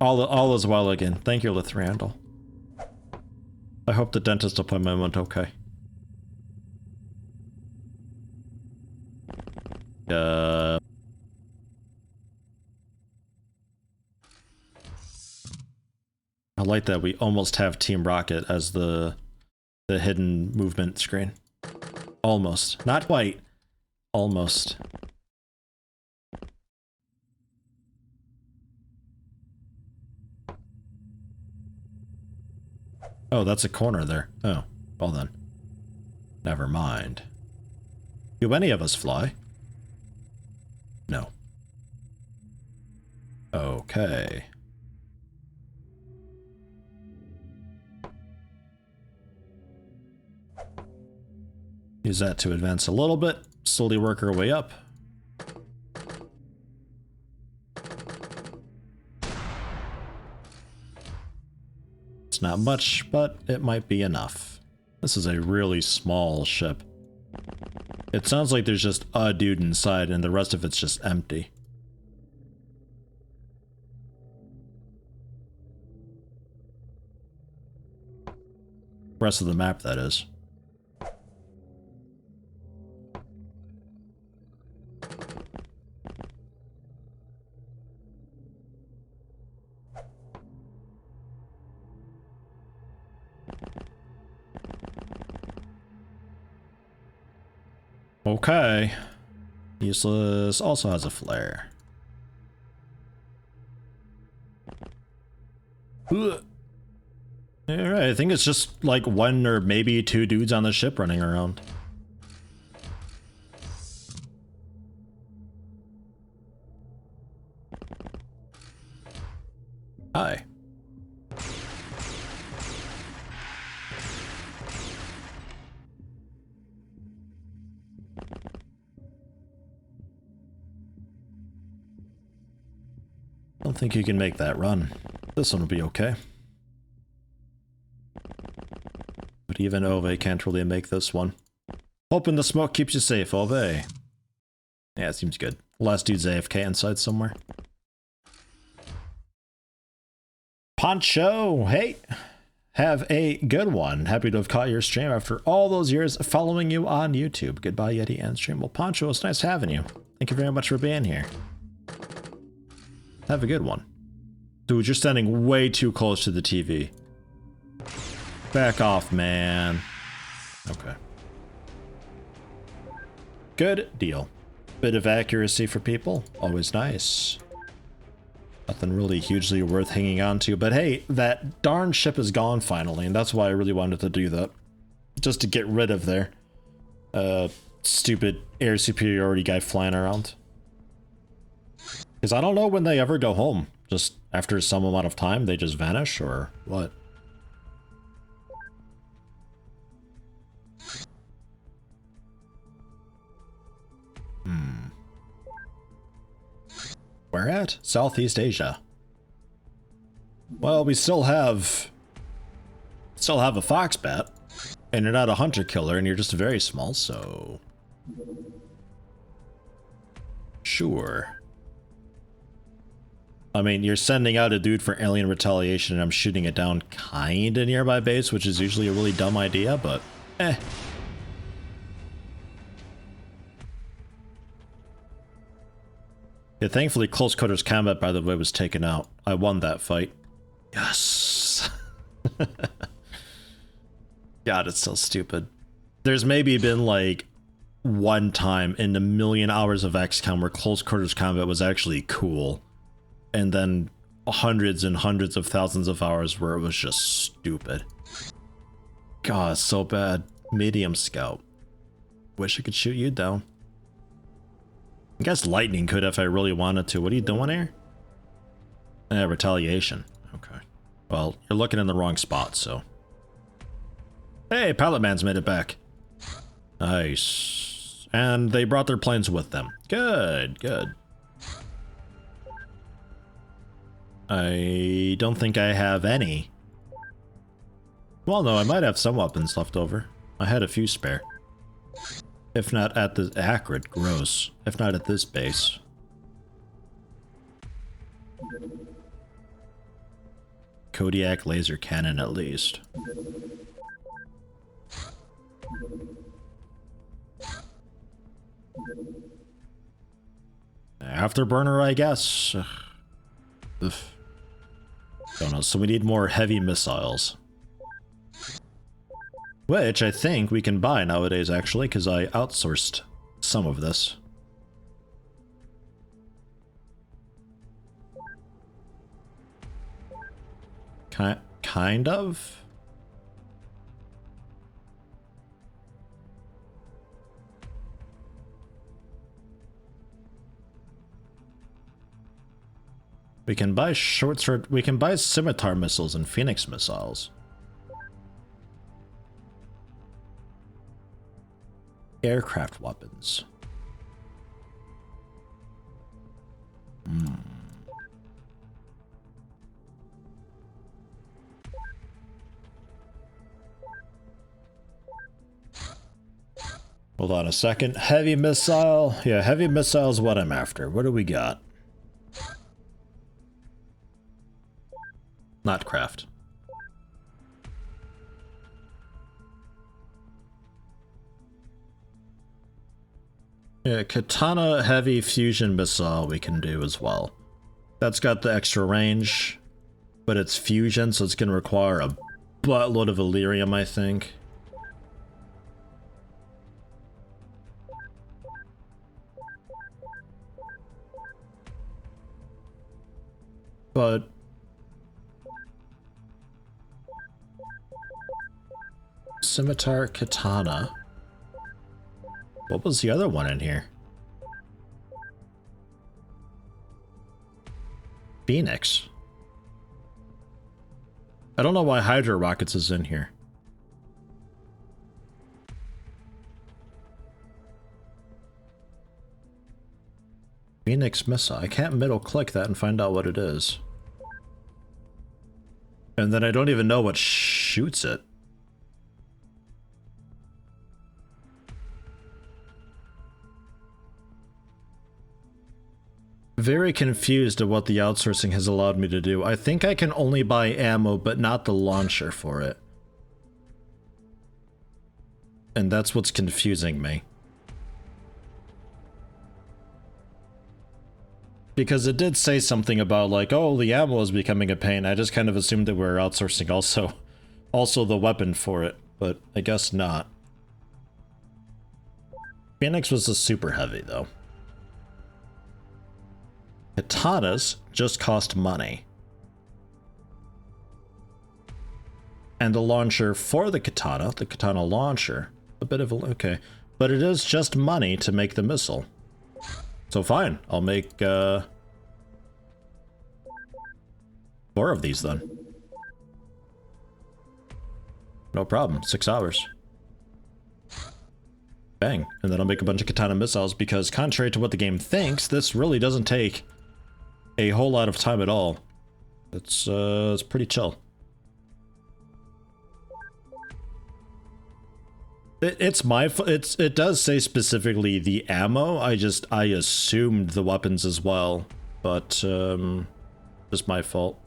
Speaker 1: All is well again. Thank you, Lithriandel. I hope the dentist appointment went okay. I like that we almost have Team Rocket as the hidden movement screen. Almost. Not quite. Almost. Oh, that's a corner there. Oh, well then. Never mind. Do any of us fly? No. Okay. Use that to advance a little bit, slowly work our way up. not much, but it might be enough. This is a really small ship. It sounds like there's just a dude inside and the rest of it's just empty. Rest of the map, that is. Okay. Useless also has a flare. Ugh. Alright, I think it's just like one or maybe two dudes on the ship running around. Hi. I don't think you can make that run. This one will be okay. But even Ove can't really make this one. Hoping the smoke keeps you safe, Ove. Yeah, it seems good. Last dude's AFK inside somewhere. Poncho, hey! Have a good one. Happy to have caught your stream after all those years following you on YouTube. Goodbye, Yeti and stream. Well, Poncho, it's nice having you. Thank you very much for being here. Have a good one. Dude, you're standing way too close to the TV. Back off, man. Okay. Good deal. Bit of accuracy for people. Always nice. Nothing really hugely worth hanging on to. But hey, that darn ship is gone finally. And that's why I really wanted to do that. Just to get rid of their stupid air superiority guy flying around. Because I don't know when they ever go home. Just after some amount of time, they just vanish, or what? Where at? Southeast Asia. Well, we still have a fox bat, and you're not a hunter killer, and you're just very small, so sure. I mean, you're sending out a dude for alien retaliation and I'm shooting it down kinda nearby base, which is usually a really dumb idea, but eh. Yeah, thankfully close quarters combat, by the way, was taken out. I won that fight. Yes. God, it's so stupid. There's maybe been like one time in a million hours of XCOM where close quarters combat was actually cool. And then hundreds and hundreds of thousands of hours where it was just stupid. God, so bad. Medium scout. Wish I could shoot you down. I guess lightning could if I really wanted to. What are you doing here? Retaliation. Okay. Well, you're looking in the wrong spot, so. Hey, Pilot Man's made it back. Nice. And they brought their planes with them. Good, good. I don't think I have any. Well, no, I might have some weapons left over. I had a few spare. If not at the acrid, gross. If not at this base. Kodiak laser cannon at least. Afterburner, I guess. Ugh. Don't know, so we need more heavy missiles. Which I think we can buy nowadays, actually, because I outsourced some of this. Kind of? We can buy we can buy scimitar missiles and phoenix missiles. Aircraft weapons. Hold on a second. Heavy missile. Yeah, heavy missile is what I'm after. What do we got? Not craft. Yeah, katana heavy fusion missile we can do as well. That's got the extra range, but it's fusion, so it's going to require a buttload of Illyrium, I think. But scimitar katana. What was the other one in here? Phoenix. I don't know why Hydra Rockets is in here. Phoenix missile. I can't middle click that and find out what it is. And then I don't even know what shoots it. Very confused at what the outsourcing has allowed me to do. I think I can only buy ammo, but not the launcher for it. And that's what's confusing me. Because it did say something about like, oh, the ammo is becoming a pain. I just kind of assumed that we were outsourcing also the weapon for it, but I guess not. Phoenix was a super heavy though. Katanas just cost money. And the launcher for the katana launcher, a bit of a, okay. But it is just money to make the missile. So fine, I'll make 4 of these then. No problem, 6 hours. Bang, and then I'll make a bunch of katana missiles because contrary to what the game thinks, this really doesn't take a whole lot of time at all. It's pretty chill. It does say specifically the ammo. I assumed the weapons as well, but just my fault.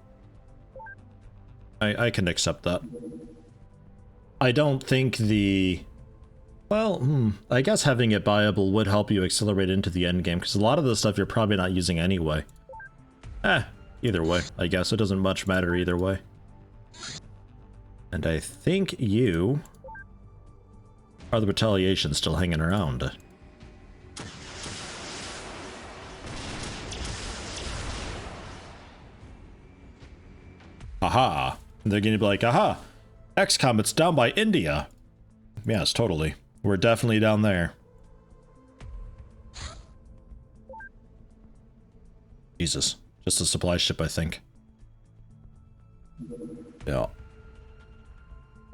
Speaker 1: I can accept that. I don't think the I guess having it buyable would help you accelerate into the end game because a lot of the stuff you're probably not using anyway. Either way, I guess it doesn't much matter either way. And I think you are the retaliation still hanging around. Aha! And they're gonna be like, aha! XCOM, it's down by India! Yes, totally. We're definitely down there. Jesus. Just a supply ship, I think. Yeah.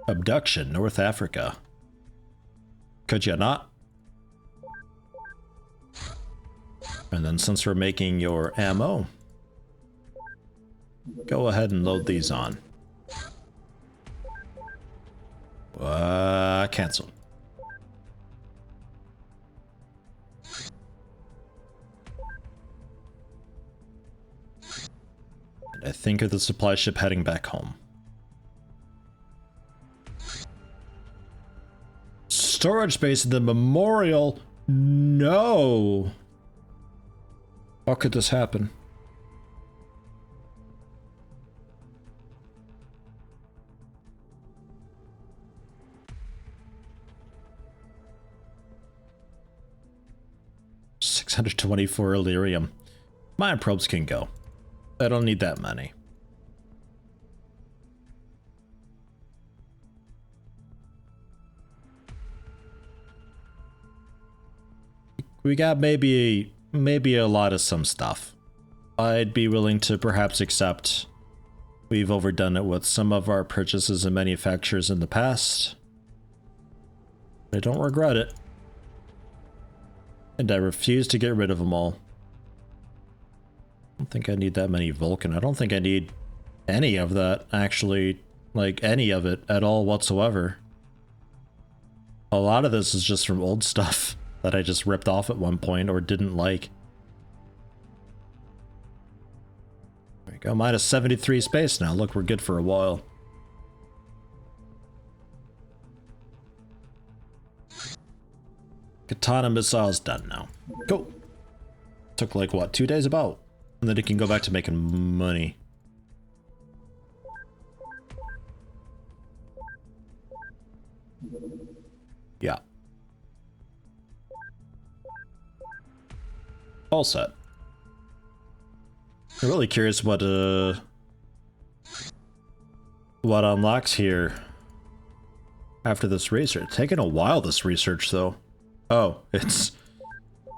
Speaker 1: Abduction, North Africa. Could you not? And then since we're making your ammo, go ahead and load these on. Cancel. And I think of the supply ship heading back home. Storage space in the memorial? No! How could this happen? $624 Illyrium. Mine probes can go. I don't need that many. We got maybe a lot of some stuff. I'd be willing to perhaps accept we've overdone it with some of our purchases and manufacturers in the past. I don't regret it. And I refuse to get rid of them all. I don't think I need that many Vulcan. I don't think I need any of that, actually. Like, any of it at all whatsoever. A lot of this is just from old stuff that I just ripped off at one point or didn't like. There we go, minus 73 space now. Look, we're good for a while. Katana missiles done now. Go. Took like what, 2 days about? And then it can go back to making money. Yeah. All set. I'm really curious what unlocks here after this research. It's taking a while, this research, though. Oh, it's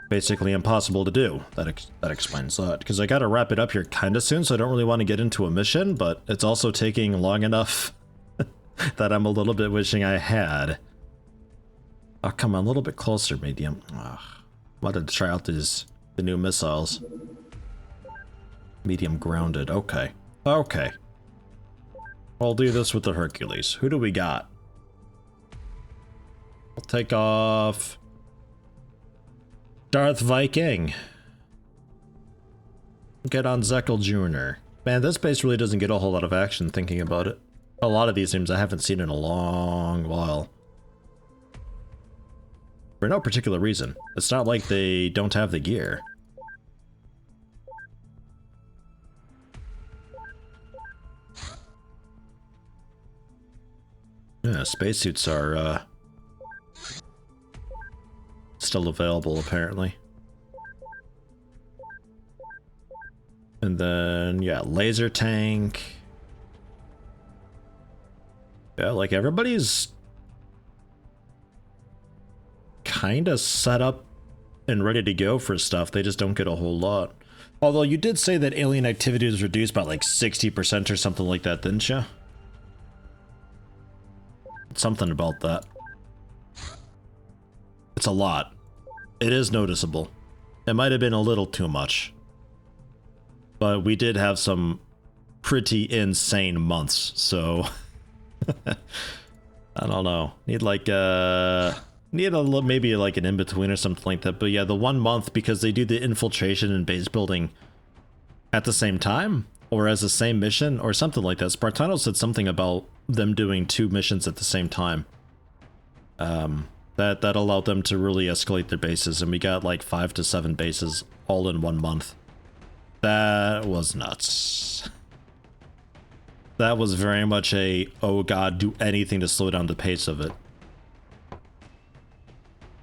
Speaker 1: basically impossible to do. That explains that. Because I gotta wrap it up here kind of soon, so I don't really want to get into a mission, but it's also taking long enough that I'm a little bit wishing I had. Oh, come on, a little bit closer, medium. Ugh. Wanted to try out the new missiles. Medium grounded, okay. Okay. I'll do this with the Hercules. Who do we got? I'll take off Darth Viking. Get on Zekel Jr. Man, this base really doesn't get a whole lot of action thinking about it. A lot of these things I haven't seen in a long while. For no particular reason. It's not like they don't have the gear. Yeah, spacesuits are still available apparently. And then, yeah, laser tank. Yeah, like everybody's kind of set up and ready to go for stuff. They just don't get a whole lot. Although you did say that alien activity was reduced by like 60% or something like that, didn't you? Something about that. It's a lot. It is noticeable. It might have been a little too much. But we did have some pretty insane months, so I don't know. Need like maybe like an in-between or something like that. But yeah, the 1 month, because they do the infiltration and base building at the same time, or as the same mission, or something like that. Spartano said something about them doing 2 missions at the same time. That allowed them to really escalate their bases, and we got like 5 to 7 bases all in 1 month. That was nuts. That was very much a, oh god, do anything to slow down the pace of it.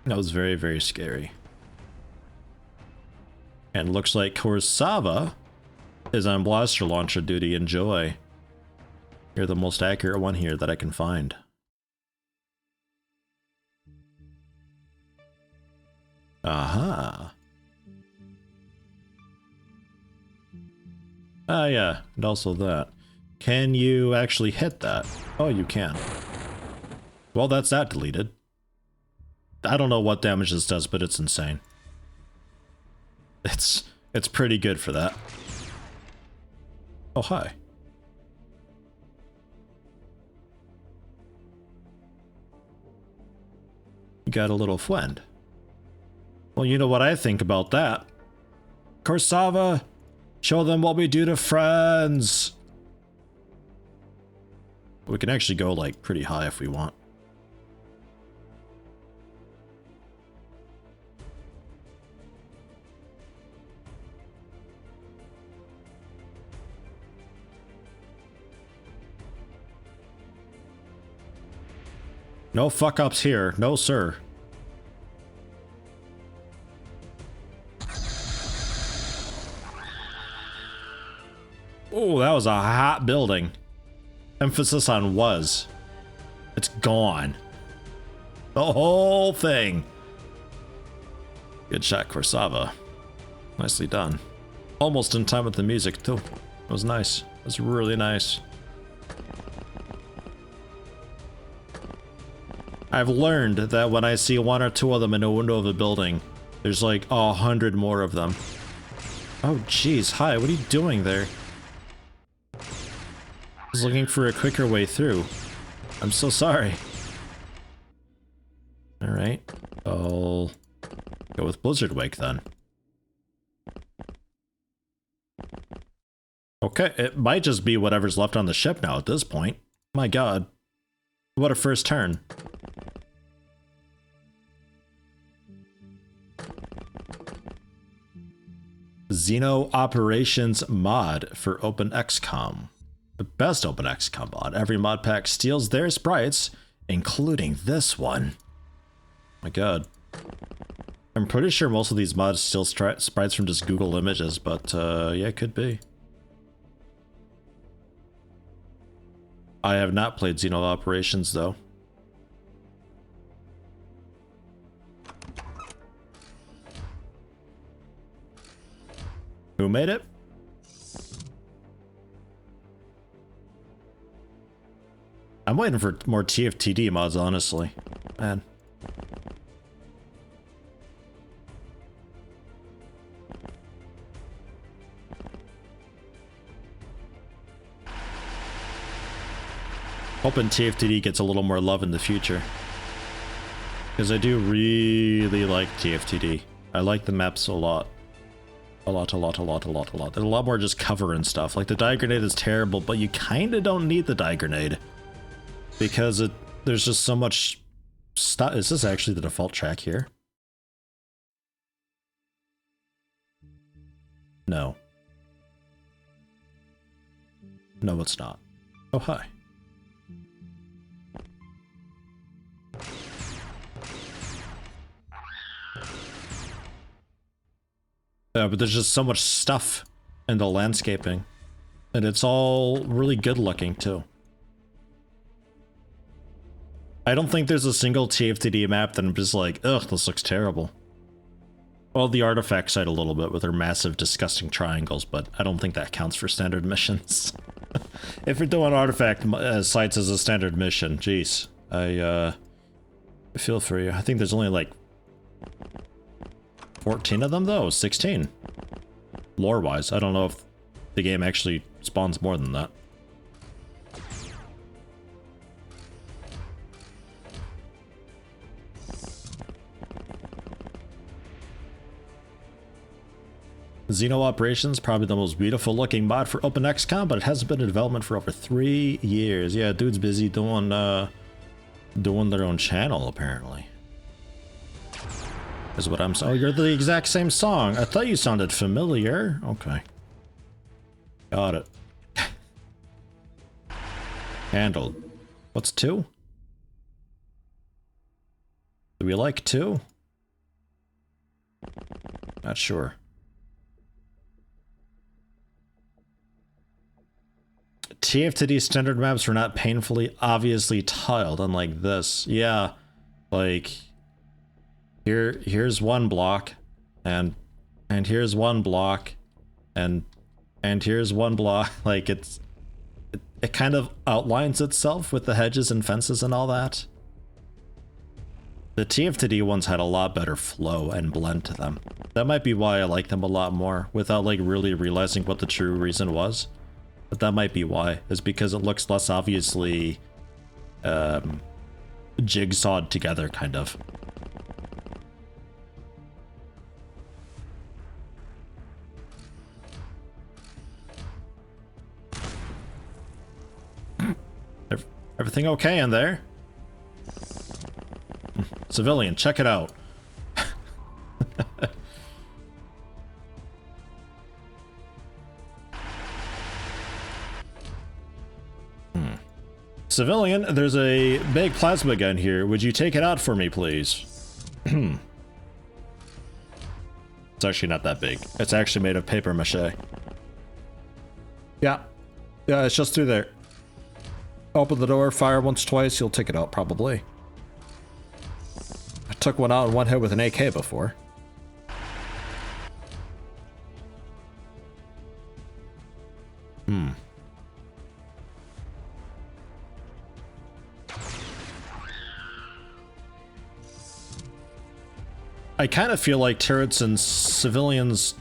Speaker 1: That was very, very scary. And looks like Kurosawa is on blaster launcher duty. Enjoy. You're the most accurate one here that I can find. Aha. Ah, yeah, and also that. Can you actually hit that? Oh, you can. Well, that's that deleted. I don't know what damage this does, but it's insane. It's pretty good for that. Oh, hi. You got a little friend. Well, you know what I think about that. Kurosawa, show them what we do to friends. We can actually go like pretty high if we want. No fuck ups here, no sir. Oh, that was a hot building. Emphasis on was. It's gone. The whole thing. Good shot, Kurosawa. Nicely done. Almost in time with the music, too. It was nice. It was really nice. I've learned that when I see 1 or 2 of them in a window of a building, there's like 100 more of them. Oh, jeez. Hi, what are you doing there? I was looking for a quicker way through. I'm so sorry. Alright. I'll go with Blizzard Wake then. Okay, it might just be whatever's left on the ship now at this point. My god. What a first turn. Xeno Operations mod for OpenXCOM. The best OpenXCOM mod. Every mod pack steals their sprites, including this one. My god. I'm pretty sure most of these mods steal sprites from just Google Images, but yeah, it could be. I have not played Xeno Operations though. Who made it? I'm waiting for more TFTD mods, honestly. Man. Hoping TFTD gets a little more love in the future. Because I do really like TFTD. I like the maps a lot. A lot. There's a lot more just cover and stuff. Like the die grenade is terrible, but you kind of don't need the die grenade. Because there's just so much stuff. Is this actually the default track here? No. No, it's not. Oh, hi. But there's just so much stuff in the landscaping. And it's all really good looking, too. I don't think there's a single TFTD map that I'm just like, ugh, this looks terrible. Well, the artifact site a little bit with their massive, disgusting triangles, but I don't think that counts for standard missions. If you're doing artifact sites as a standard mission, jeez. I feel for you. I think there's only like 14 of them though, 16. Lore-wise, I don't know if the game actually spawns more than that. Xeno Operations, probably the most beautiful looking mod for OpenXCOM, but it hasn't been in development for over 3 years. Yeah, dude's busy doing their own channel, apparently. Is what I'm saying. Oh, you're the exact same song. I thought you sounded familiar. Okay. Got it. Handled. What's 2? Do we like 2? Not sure. TFTD standard maps were not painfully obviously tiled, unlike this. Yeah, like here's one block, and here's one block, and here's one block. Like it kind of outlines itself with the hedges and fences and all that. The TFTD ones had a lot better flow and blend to them. That might be why I like them a lot more, without like really realizing what the true reason was. But that might be why, is because it looks less obviously jigsawed together, kind of. Everything okay in there? Civilian, check it out. Civilian, there's a big plasma gun here. Would you take it out for me, please? It's actually not that big. It's actually made of paper mache. Yeah. Yeah, it's just through there. Open the door, fire once, twice, you'll take it out, probably. I took one out in one hit with an AK before. I kind of feel like turrets and civilians...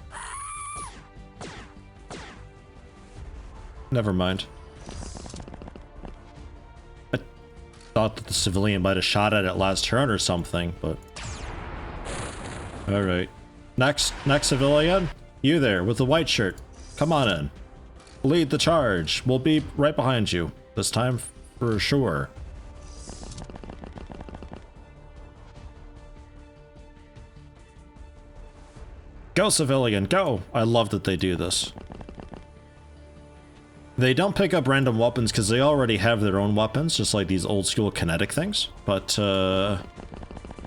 Speaker 1: Never mind. I thought that the civilian might have shot at it last turn or something, but... Alright. Next civilian. You there, with the white shirt. Come on in. Lead the charge. We'll be right behind you. This time, for sure. Go, civilian, go! I love that they do this. They don't pick up random weapons because they already have their own weapons, just like these old school kinetic things, but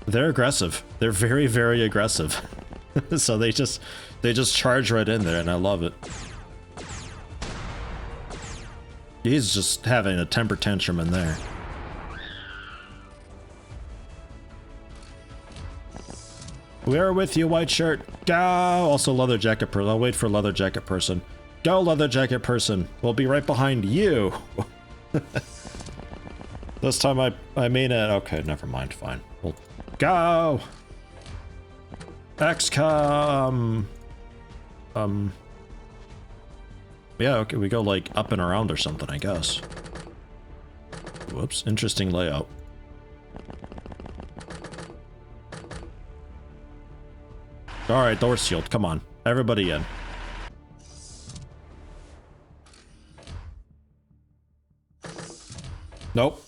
Speaker 1: they're aggressive. They're very, very aggressive. So they just charge right in there, and I love it. He's just having a temper tantrum in there. We are with you, white shirt. Go! Also leather jacket person. I'll wait for leather jacket person. Go, leather jacket person. We'll be right behind you. This time I mean it. Okay, never mind. Fine. We'll go. XCOM. Yeah, okay, we go like up and around or something, I guess. Whoops, interesting layout. Alright, door sealed. Come on. Everybody in. Nope.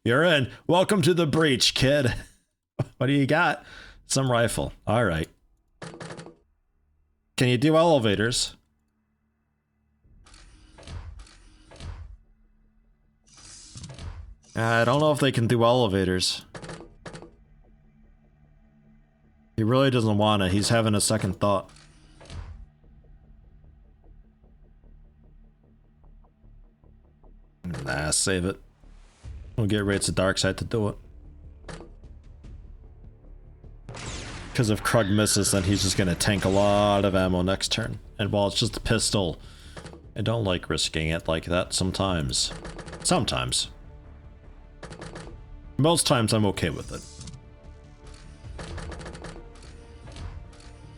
Speaker 1: You're in. Welcome to the breach, kid. What do you got? Some rifle. Alright. Can you do elevators? I don't know if they can do elevators. He really doesn't want it. He's having a second thought. Nah, save it. We'll get rates of dark side to do it. Because if Krug misses, then he's just gonna tank a lot of ammo next turn. And while it's just a pistol, I don't like risking it like that sometimes. Sometimes. Most times I'm okay with it.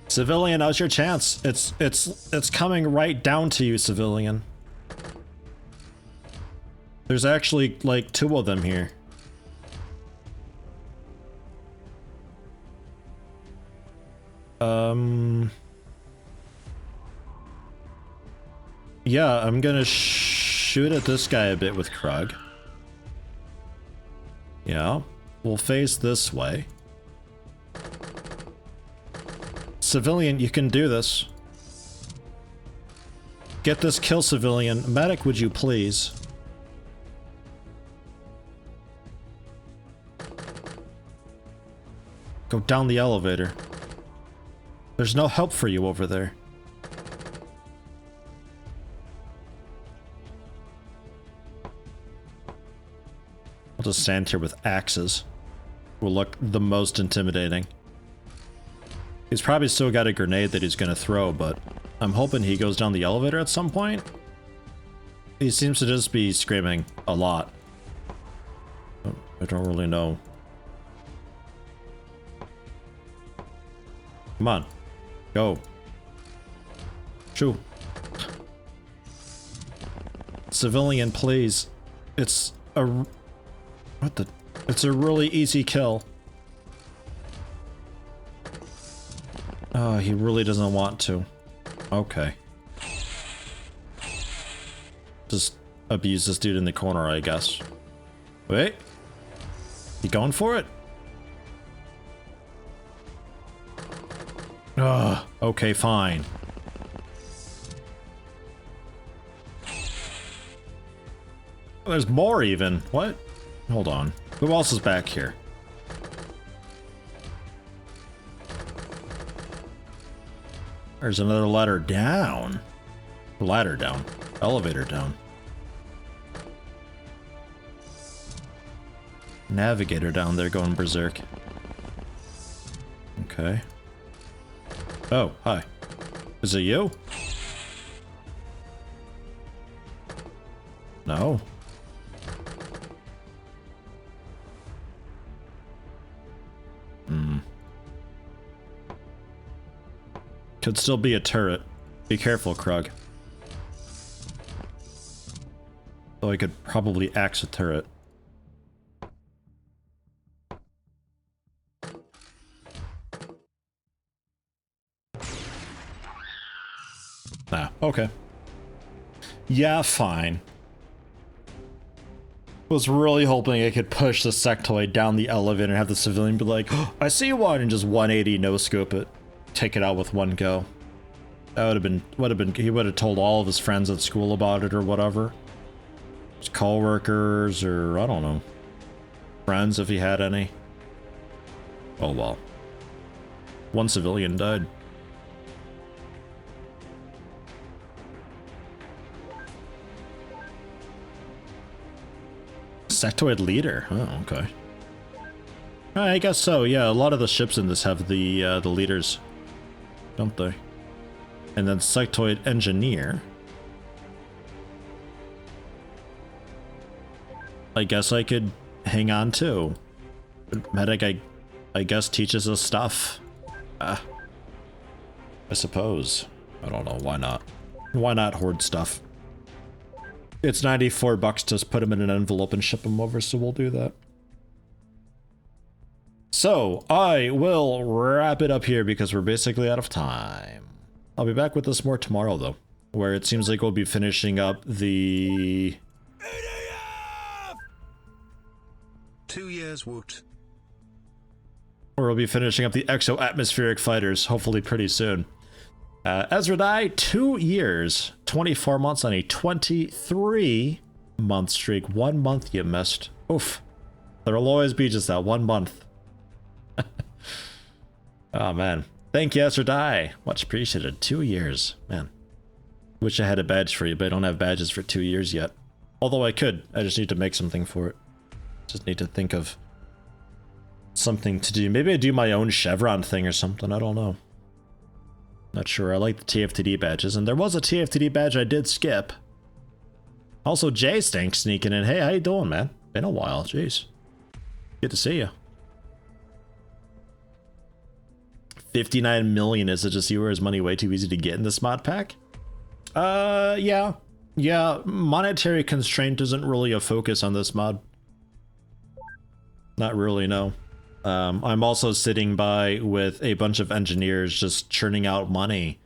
Speaker 1: Civilian, now's your chance. It's coming right down to you, civilian. There's actually like 2 of them here. Yeah, I'm gonna shoot at this guy a bit with Krug. Yeah, we'll face this way. Civilian, you can do this. Get this kill, civilian. Medic, would you please? Go down the elevator. There's no help for you over there. I'll just stand here with axes. Will look the most intimidating. He's probably still got a grenade that he's gonna throw, but I'm hoping he goes down the elevator at some point. He seems to just be screaming a lot. I don't really know. Come on. Go. Shoo. Civilian, please. It's a... What the... It's a really easy kill. Oh, he really doesn't want to. Okay. Just abuse this dude in the corner, I guess. Wait. You going for it? Ugh. Okay, fine. There's more even. What? Hold on. Who else is back here? There's another ladder down. Ladder down. Elevator down. Navigator down there going berserk. Okay. Oh, hi. Is it you? No. Could still be a turret. Be careful, Krug. Though I could probably axe a turret. Ah, okay. Yeah, fine. Was really hoping I could push the sectoid down the elevator and have the civilian be like, oh, I see one, and just 180 no scope it. Take it out with one go. That would have been, he would have told all of his friends at school about it or whatever. His coworkers or, I don't know, friends if he had any. Oh well. One civilian died. Sectoid leader. Oh, okay. I guess so. Yeah, a lot of the ships in this have the leaders, don't they? And then sectoid engineer. I guess I could hang on too. Medic, I guess teaches us stuff. I suppose. I don't know. Why not? Why not hoard stuff? It's $94 to put them in an envelope and ship them over, so we'll do that. So, I will wrap it up here because we're basically out of time. I'll be back with this more tomorrow, though, where it seems like we'll be finishing up the...
Speaker 2: 2 years, Woot.
Speaker 1: Or we'll be finishing up the exo-atmospheric fighters, hopefully pretty soon. Ezra Dai, 2 years, 24 months on a 23-month streak. 1 month you missed. Oof. There'll always be just that 1 month. Oh, man. Thank you, Ezra Dai. Much appreciated. 2 years. Man. Wish I had a badge for you, but I don't have badges for 2 years yet. Although I could. I just need to make something for it. Just need to think of something to do. Maybe I do my own chevron thing or something. I don't know. Not sure. I like the TFTD badges, and there was a TFTD badge I did skip. Also, Jay Stink sneaking in. Hey, how you doing, man? Been a while. Jeez. Good to see you. 59 million. Is it just you, or is money way too easy to get in this mod pack? Yeah. Yeah, monetary constraint isn't really a focus on this mod. Not really, no. I'm also sitting by with a bunch of engineers just churning out money,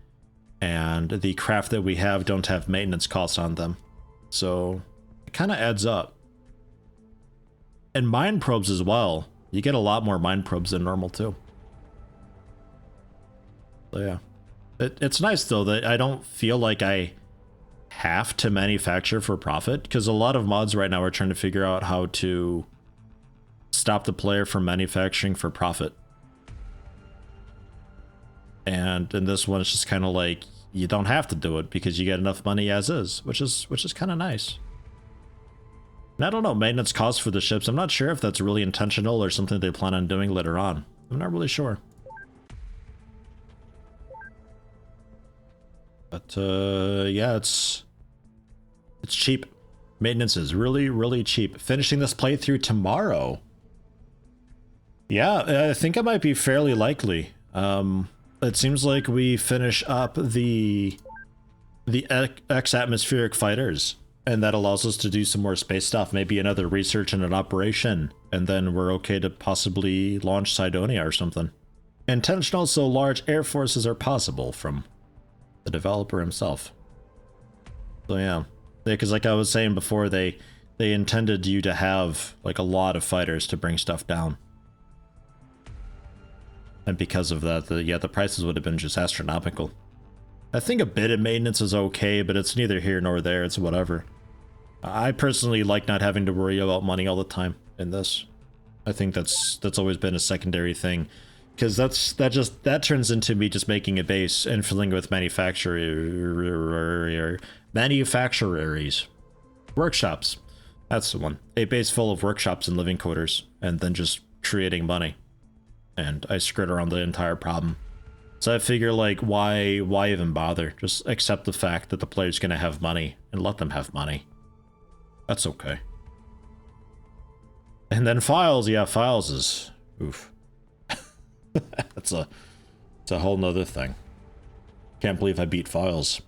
Speaker 1: and the craft that we have don't have maintenance costs on them. So it kind of adds up. And mine probes as well. You get a lot more mine probes than normal too. So yeah. It's nice though that I don't feel like I have to manufacture for profit, because a lot of mods right now are trying to figure out how to stop the player from manufacturing for profit. And in this one, it's just kind of like, you don't have to do it because you get enough money as is, which is kind of nice. And I don't know, maintenance costs for the ships, I'm not sure if that's really intentional or something they plan on doing later on. I'm not really sure. But yeah, it's cheap. Maintenance is really, really cheap. Finishing this playthrough tomorrow. Yeah, I think it might be fairly likely. It seems like we finish up the X-atmospheric fighters, and that allows us to do some more space stuff, maybe another research and an operation, and then we're okay to possibly launch Cydonia or something. Intentional, so large air forces are possible from the developer himself. So yeah, because like I was saying before, they intended you to have like a lot of fighters to bring stuff down. And because of that, the prices would have been just astronomical. I think a bit of maintenance is okay, but it's neither here nor there, it's whatever. I personally like not having to worry about money all the time in this. I think that's always been a secondary thing. Because that turns into me just making a base and filling it with manufacturers. Workshops. That's the one. A base full of workshops and living quarters, and then just creating money. And I skirt around the entire problem. So I figure, like, why even bother? Just accept the fact that the player's gonna have money, and let them have money. That's okay. And then files, yeah, files is... oof. It's a whole nother thing. Can't believe I beat files.